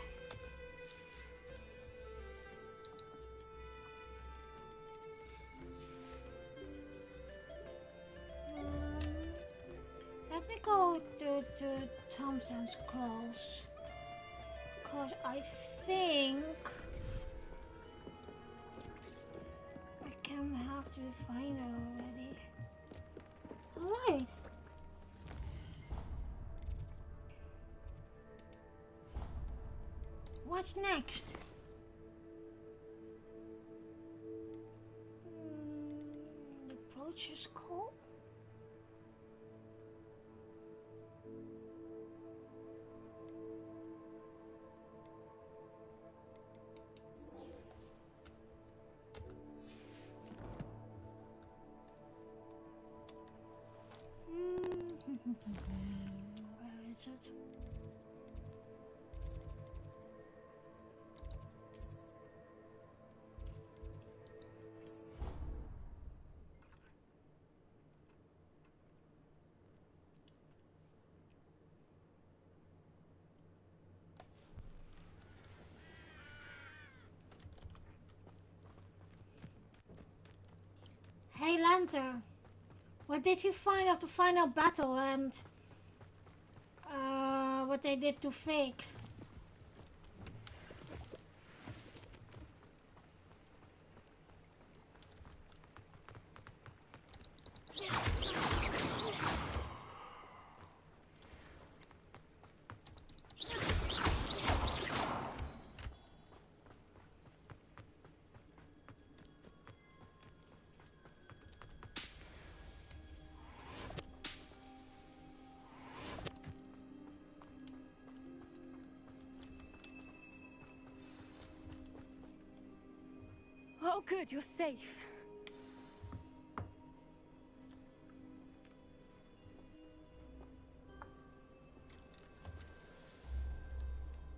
Speaker 8: Let me go to Thompson's Cross, because I think I can have to find her already. Alright. What's next? The approach is cool. Where is it? Hey Lantern, what did you find of the final battle and what they did to Fake?
Speaker 20: Oh, good, you're safe.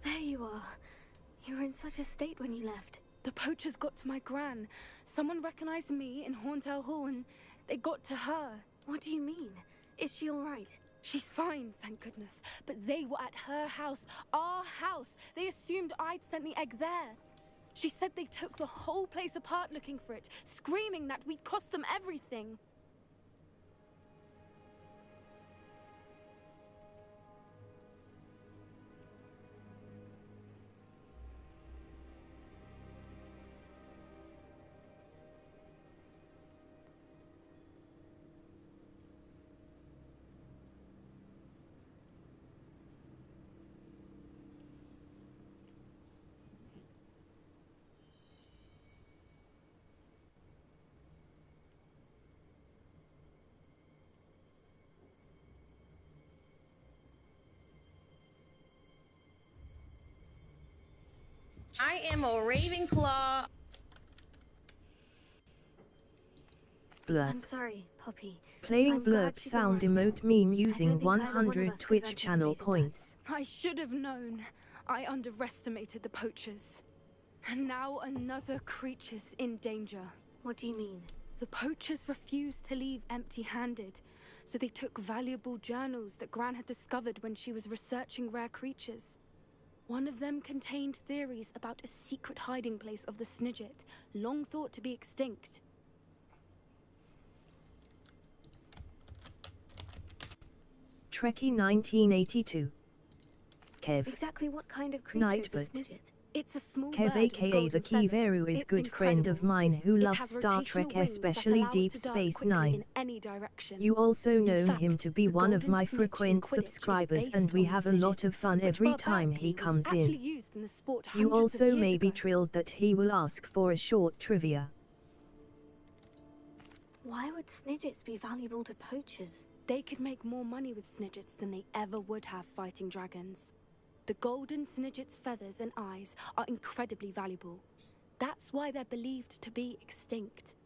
Speaker 3: There you are. You were in such a state when you left.
Speaker 20: The poachers got to my gran. Someone recognized me in Horntail Hall and they got to her.
Speaker 3: What do you mean? Is she all right?
Speaker 20: She's fine, thank goodness. But they were at her house, our house. They assumed I'd sent the egg there. She said they took the whole place apart looking for it, screaming that we'd cost them everything.
Speaker 1: I am a Ravenclaw.
Speaker 6: Blurb.
Speaker 3: I'm sorry, Poppy.
Speaker 6: Playing
Speaker 3: I'm glad
Speaker 6: blurb
Speaker 3: she's
Speaker 6: sound
Speaker 3: alright.
Speaker 6: emote meme
Speaker 3: I
Speaker 6: using
Speaker 3: don't think either one of
Speaker 6: 100
Speaker 3: us could have
Speaker 6: Twitch channel
Speaker 3: anticipated
Speaker 6: points.
Speaker 20: I should have known. I underestimated the poachers. And now another creature's in danger.
Speaker 3: What do you mean?
Speaker 20: The poachers refused to leave empty-handed, so they took valuable journals that Gran had discovered when she was researching rare creatures. One of them contained theories about a secret hiding place of the Snidget, long thought to be extinct.
Speaker 6: Trekkie 1982. Kev.
Speaker 3: Exactly what kind of creature is a
Speaker 6: Nightbot.
Speaker 3: Snidget?
Speaker 20: It's a small
Speaker 6: Kev
Speaker 20: bird with
Speaker 6: aka
Speaker 20: golden
Speaker 6: the
Speaker 20: feathers.
Speaker 6: Kiveru is
Speaker 20: It's
Speaker 6: good friend of mine who
Speaker 20: It
Speaker 6: loves
Speaker 20: has
Speaker 6: Star
Speaker 20: rotational
Speaker 6: Trek,
Speaker 20: wings that
Speaker 6: especially
Speaker 20: allow it
Speaker 6: Deep
Speaker 20: to dart
Speaker 6: Space
Speaker 20: quickly
Speaker 6: Nine.
Speaker 20: in any direction.
Speaker 6: You also know
Speaker 20: fact,
Speaker 6: him to be
Speaker 20: the
Speaker 6: one of
Speaker 20: golden
Speaker 6: my
Speaker 20: snitch in
Speaker 6: frequent
Speaker 20: Quidditch is
Speaker 6: subscribers
Speaker 20: based
Speaker 6: and we
Speaker 20: on
Speaker 6: have a
Speaker 20: Snidget,
Speaker 6: lot of fun
Speaker 20: which
Speaker 6: every time
Speaker 20: barbarically
Speaker 6: he
Speaker 20: was
Speaker 6: comes
Speaker 20: actually
Speaker 6: in.
Speaker 20: used in the sport
Speaker 6: You
Speaker 20: hundreds of
Speaker 6: also
Speaker 20: years
Speaker 6: may be
Speaker 20: ago.
Speaker 6: thrilled that he will ask for a short trivia.
Speaker 3: Why would Snidgets be valuable to poachers?
Speaker 20: They could make more money with Snidgets than they ever would have fighting dragons. The golden Snidget's feathers and eyes are incredibly valuable. That's why they're believed to be extinct.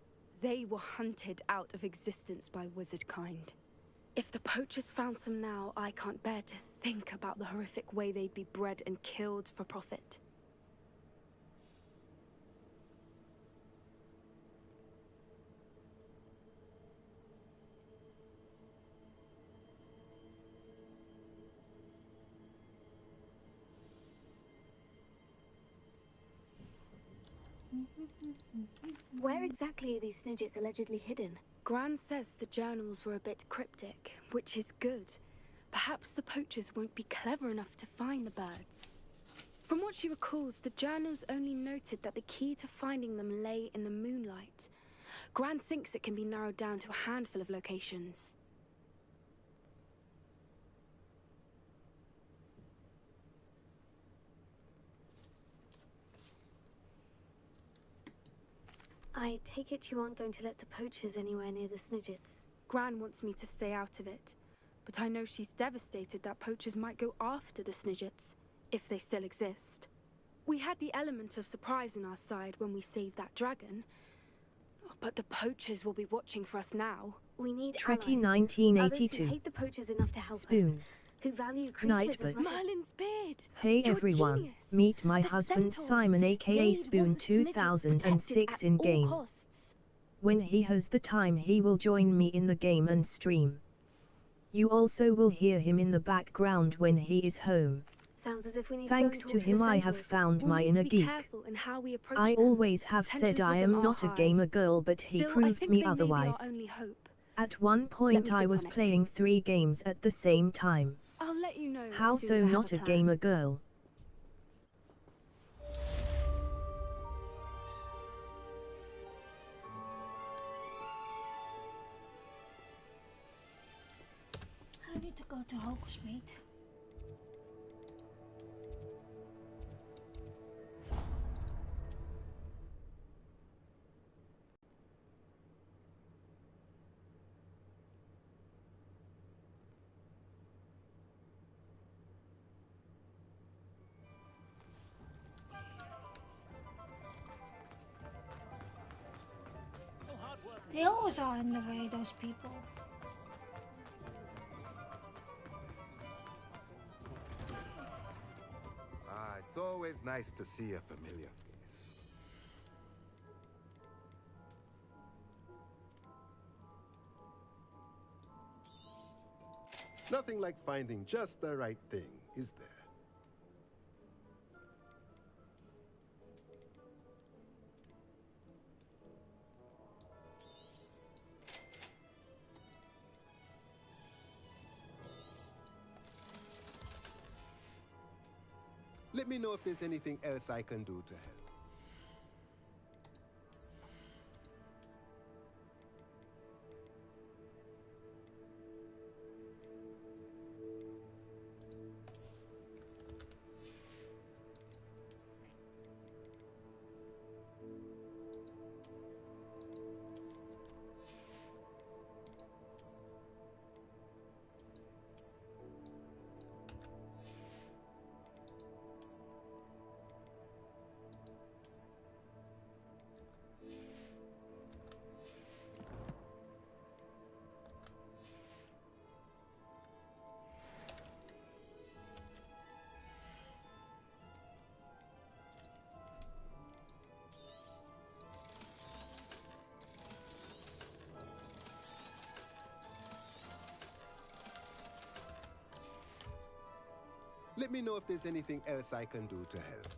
Speaker 20: They were hunted out of existence by wizard kind. If the poachers found some now, I can't bear to think about the horrific way they'd be bred and killed for profit.
Speaker 3: Where exactly are these Snidgets allegedly hidden?
Speaker 20: Gran says the journals were a bit cryptic, which is good. Perhaps the poachers won't be clever enough to find the birds. From what she recalls, the journals only noted that the key to finding them lay in the moonlight. Gran thinks it can be narrowed down to a handful of locations.
Speaker 3: I take it you aren't going to let the poachers anywhere near the Snidgets.
Speaker 20: Gran wants me to stay out of it, but I know she's devastated that poachers might go after the Snidgets, if they still exist. We had the element of surprise on our side when we saved that dragon, but the poachers will be watching for us now.
Speaker 3: We need
Speaker 6: Trekkie
Speaker 3: allies.
Speaker 6: 1982.
Speaker 3: Others who hate the poachers enough to help us.
Speaker 6: Spoon.
Speaker 3: Who value creatures as
Speaker 6: Nightbot.
Speaker 3: much as...
Speaker 20: Merlin's beard!
Speaker 6: Hey
Speaker 20: You're
Speaker 6: everyone,
Speaker 20: genius.
Speaker 6: meet my
Speaker 20: The
Speaker 6: husband
Speaker 20: centaurs.
Speaker 6: Simon aka
Speaker 20: They'd
Speaker 6: Spoon
Speaker 20: want the Snidgets
Speaker 6: 2006
Speaker 20: protected
Speaker 6: in
Speaker 20: at all
Speaker 6: game.
Speaker 20: costs.
Speaker 6: When he has the time he will join me in the game and stream. You also will hear him in the background when he is home.
Speaker 3: Sounds as if we need
Speaker 6: Thanks
Speaker 3: to,
Speaker 6: to
Speaker 3: go and talk
Speaker 6: him
Speaker 3: the
Speaker 6: I have
Speaker 3: centaurs.
Speaker 6: found
Speaker 20: We'll
Speaker 6: my
Speaker 20: need
Speaker 6: inner
Speaker 20: to be
Speaker 6: geek.
Speaker 20: careful in how we approach
Speaker 6: I
Speaker 20: them.
Speaker 6: always have
Speaker 20: Tensions
Speaker 6: said I
Speaker 20: with them
Speaker 6: am
Speaker 20: are
Speaker 6: not a
Speaker 20: high.
Speaker 6: gamer girl but he
Speaker 20: Still, I
Speaker 6: proved
Speaker 20: think
Speaker 6: me
Speaker 20: they may be our
Speaker 6: otherwise.
Speaker 20: only hope.
Speaker 6: At one point I
Speaker 20: think
Speaker 6: was
Speaker 20: on it.
Speaker 6: playing 3 games at the same time.
Speaker 20: I'll let you know.
Speaker 6: How
Speaker 20: as soon
Speaker 6: so
Speaker 20: as I have
Speaker 6: not a
Speaker 20: plan.
Speaker 6: gamer girl?
Speaker 8: I need to go to Hogsmeade. They always are in the way, those people.
Speaker 4: It's always nice to see a familiar face. Nothing like finding just the right thing, is there? Let me know if there's anything else I can do to help. Let me know if there's anything else I can do to help.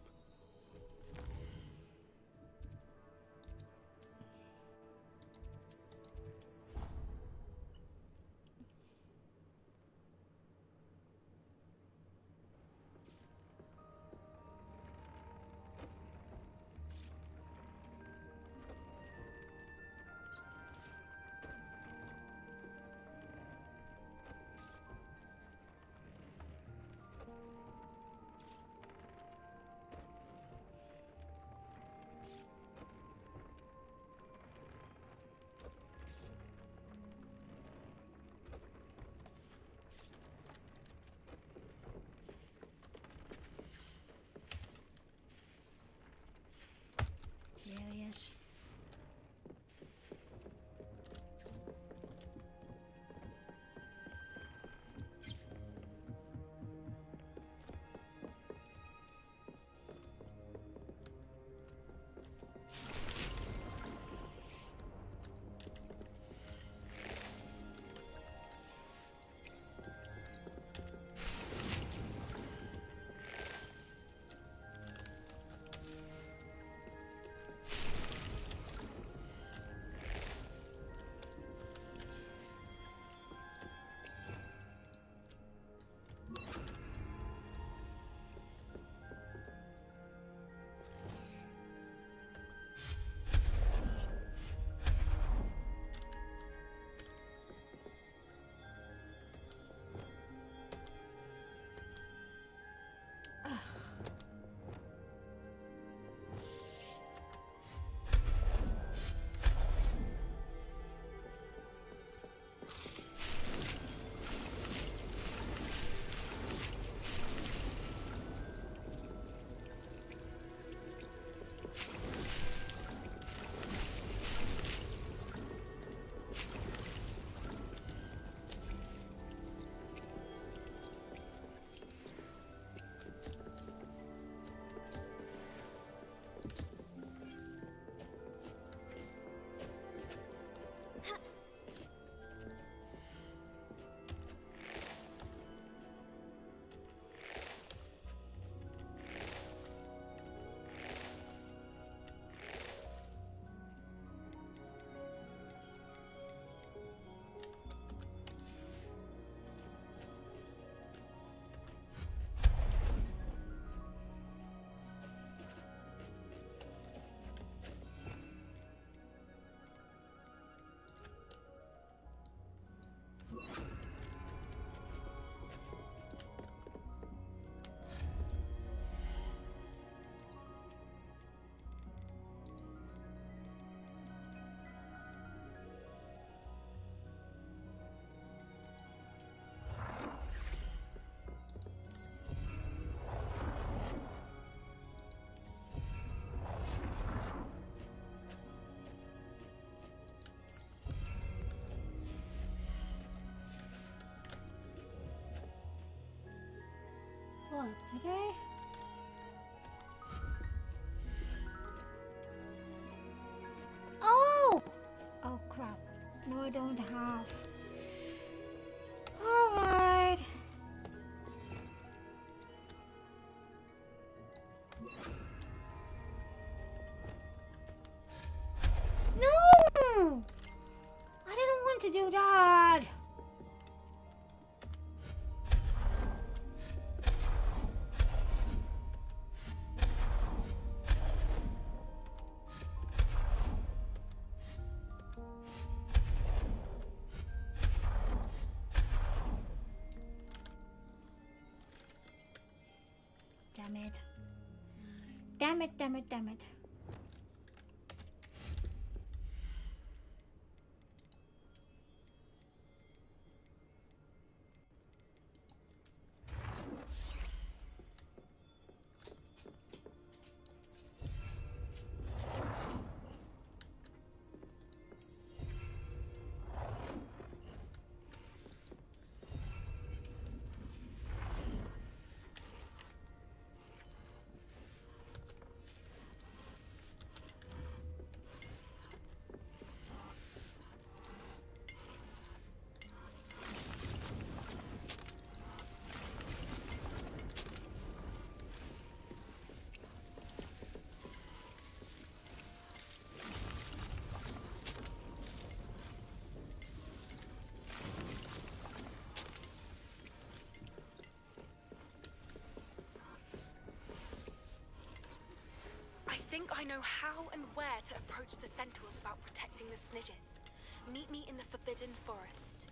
Speaker 8: Curious. What, today? Oh! Oh crap. No, I don't have. Alright. No! I didn't want to do that. Damn it. Damn it, damn it, damn it.
Speaker 20: think I know how and where to approach the centaurs about protecting the Snidgets. Meet me in the Forbidden Forest.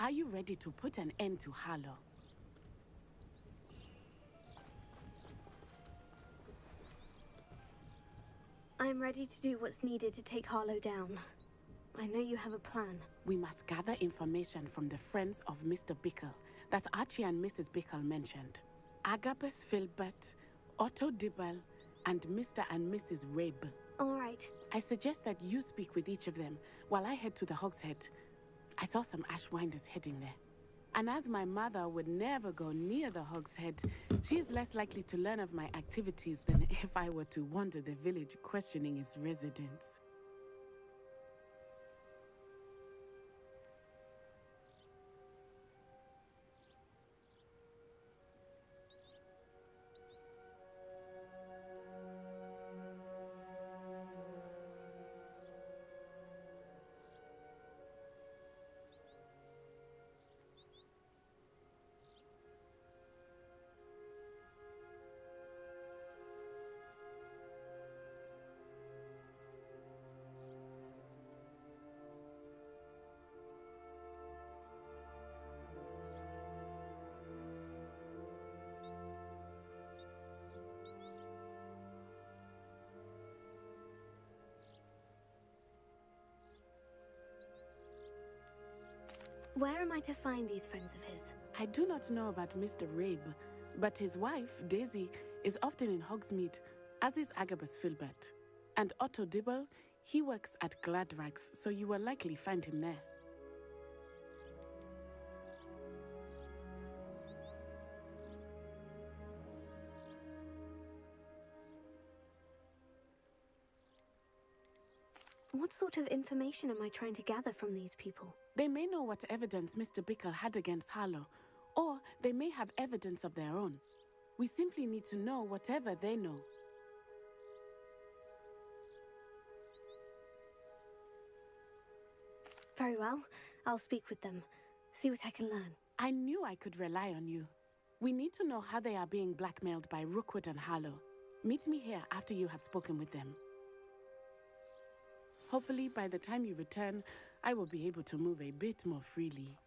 Speaker 16: Are you ready to put an end to Harlow?
Speaker 3: I'm ready to do what's needed to take Harlow down. I know you have a plan.
Speaker 16: We must gather information from the friends of Mr. Bickle that Archie and Mrs. Bickle mentioned. Agabus Filbert, Otto Dibble, and Mr. and Mrs. Rabe.
Speaker 3: All right.
Speaker 16: I suggest that you speak with each of them while I head to the Hogshead. I saw some Ashwinders heading there. And as my mother would never go near the Hogshead, she is less likely to learn of my activities than if I were to wander the village questioning its residents.
Speaker 3: Where am I to find these friends of his?
Speaker 16: I do not know about Mr. Rabe, but his wife, Daisy, is often in Hogsmeade, as is Agabus Filbert. And Otto Dibble, he works at Gladrags, so you will likely find him there.
Speaker 3: What sort of information am I trying to gather from these people?
Speaker 16: They may know what evidence Mr. Bickle had against Harlow, or they may have evidence of their own. We simply need to know whatever they know.
Speaker 3: Very well. I'll speak with them. See what I can learn.
Speaker 16: I knew I could rely on you. We need to know how they are being blackmailed by Rookwood and Harlow. Meet me here after you have spoken with them. Hopefully, by the time you return, I will be able to move a bit more freely.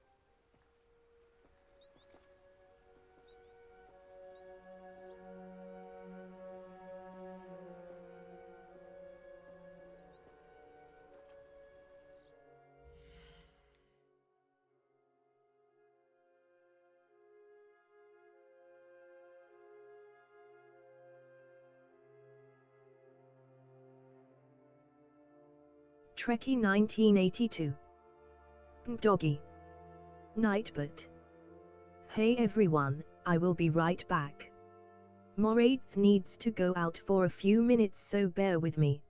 Speaker 6: Trekkie 1982. Doggy. Nightbot. Hey everyone, I will be right back. Morath needs to go out for a few minutes, so bear with me.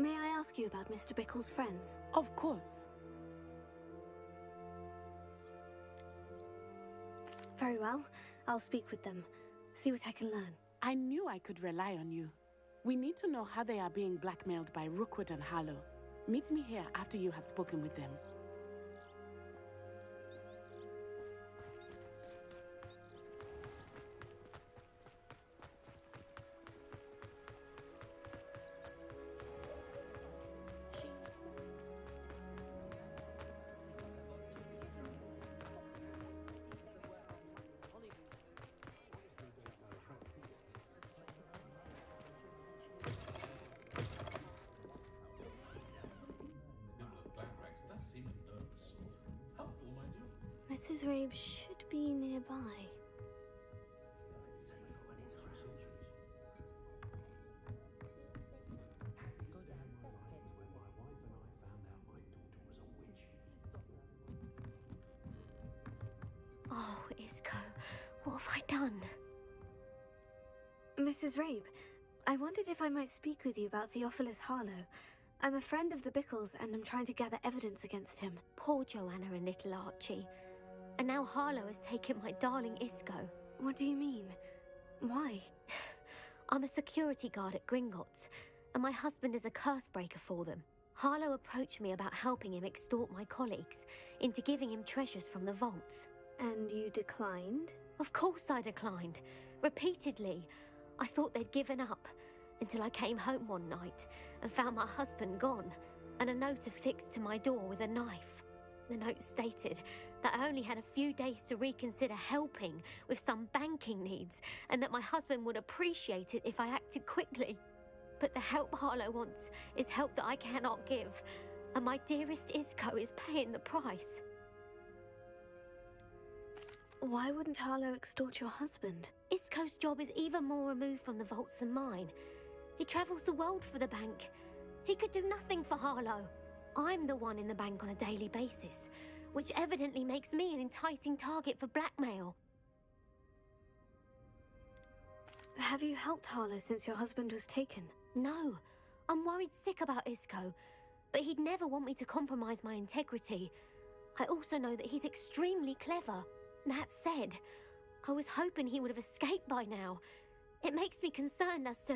Speaker 3: May I ask you about Mr. Bickle's friends?
Speaker 16: Of course.
Speaker 3: Very well. I'll speak with them. See what I can learn.
Speaker 16: I knew I could rely on you. We need to know how they are being blackmailed by Rookwood and Harlow. Meet me here after you have spoken with them.
Speaker 3: Mrs. Rabe should be nearby.
Speaker 17: Oh, Isco, what have I done?
Speaker 3: Mrs. Rabe, I wondered if I might speak with you about Theophilus Harlow. I'm a friend of the Bickles and I'm trying to gather evidence against him.
Speaker 17: Poor Joanna and little Archie. And now Harlow has taken my darling Isco.
Speaker 3: What do you mean? Why?
Speaker 17: I'm a security guard at Gringotts, and my husband is a curse breaker for them. Harlow approached me about helping him extort my colleagues into giving him treasures from the vaults.
Speaker 3: And you declined?
Speaker 17: Of course I declined. Repeatedly. I thought they'd given up, until I came home one night and found my husband gone, and a note affixed to my door with a knife. The note stated that I only had a few days to reconsider helping with some banking needs, and that my husband would appreciate it if I acted quickly. But the help Harlow wants is help that I cannot give, and my dearest Isco is paying the price.
Speaker 3: Why wouldn't Harlow extort your husband?
Speaker 17: Isco's job is even more removed from the vaults than mine. He travels the world for the bank. He could do nothing for Harlow. I'm the one in the bank on a daily basis, which evidently makes me an enticing target for blackmail.
Speaker 3: Have you helped Harlow since your husband was taken?
Speaker 17: No. I'm worried sick about Isco, but he'd never want me to compromise my integrity. I also know that he's extremely clever. That said, I was hoping he would have escaped by now. It makes me concerned as to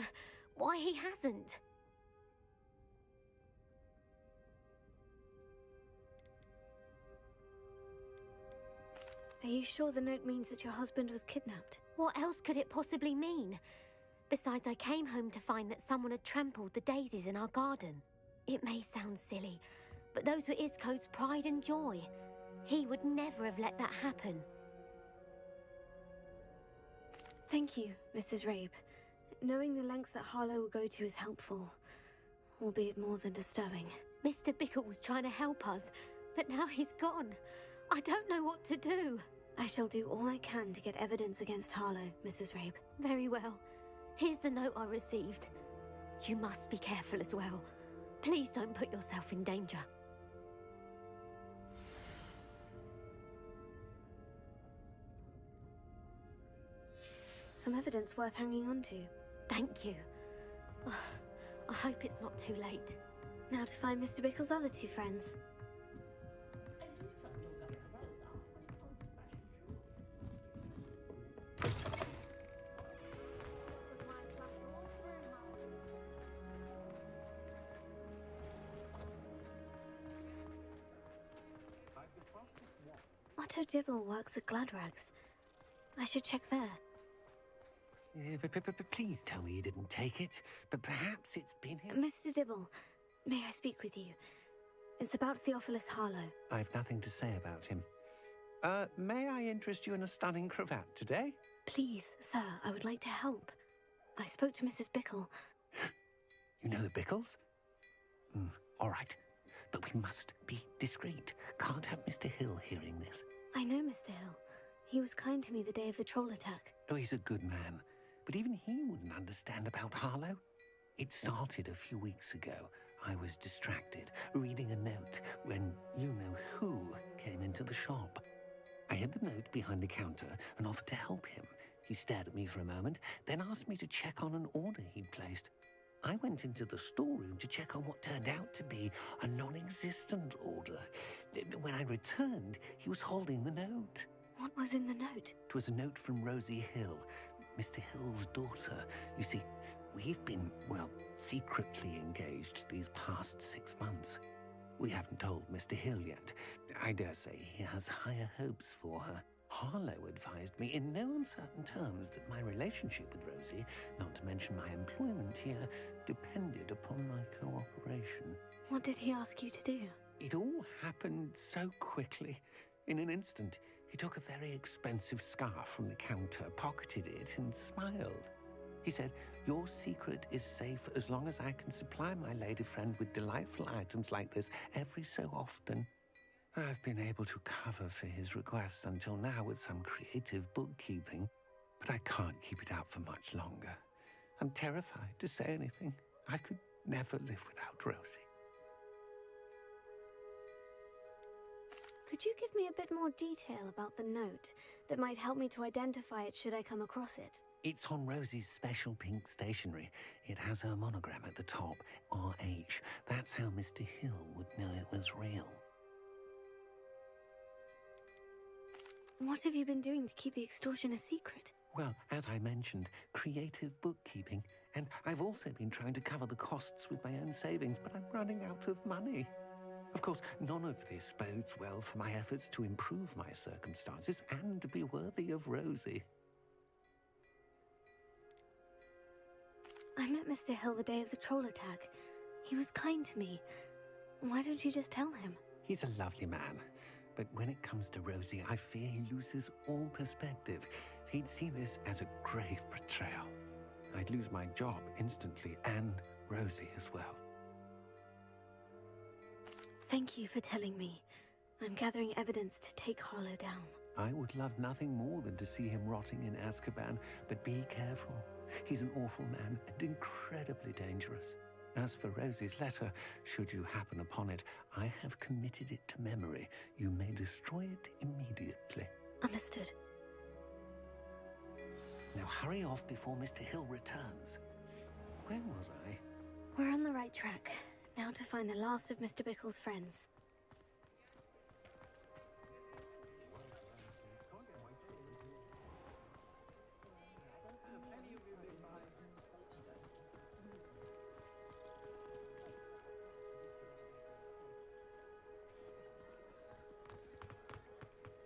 Speaker 17: why he hasn't.
Speaker 3: Are you sure the note means that your husband was kidnapped?
Speaker 17: What else could it possibly mean? Besides, I came home to find that someone had trampled the daisies in our garden. It may sound silly, but those were Isco's pride and joy. He would never have let that happen.
Speaker 3: Thank you, Mrs. Rabe. Knowing the lengths that Harlow will go to is helpful, albeit more than disturbing.
Speaker 17: Mr. Bickle was trying to help us, but now he's gone. I don't know what to do.
Speaker 3: I shall do all I can to get evidence against Harlow, Mrs. Rabe.
Speaker 17: Very well. Here's the note I received. You must be careful as well. Please don't put yourself in danger.
Speaker 3: Some evidence worth hanging on to.
Speaker 17: Thank you. I hope it's not too late.
Speaker 3: Now to find Mr. Bickle's other two friends. Otto Dibble works at Gladrags. I should check there.
Speaker 5: Please tell me you didn't take it, but perhaps it's been his...
Speaker 3: Mr. Dibble, may I speak with you? It's about Theophilus Harlow.
Speaker 5: I've nothing to say about him. May I interest you in a stunning cravat today?
Speaker 3: Please, sir, I would like to help. I spoke to Mrs. Bickle.
Speaker 5: You know the Bickles? All right, but we must be discreet. Can't have Mr. Hill hearing this.
Speaker 3: I know Mr. Hill. He was kind to me the day of the troll attack.
Speaker 5: Oh, he's a good man. But even he wouldn't understand about Harlow. It started a few weeks ago. I was distracted, reading a note, when you-know-who came into the shop. I hid the note behind the counter and offered to help him. He stared at me for a moment, then asked me to check on an order he'd placed. I went into the storeroom to check on what turned out to be a non-existent order. When I returned, he was holding the note.
Speaker 3: What was in the note?
Speaker 5: It was a note from Rosie Hill, Mr. Hill's daughter. You see, we've been, well, secretly engaged these past 6 months. We haven't told Mr. Hill yet. I dare say he has higher hopes for her. Harlow advised me in no uncertain terms that my relationship with Rosie, not to mention my employment here, depended upon my cooperation.
Speaker 3: What did he ask you to do?
Speaker 5: It all happened so quickly. In an instant, he took a very expensive scarf from the counter, pocketed it, and smiled. He said, "Your secret is safe as long as I can supply my lady friend with delightful items like this every so often." I've been able to cover for his requests until now with some creative bookkeeping, but I can't keep it out for much longer. I'm terrified to say anything. I could never live without Rosie.
Speaker 3: Could you give me a bit more detail about the note that might help me to identify it should I come across it?
Speaker 5: It's on Rosie's special pink stationery. It has her monogram at the top, RH. That's how Mr. Hill would know it was real.
Speaker 3: What have you been doing to keep the extortion a secret?
Speaker 5: Well, as I mentioned, creative bookkeeping. And I've also been trying to cover the costs with my own savings, but I'm running out of money. Of course, none of this bodes well for my efforts to improve my circumstances and to be worthy of Rosie.
Speaker 3: I met Mr. Hill the day of the troll attack. He was kind to me. Why don't you just tell him?
Speaker 5: He's a lovely man. But when it comes to Rosie, I fear he loses all perspective. He'd see this as a grave betrayal. I'd lose my job instantly, and Rosie as well.
Speaker 3: Thank you for telling me. I'm gathering evidence to take Harlow down.
Speaker 5: I would love nothing more than to see him rotting in Azkaban, but be careful. He's an awful man and incredibly dangerous. As for Rosie's letter, should you happen upon it, I have committed it to memory. You may destroy it immediately.
Speaker 3: Understood.
Speaker 5: Now hurry off before Mr. Hill returns. Where was I?
Speaker 3: We're on the right track. Now to find the last of Mr. Bickle's friends.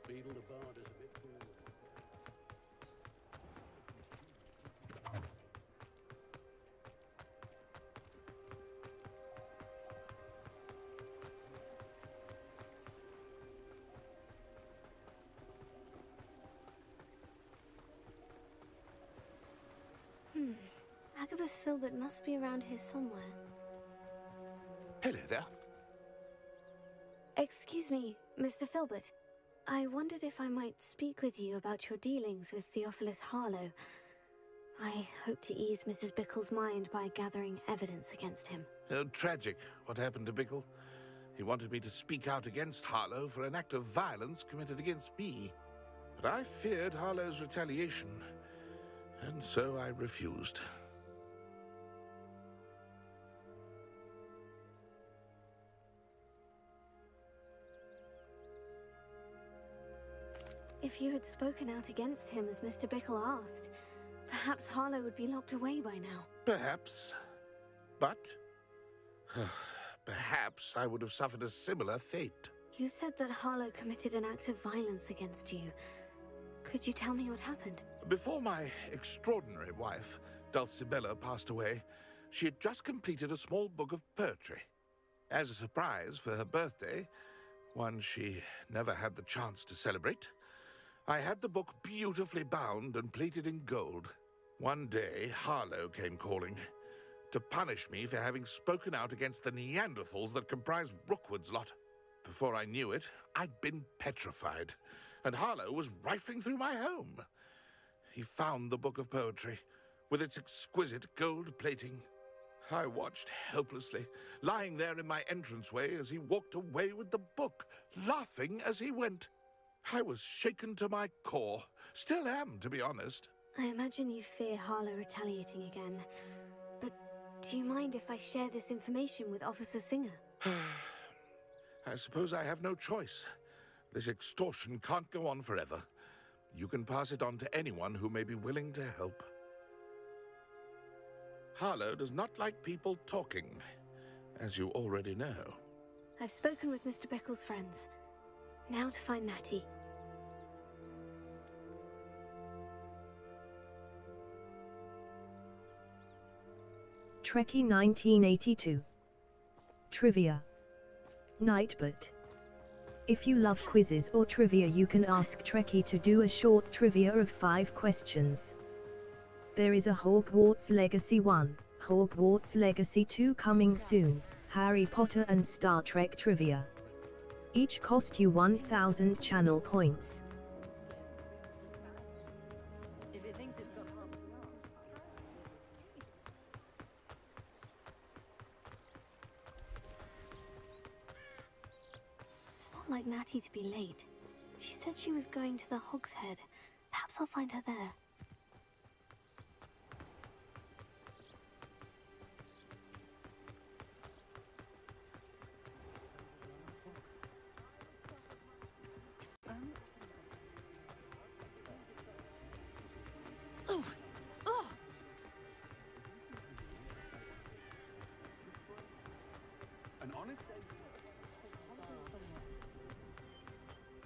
Speaker 12: Beetle the Bard is a bit cool.
Speaker 3: Agabus Filbert must be around here somewhere.
Speaker 7: Hello there.
Speaker 3: Excuse me, Mr. Filbert. I wondered if I might speak with you about your dealings with Theophilus Harlow. I hope to ease Mrs. Bickle's mind by gathering evidence against him.
Speaker 7: Oh, tragic what happened to Bickle. He wanted me to speak out against Harlow for an act of violence committed against me. But I feared Harlow's retaliation, and so I refused.
Speaker 3: If you had spoken out against him as Mr. Bickle asked, perhaps Harlow would be locked away by now.
Speaker 7: Perhaps. But perhaps I would have suffered a similar fate.
Speaker 3: You said that Harlow committed an act of violence against you. Could you tell me what happened?
Speaker 7: Before my extraordinary wife, Dulcibella, passed away, she had just completed a small book of poetry. As a surprise for her birthday, one she never had the chance to celebrate, I had the book beautifully bound and plated in gold. One day, Harlow came calling to punish me for having spoken out against the Neanderthals that comprise Rookwood's lot. Before I knew it, I'd been petrified, and Harlow was rifling through my home. He found the book of poetry, with its exquisite gold plating. I watched helplessly, lying there in my entranceway as he walked away with the book, laughing as he went. I was shaken to my core. Still am, to be honest.
Speaker 3: I imagine you fear Harlow retaliating again. But Do you mind if I share this information with Officer Singer?
Speaker 9: I suppose I have no choice. This extortion can't go on forever. You can pass it on to anyone who may be willing to help. Harlow does not like people talking, as you already know.
Speaker 3: I've spoken with Mr. Bickle's friends. Now to find Natty.
Speaker 6: Trekkie 1982. Trivia. Nightbot. If you love quizzes or trivia, you can ask Trekkie to do a short trivia of 5 questions. There is a Hogwarts Legacy 1, Hogwarts Legacy 2 coming soon, Harry Potter and Star Trek trivia. Each cost you 1,000 channel points.
Speaker 14: If it thinks it's got
Speaker 3: It's not like Natty to be late. She said she was going to the Hog's Head. Perhaps I'll find her there.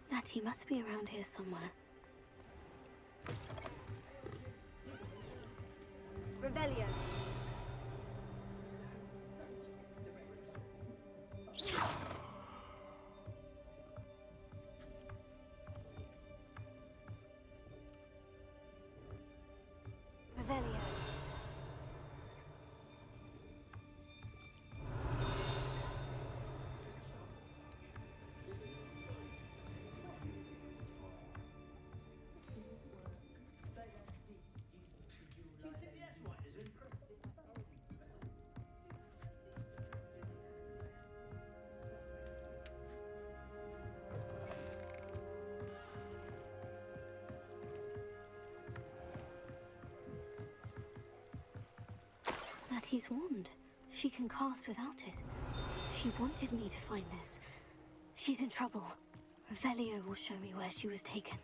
Speaker 3: Natty must be around here somewhere.
Speaker 21: Revelio. Revelio.
Speaker 3: Natty's wand. She can cast without it. She wanted me to find this. She's in trouble. Revelio will show me where she was taken.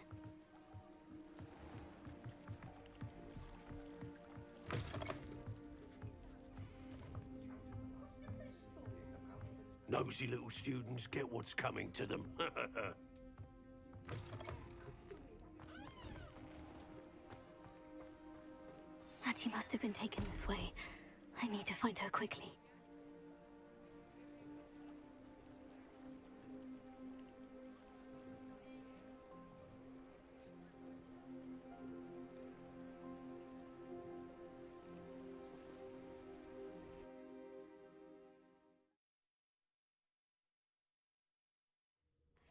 Speaker 5: Nosy little students get what's coming to them.
Speaker 3: Natty must have been taken this way. I need to find her quickly.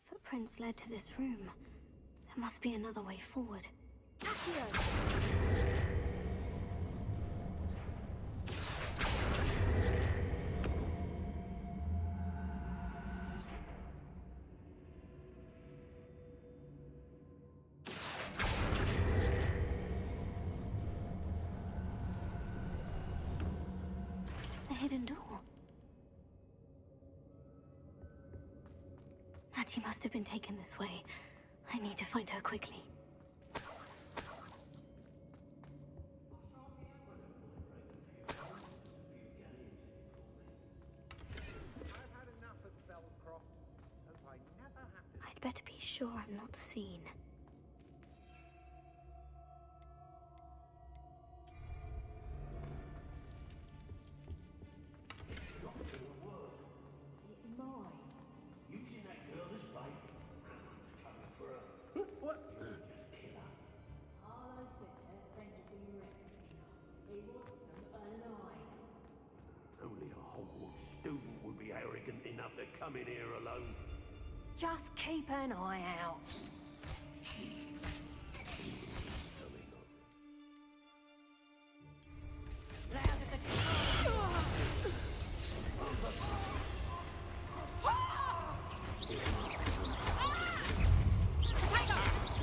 Speaker 3: Footprints led to this room. There must be another way forward. The hidden door. Natty must have been taken this way. I need to find her quickly. I'd better be sure I'm not seen.
Speaker 7: Using that girl as bait. It's coming for her. What? You just kill her.
Speaker 14: Harlow says her friend will be ready. He wants them alive.
Speaker 7: Only a Hogwarts student would be arrogant enough to come in here alone.
Speaker 14: Just keep an eye out.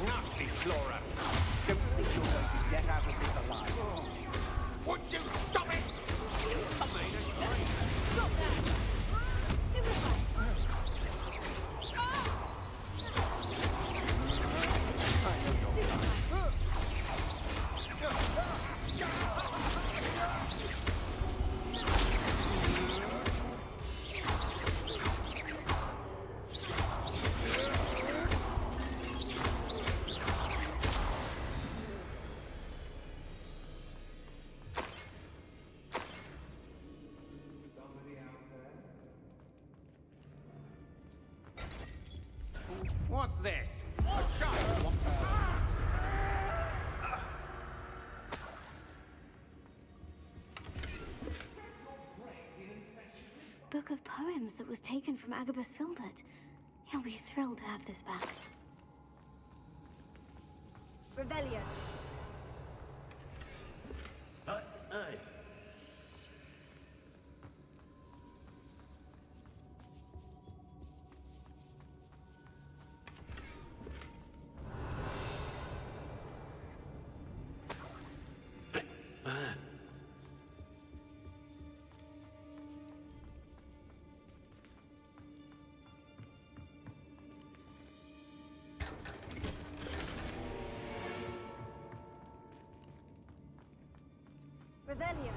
Speaker 7: Nasty Flora! Don't think you're going to get out of this alive. Would you stop it?
Speaker 18: What's this? A child?
Speaker 3: Book of poems that was taken from Agabus Filbert. He'll be thrilled to have this back.
Speaker 21: Revelio.
Speaker 5: Aye.
Speaker 21: Revelio.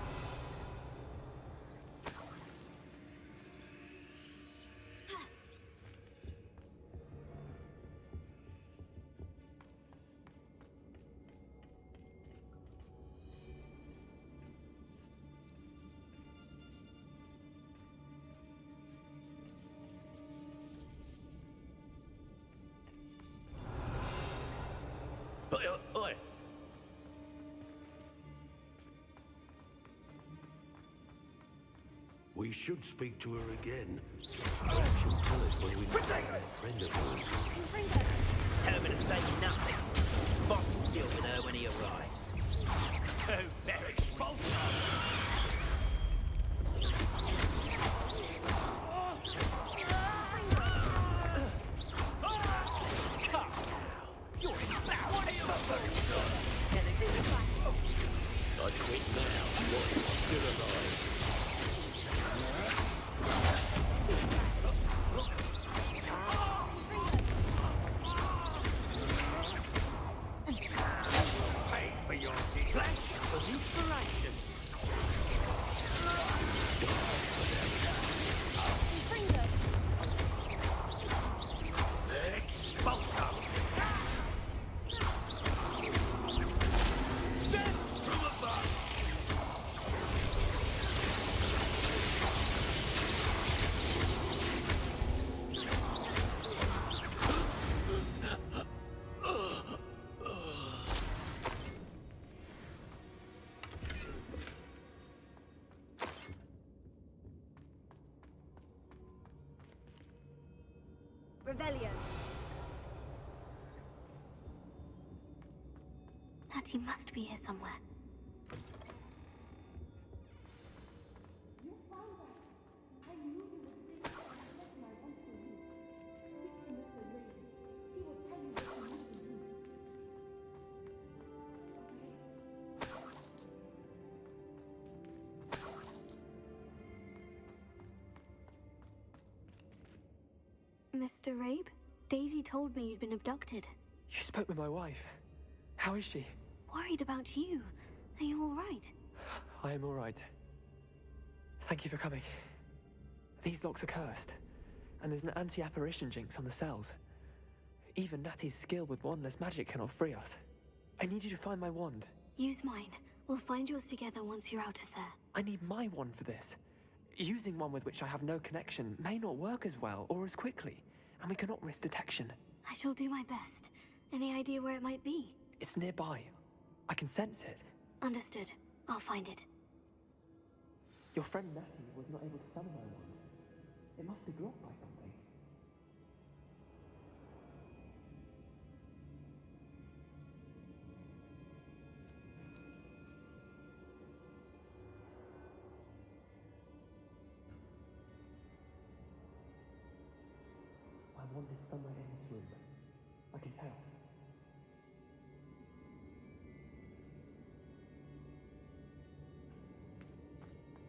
Speaker 5: Oi.
Speaker 12: We should speak to her again. Perhaps she'll tell us where we can find a friend of hers.
Speaker 15: Determined to say nothing. Boss will deal with her when he arrives. So very expulsive.
Speaker 12: I quit now. You're still alive.
Speaker 18: Pay for your deed.
Speaker 15: Flash of inspiration. Expulsor. Death from above.
Speaker 21: Revelio.
Speaker 3: Natty must be here somewhere. Mr. Rabe? Daisy told me you'd been abducted.
Speaker 19: You spoke with my wife. How is she?
Speaker 3: Worried about you. Are you all right?
Speaker 19: I am all right. Thank you for coming. These locks are cursed, and there's an anti-apparition jinx on the cells. Even Natty's skill with wandless magic cannot free us. I need you to find my wand.
Speaker 3: Use mine. We'll find yours together once you're out of there.
Speaker 19: I need my wand for this. Using one with which I have no connection may not work as well or as quickly, and we cannot risk detection.
Speaker 3: I shall do my best. Any idea where it might be?
Speaker 19: It's nearby. I can sense it.
Speaker 3: Understood. I'll find it.
Speaker 19: Your friend Natty was not able to summon my wand. It must be blocked by something. My wand is somewhere in this room. I can tell.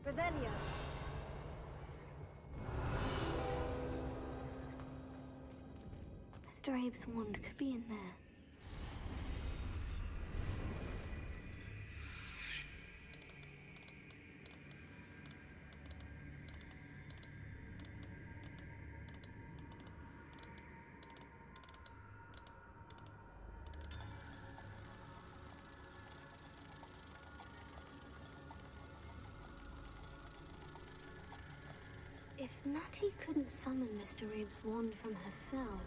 Speaker 21: Revelio.
Speaker 3: Mr. Abe's wand could be in there. If Natty couldn't summon Mr. Abe's wand from her cell,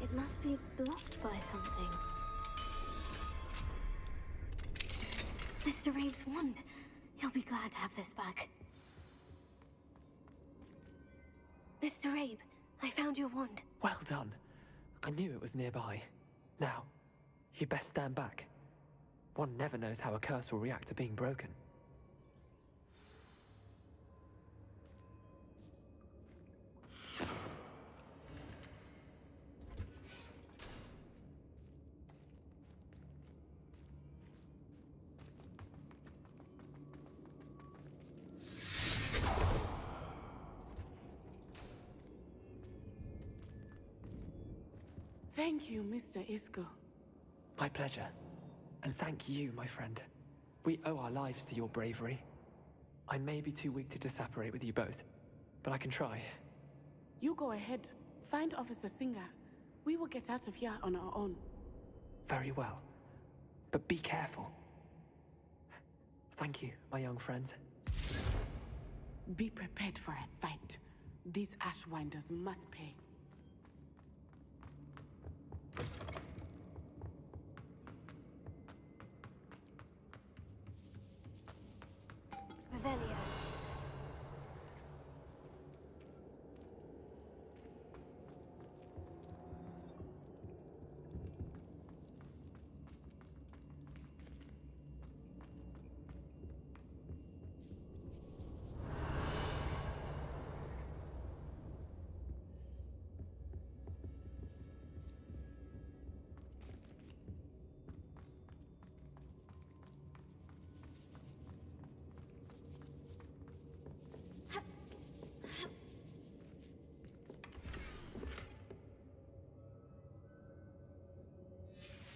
Speaker 3: It must be blocked by something. Mr. Rabe's wand. He'll be glad to have this back. Mr. Rabe, I found your wand.
Speaker 19: Well done. I knew it was nearby. Now, you best stand back. One never knows how a curse will react to being broken.
Speaker 16: Thank you, Mr. Isco.
Speaker 19: My pleasure. And thank you, my friend. We owe our lives to your bravery. I may be too weak to disapparate with you both, but I can try.
Speaker 16: You go ahead. Find Officer Singer. We will get out of here on our own.
Speaker 19: Very well. But be careful. Thank you, my young friends.
Speaker 16: Be prepared for a fight. These Ashwinders must pay.
Speaker 3: Revelio.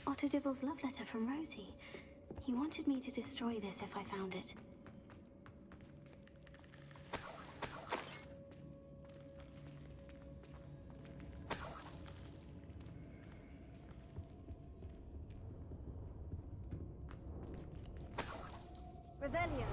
Speaker 3: Otto Dibble's love letter from Rosie. He wanted me to destroy this if I found it. Revelio.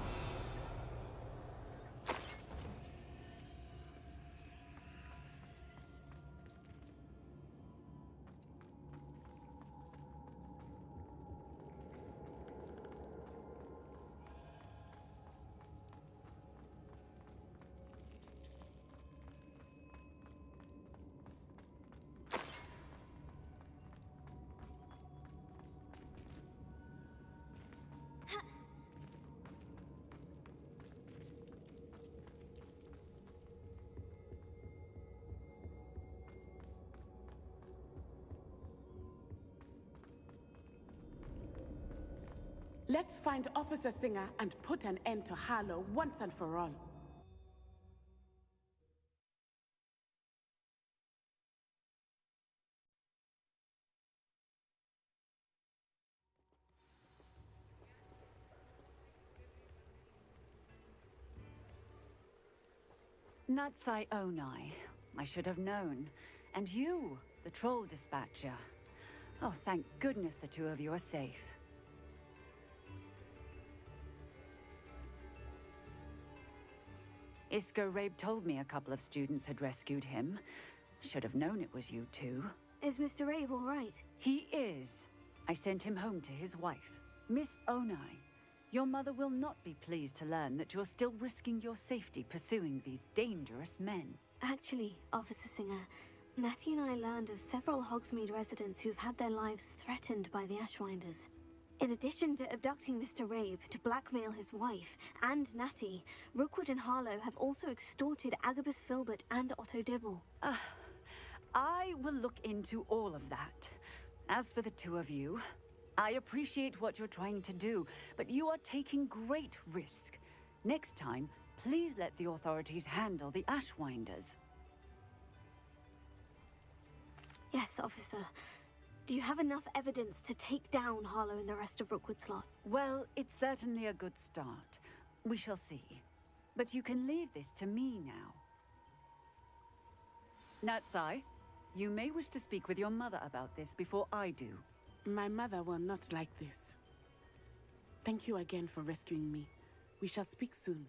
Speaker 16: Let's find Officer Singer and put an end to Harlow once and for all.
Speaker 2: Natsai Onai. I should have known. And you, the troll dispatcher. Oh, thank goodness the two of you are safe. Isco Rabe told me a couple of students had rescued him. Should have known it was you two.
Speaker 3: Is Mr. Rabe all right?
Speaker 2: He is. I sent him home to his wife. Miss Onai, your mother will not be pleased to learn that you're still risking your safety pursuing these dangerous men.
Speaker 3: Actually, Officer Singer, Natty and I learned of several Hogsmeade residents who've had their lives threatened by the Ashwinders. In addition to abducting Mr. Rabe to blackmail his wife and Natty, Rookwood and Harlow have also extorted Agabus Filbert and Otto Dibble.
Speaker 2: I will look into all of that. As for the two of you, I appreciate what you're trying to do, but you are taking great risk. Next time, please let the authorities handle the Ashwinders.
Speaker 3: Yes, officer. Do you have enough evidence to take down Harlow and the rest of Rookwood Slot?
Speaker 2: Well, it's certainly a good start. We shall see. But you can leave this to me now. Natsai, you may wish to speak with your mother about this before I do.
Speaker 16: My mother will not like this. Thank you again for rescuing me. We shall speak soon.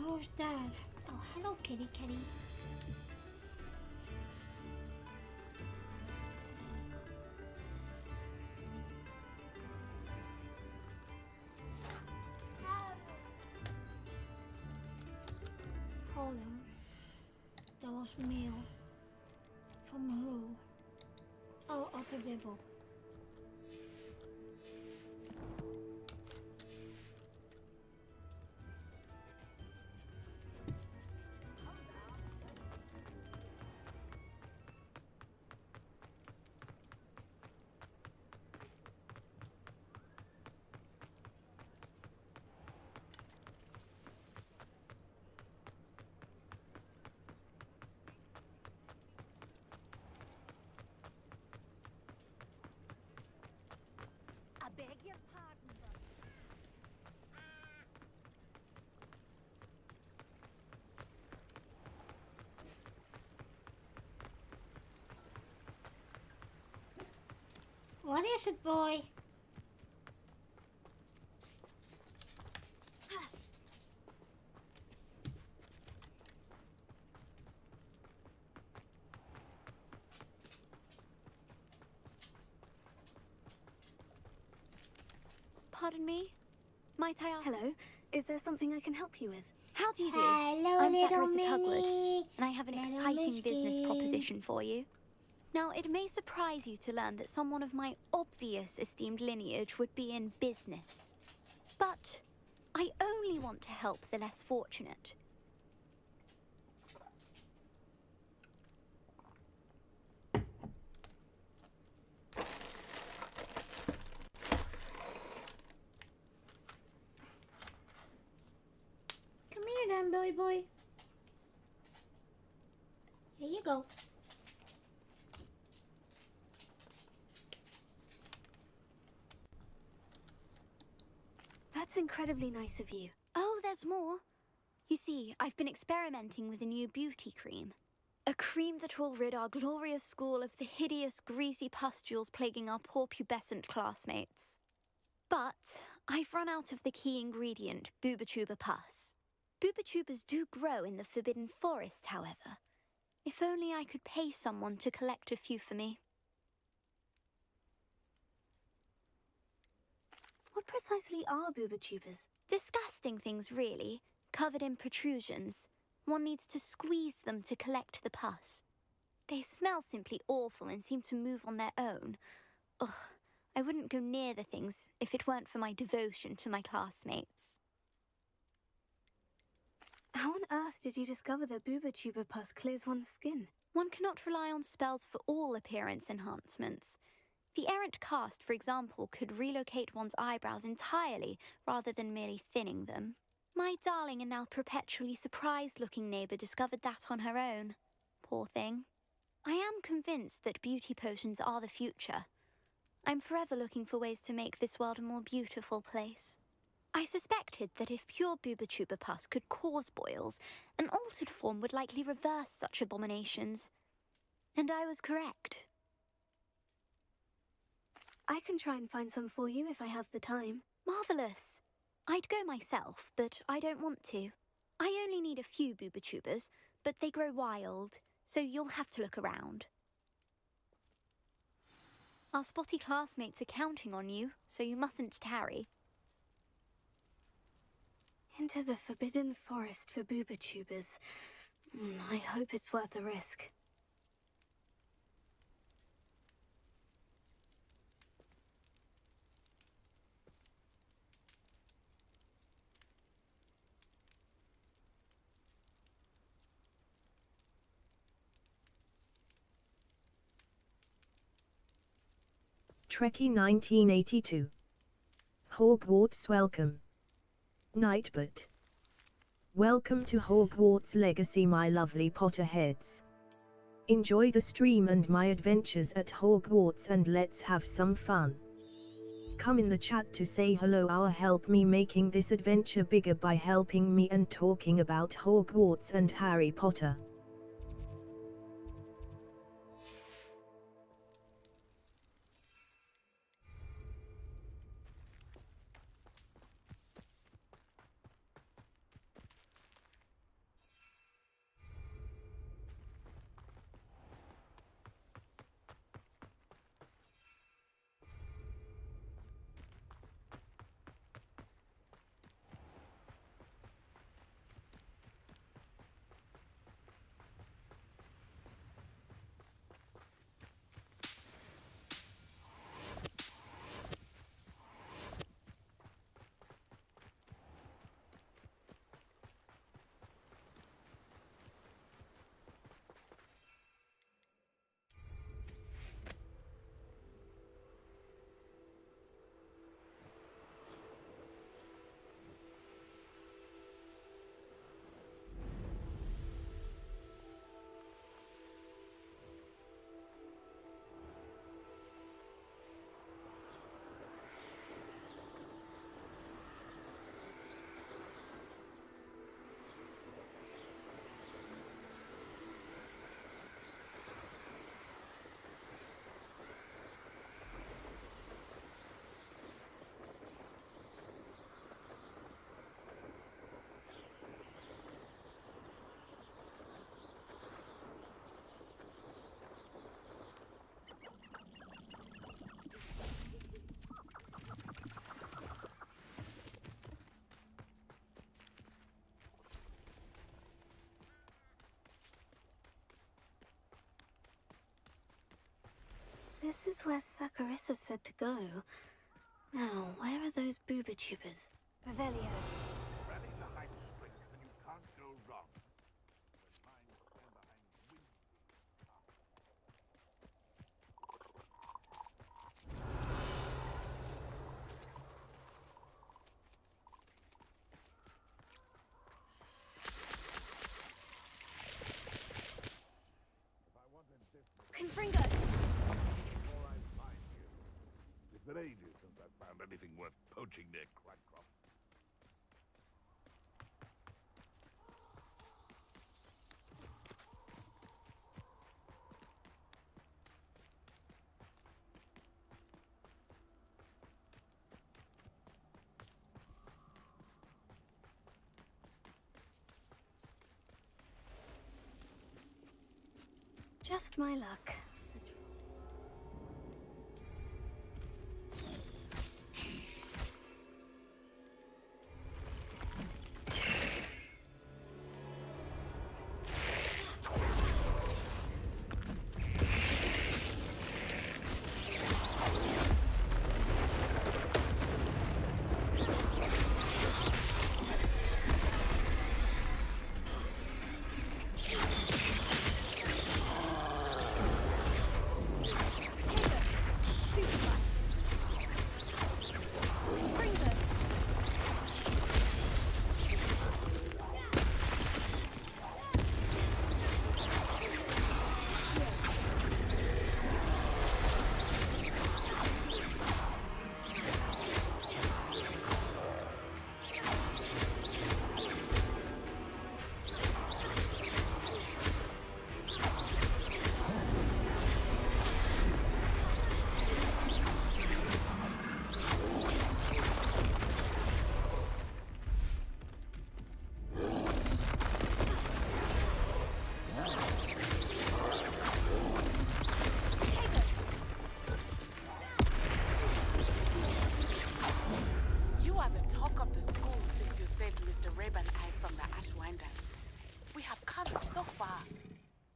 Speaker 8: Who's that? Oh, hello, kitty kitty. Hold on. That was mail. From who? Oh, Otto Dibble.
Speaker 13: I beg your pardon, brother.
Speaker 8: What is it, boy?
Speaker 3: Pardon me? Might I ask? Hello? Is there something I can help you with? How do you do?
Speaker 17: Hello,
Speaker 3: I'm
Speaker 17: little
Speaker 3: Zachary Tugwood,
Speaker 17: Minnie.
Speaker 3: and I have an
Speaker 17: Little
Speaker 3: exciting business
Speaker 17: Miss
Speaker 3: proposition for you. Now, it may surprise you to learn that someone of my obvious esteemed lineage would be in business. But I only want to help the less fortunate.
Speaker 8: Come here then, Billy boy. Here you go.
Speaker 3: That's incredibly nice of you. Oh, there's more. You see, I've been experimenting with a new beauty cream. A cream that will rid our glorious school of the hideous, greasy pustules plaguing our poor pubescent classmates. But I've run out of the key ingredient, Boobotuber pus. Boobotubers do grow in the Forbidden Forest, however. If only I could pay someone to collect a few for me. What precisely are Boobotubers? Disgusting things, really, covered in protrusions. One needs to squeeze them to collect the pus. They smell simply awful and seem to move on their own. Ugh, I wouldn't go near the things if it weren't for my devotion to my classmates. How on earth did you discover that Boobotuber pus clears one's skin? One cannot rely on spells for all appearance enhancements. The errant cast, for example, could relocate one's eyebrows entirely rather than merely thinning them. My darling and now perpetually surprised-looking neighbour discovered that on her own. Poor thing. I am convinced that beauty potions are the future. I'm forever looking for ways to make this world a more beautiful place. I suspected that if pure Boobotuber pus could cause boils, an altered form would likely reverse such abominations. And I was correct. I can try and find some for you if I have the time. Marvellous. I'd go myself, but I don't want to. I only need a few Boobotubers, but they grow wild, so you'll have to look around. Our spotty classmates are counting on you, so you mustn't tarry. Into the Forbidden Forest for Boobotubers. I hope it's worth the risk.
Speaker 6: Trekkie 1982. Hogwarts welcome. Nightbot. Welcome to Hogwarts Legacy, my lovely Potterheads. Enjoy the stream and my adventures at Hogwarts and let's have some fun. Come in the chat to say hello or help me making this adventure bigger by helping me and talking about Hogwarts and Harry Potter.
Speaker 3: This is where Saccharissa said to go. Now, where are those booba tubers? Revelio.
Speaker 7: Rally the high strength and you can't go wrong. When minds stand behind wings.
Speaker 3: Confringo!
Speaker 7: Before I find you. It's been ages since I've found anything worth poaching near Cragcroft.
Speaker 3: Just my luck.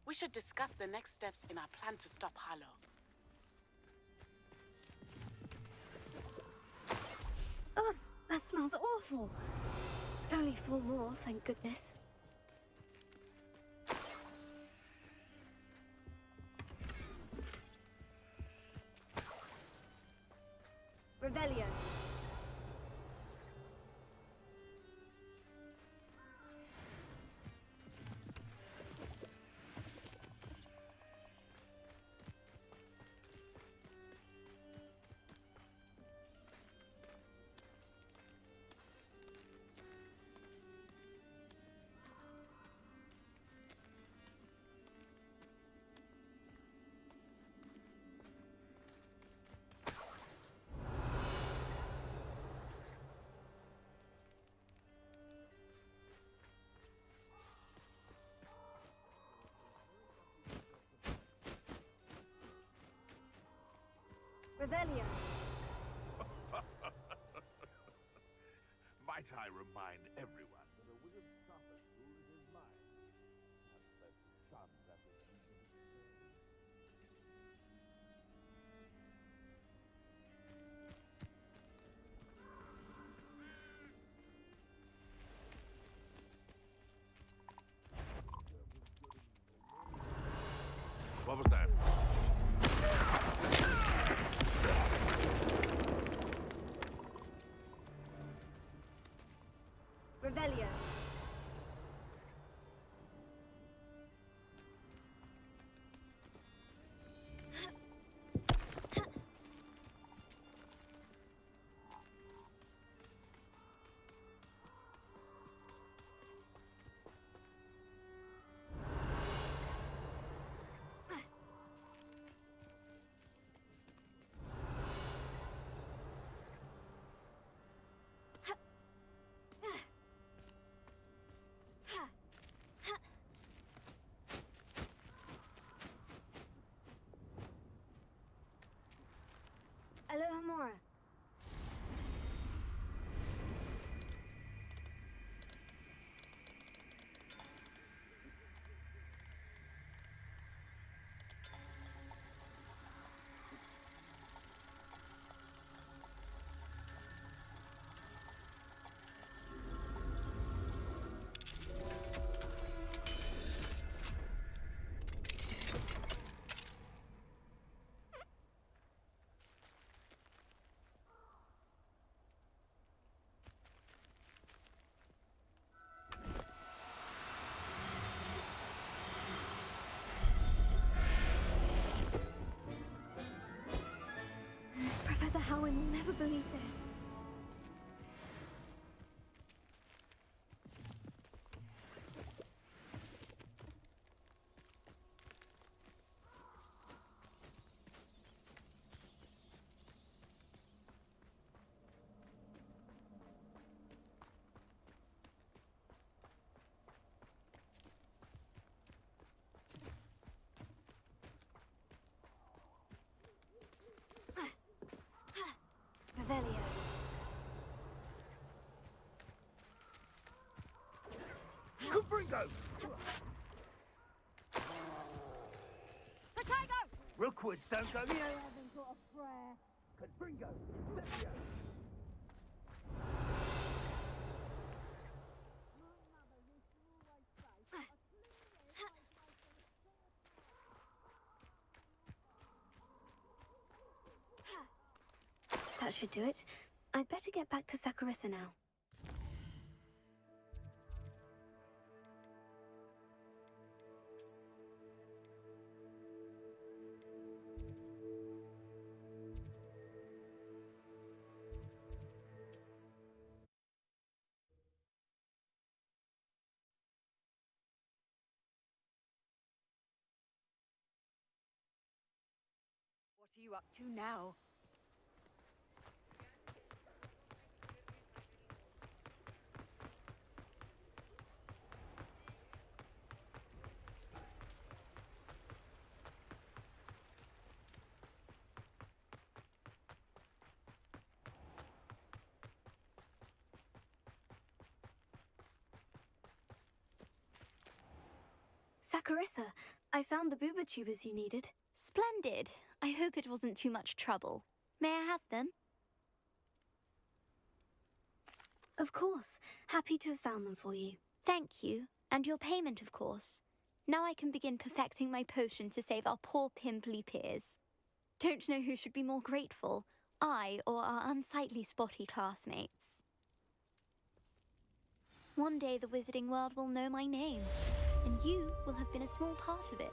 Speaker 16: We should discuss the next steps in our plan to stop Harlow.
Speaker 3: Oh, that smells awful. Only 4 more, thank goodness. Revelio. Revelio.
Speaker 7: Might I remind everyone that a wizard's sharpest tool is his mind. That's the sharp that is What was that?
Speaker 3: Revelio. believe this. Revelio.
Speaker 7: Confringo!
Speaker 14: Potato!
Speaker 7: Rookwoods don't go near.
Speaker 14: haven't got a prayer.
Speaker 7: Confringo! Sepio!
Speaker 3: That should do it. I'd better get back to Saccharissa now.
Speaker 13: What are you up to now?
Speaker 3: Saccharissa, I found the booba tubers you needed.
Speaker 10: Splendid. I hope it wasn't too much trouble. May I have them?
Speaker 3: Of course. Happy to have found them for you.
Speaker 10: Thank you. And your payment, of course. Now I can begin perfecting my potion to save our poor pimply peers. Don't know who should be more grateful, I or our unsightly spotty classmates. One day the wizarding world will know my name, and you will have been a small part of it.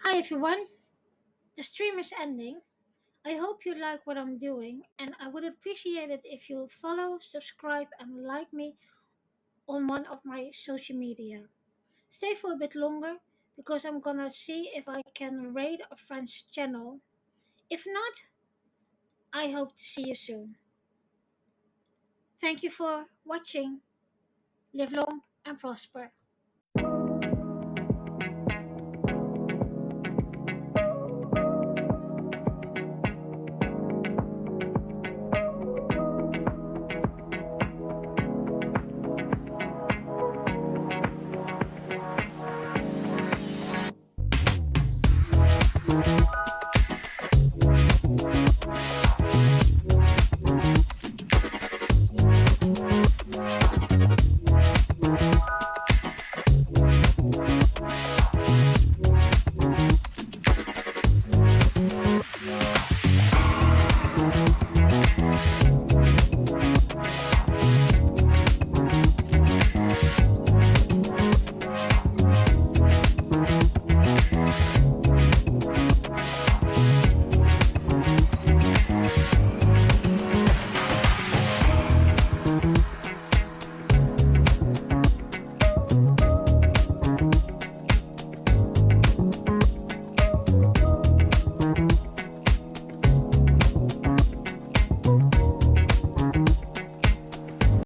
Speaker 8: Hi everyone, the stream is ending. I hope you like what I'm doing, and I would appreciate it if you follow, subscribe, and like me on one of my social media. Stay for a bit longer because I'm gonna see if I can raid a friend's channel. If not, I hope to see you soon. Thank you for watching. Live long and prosper.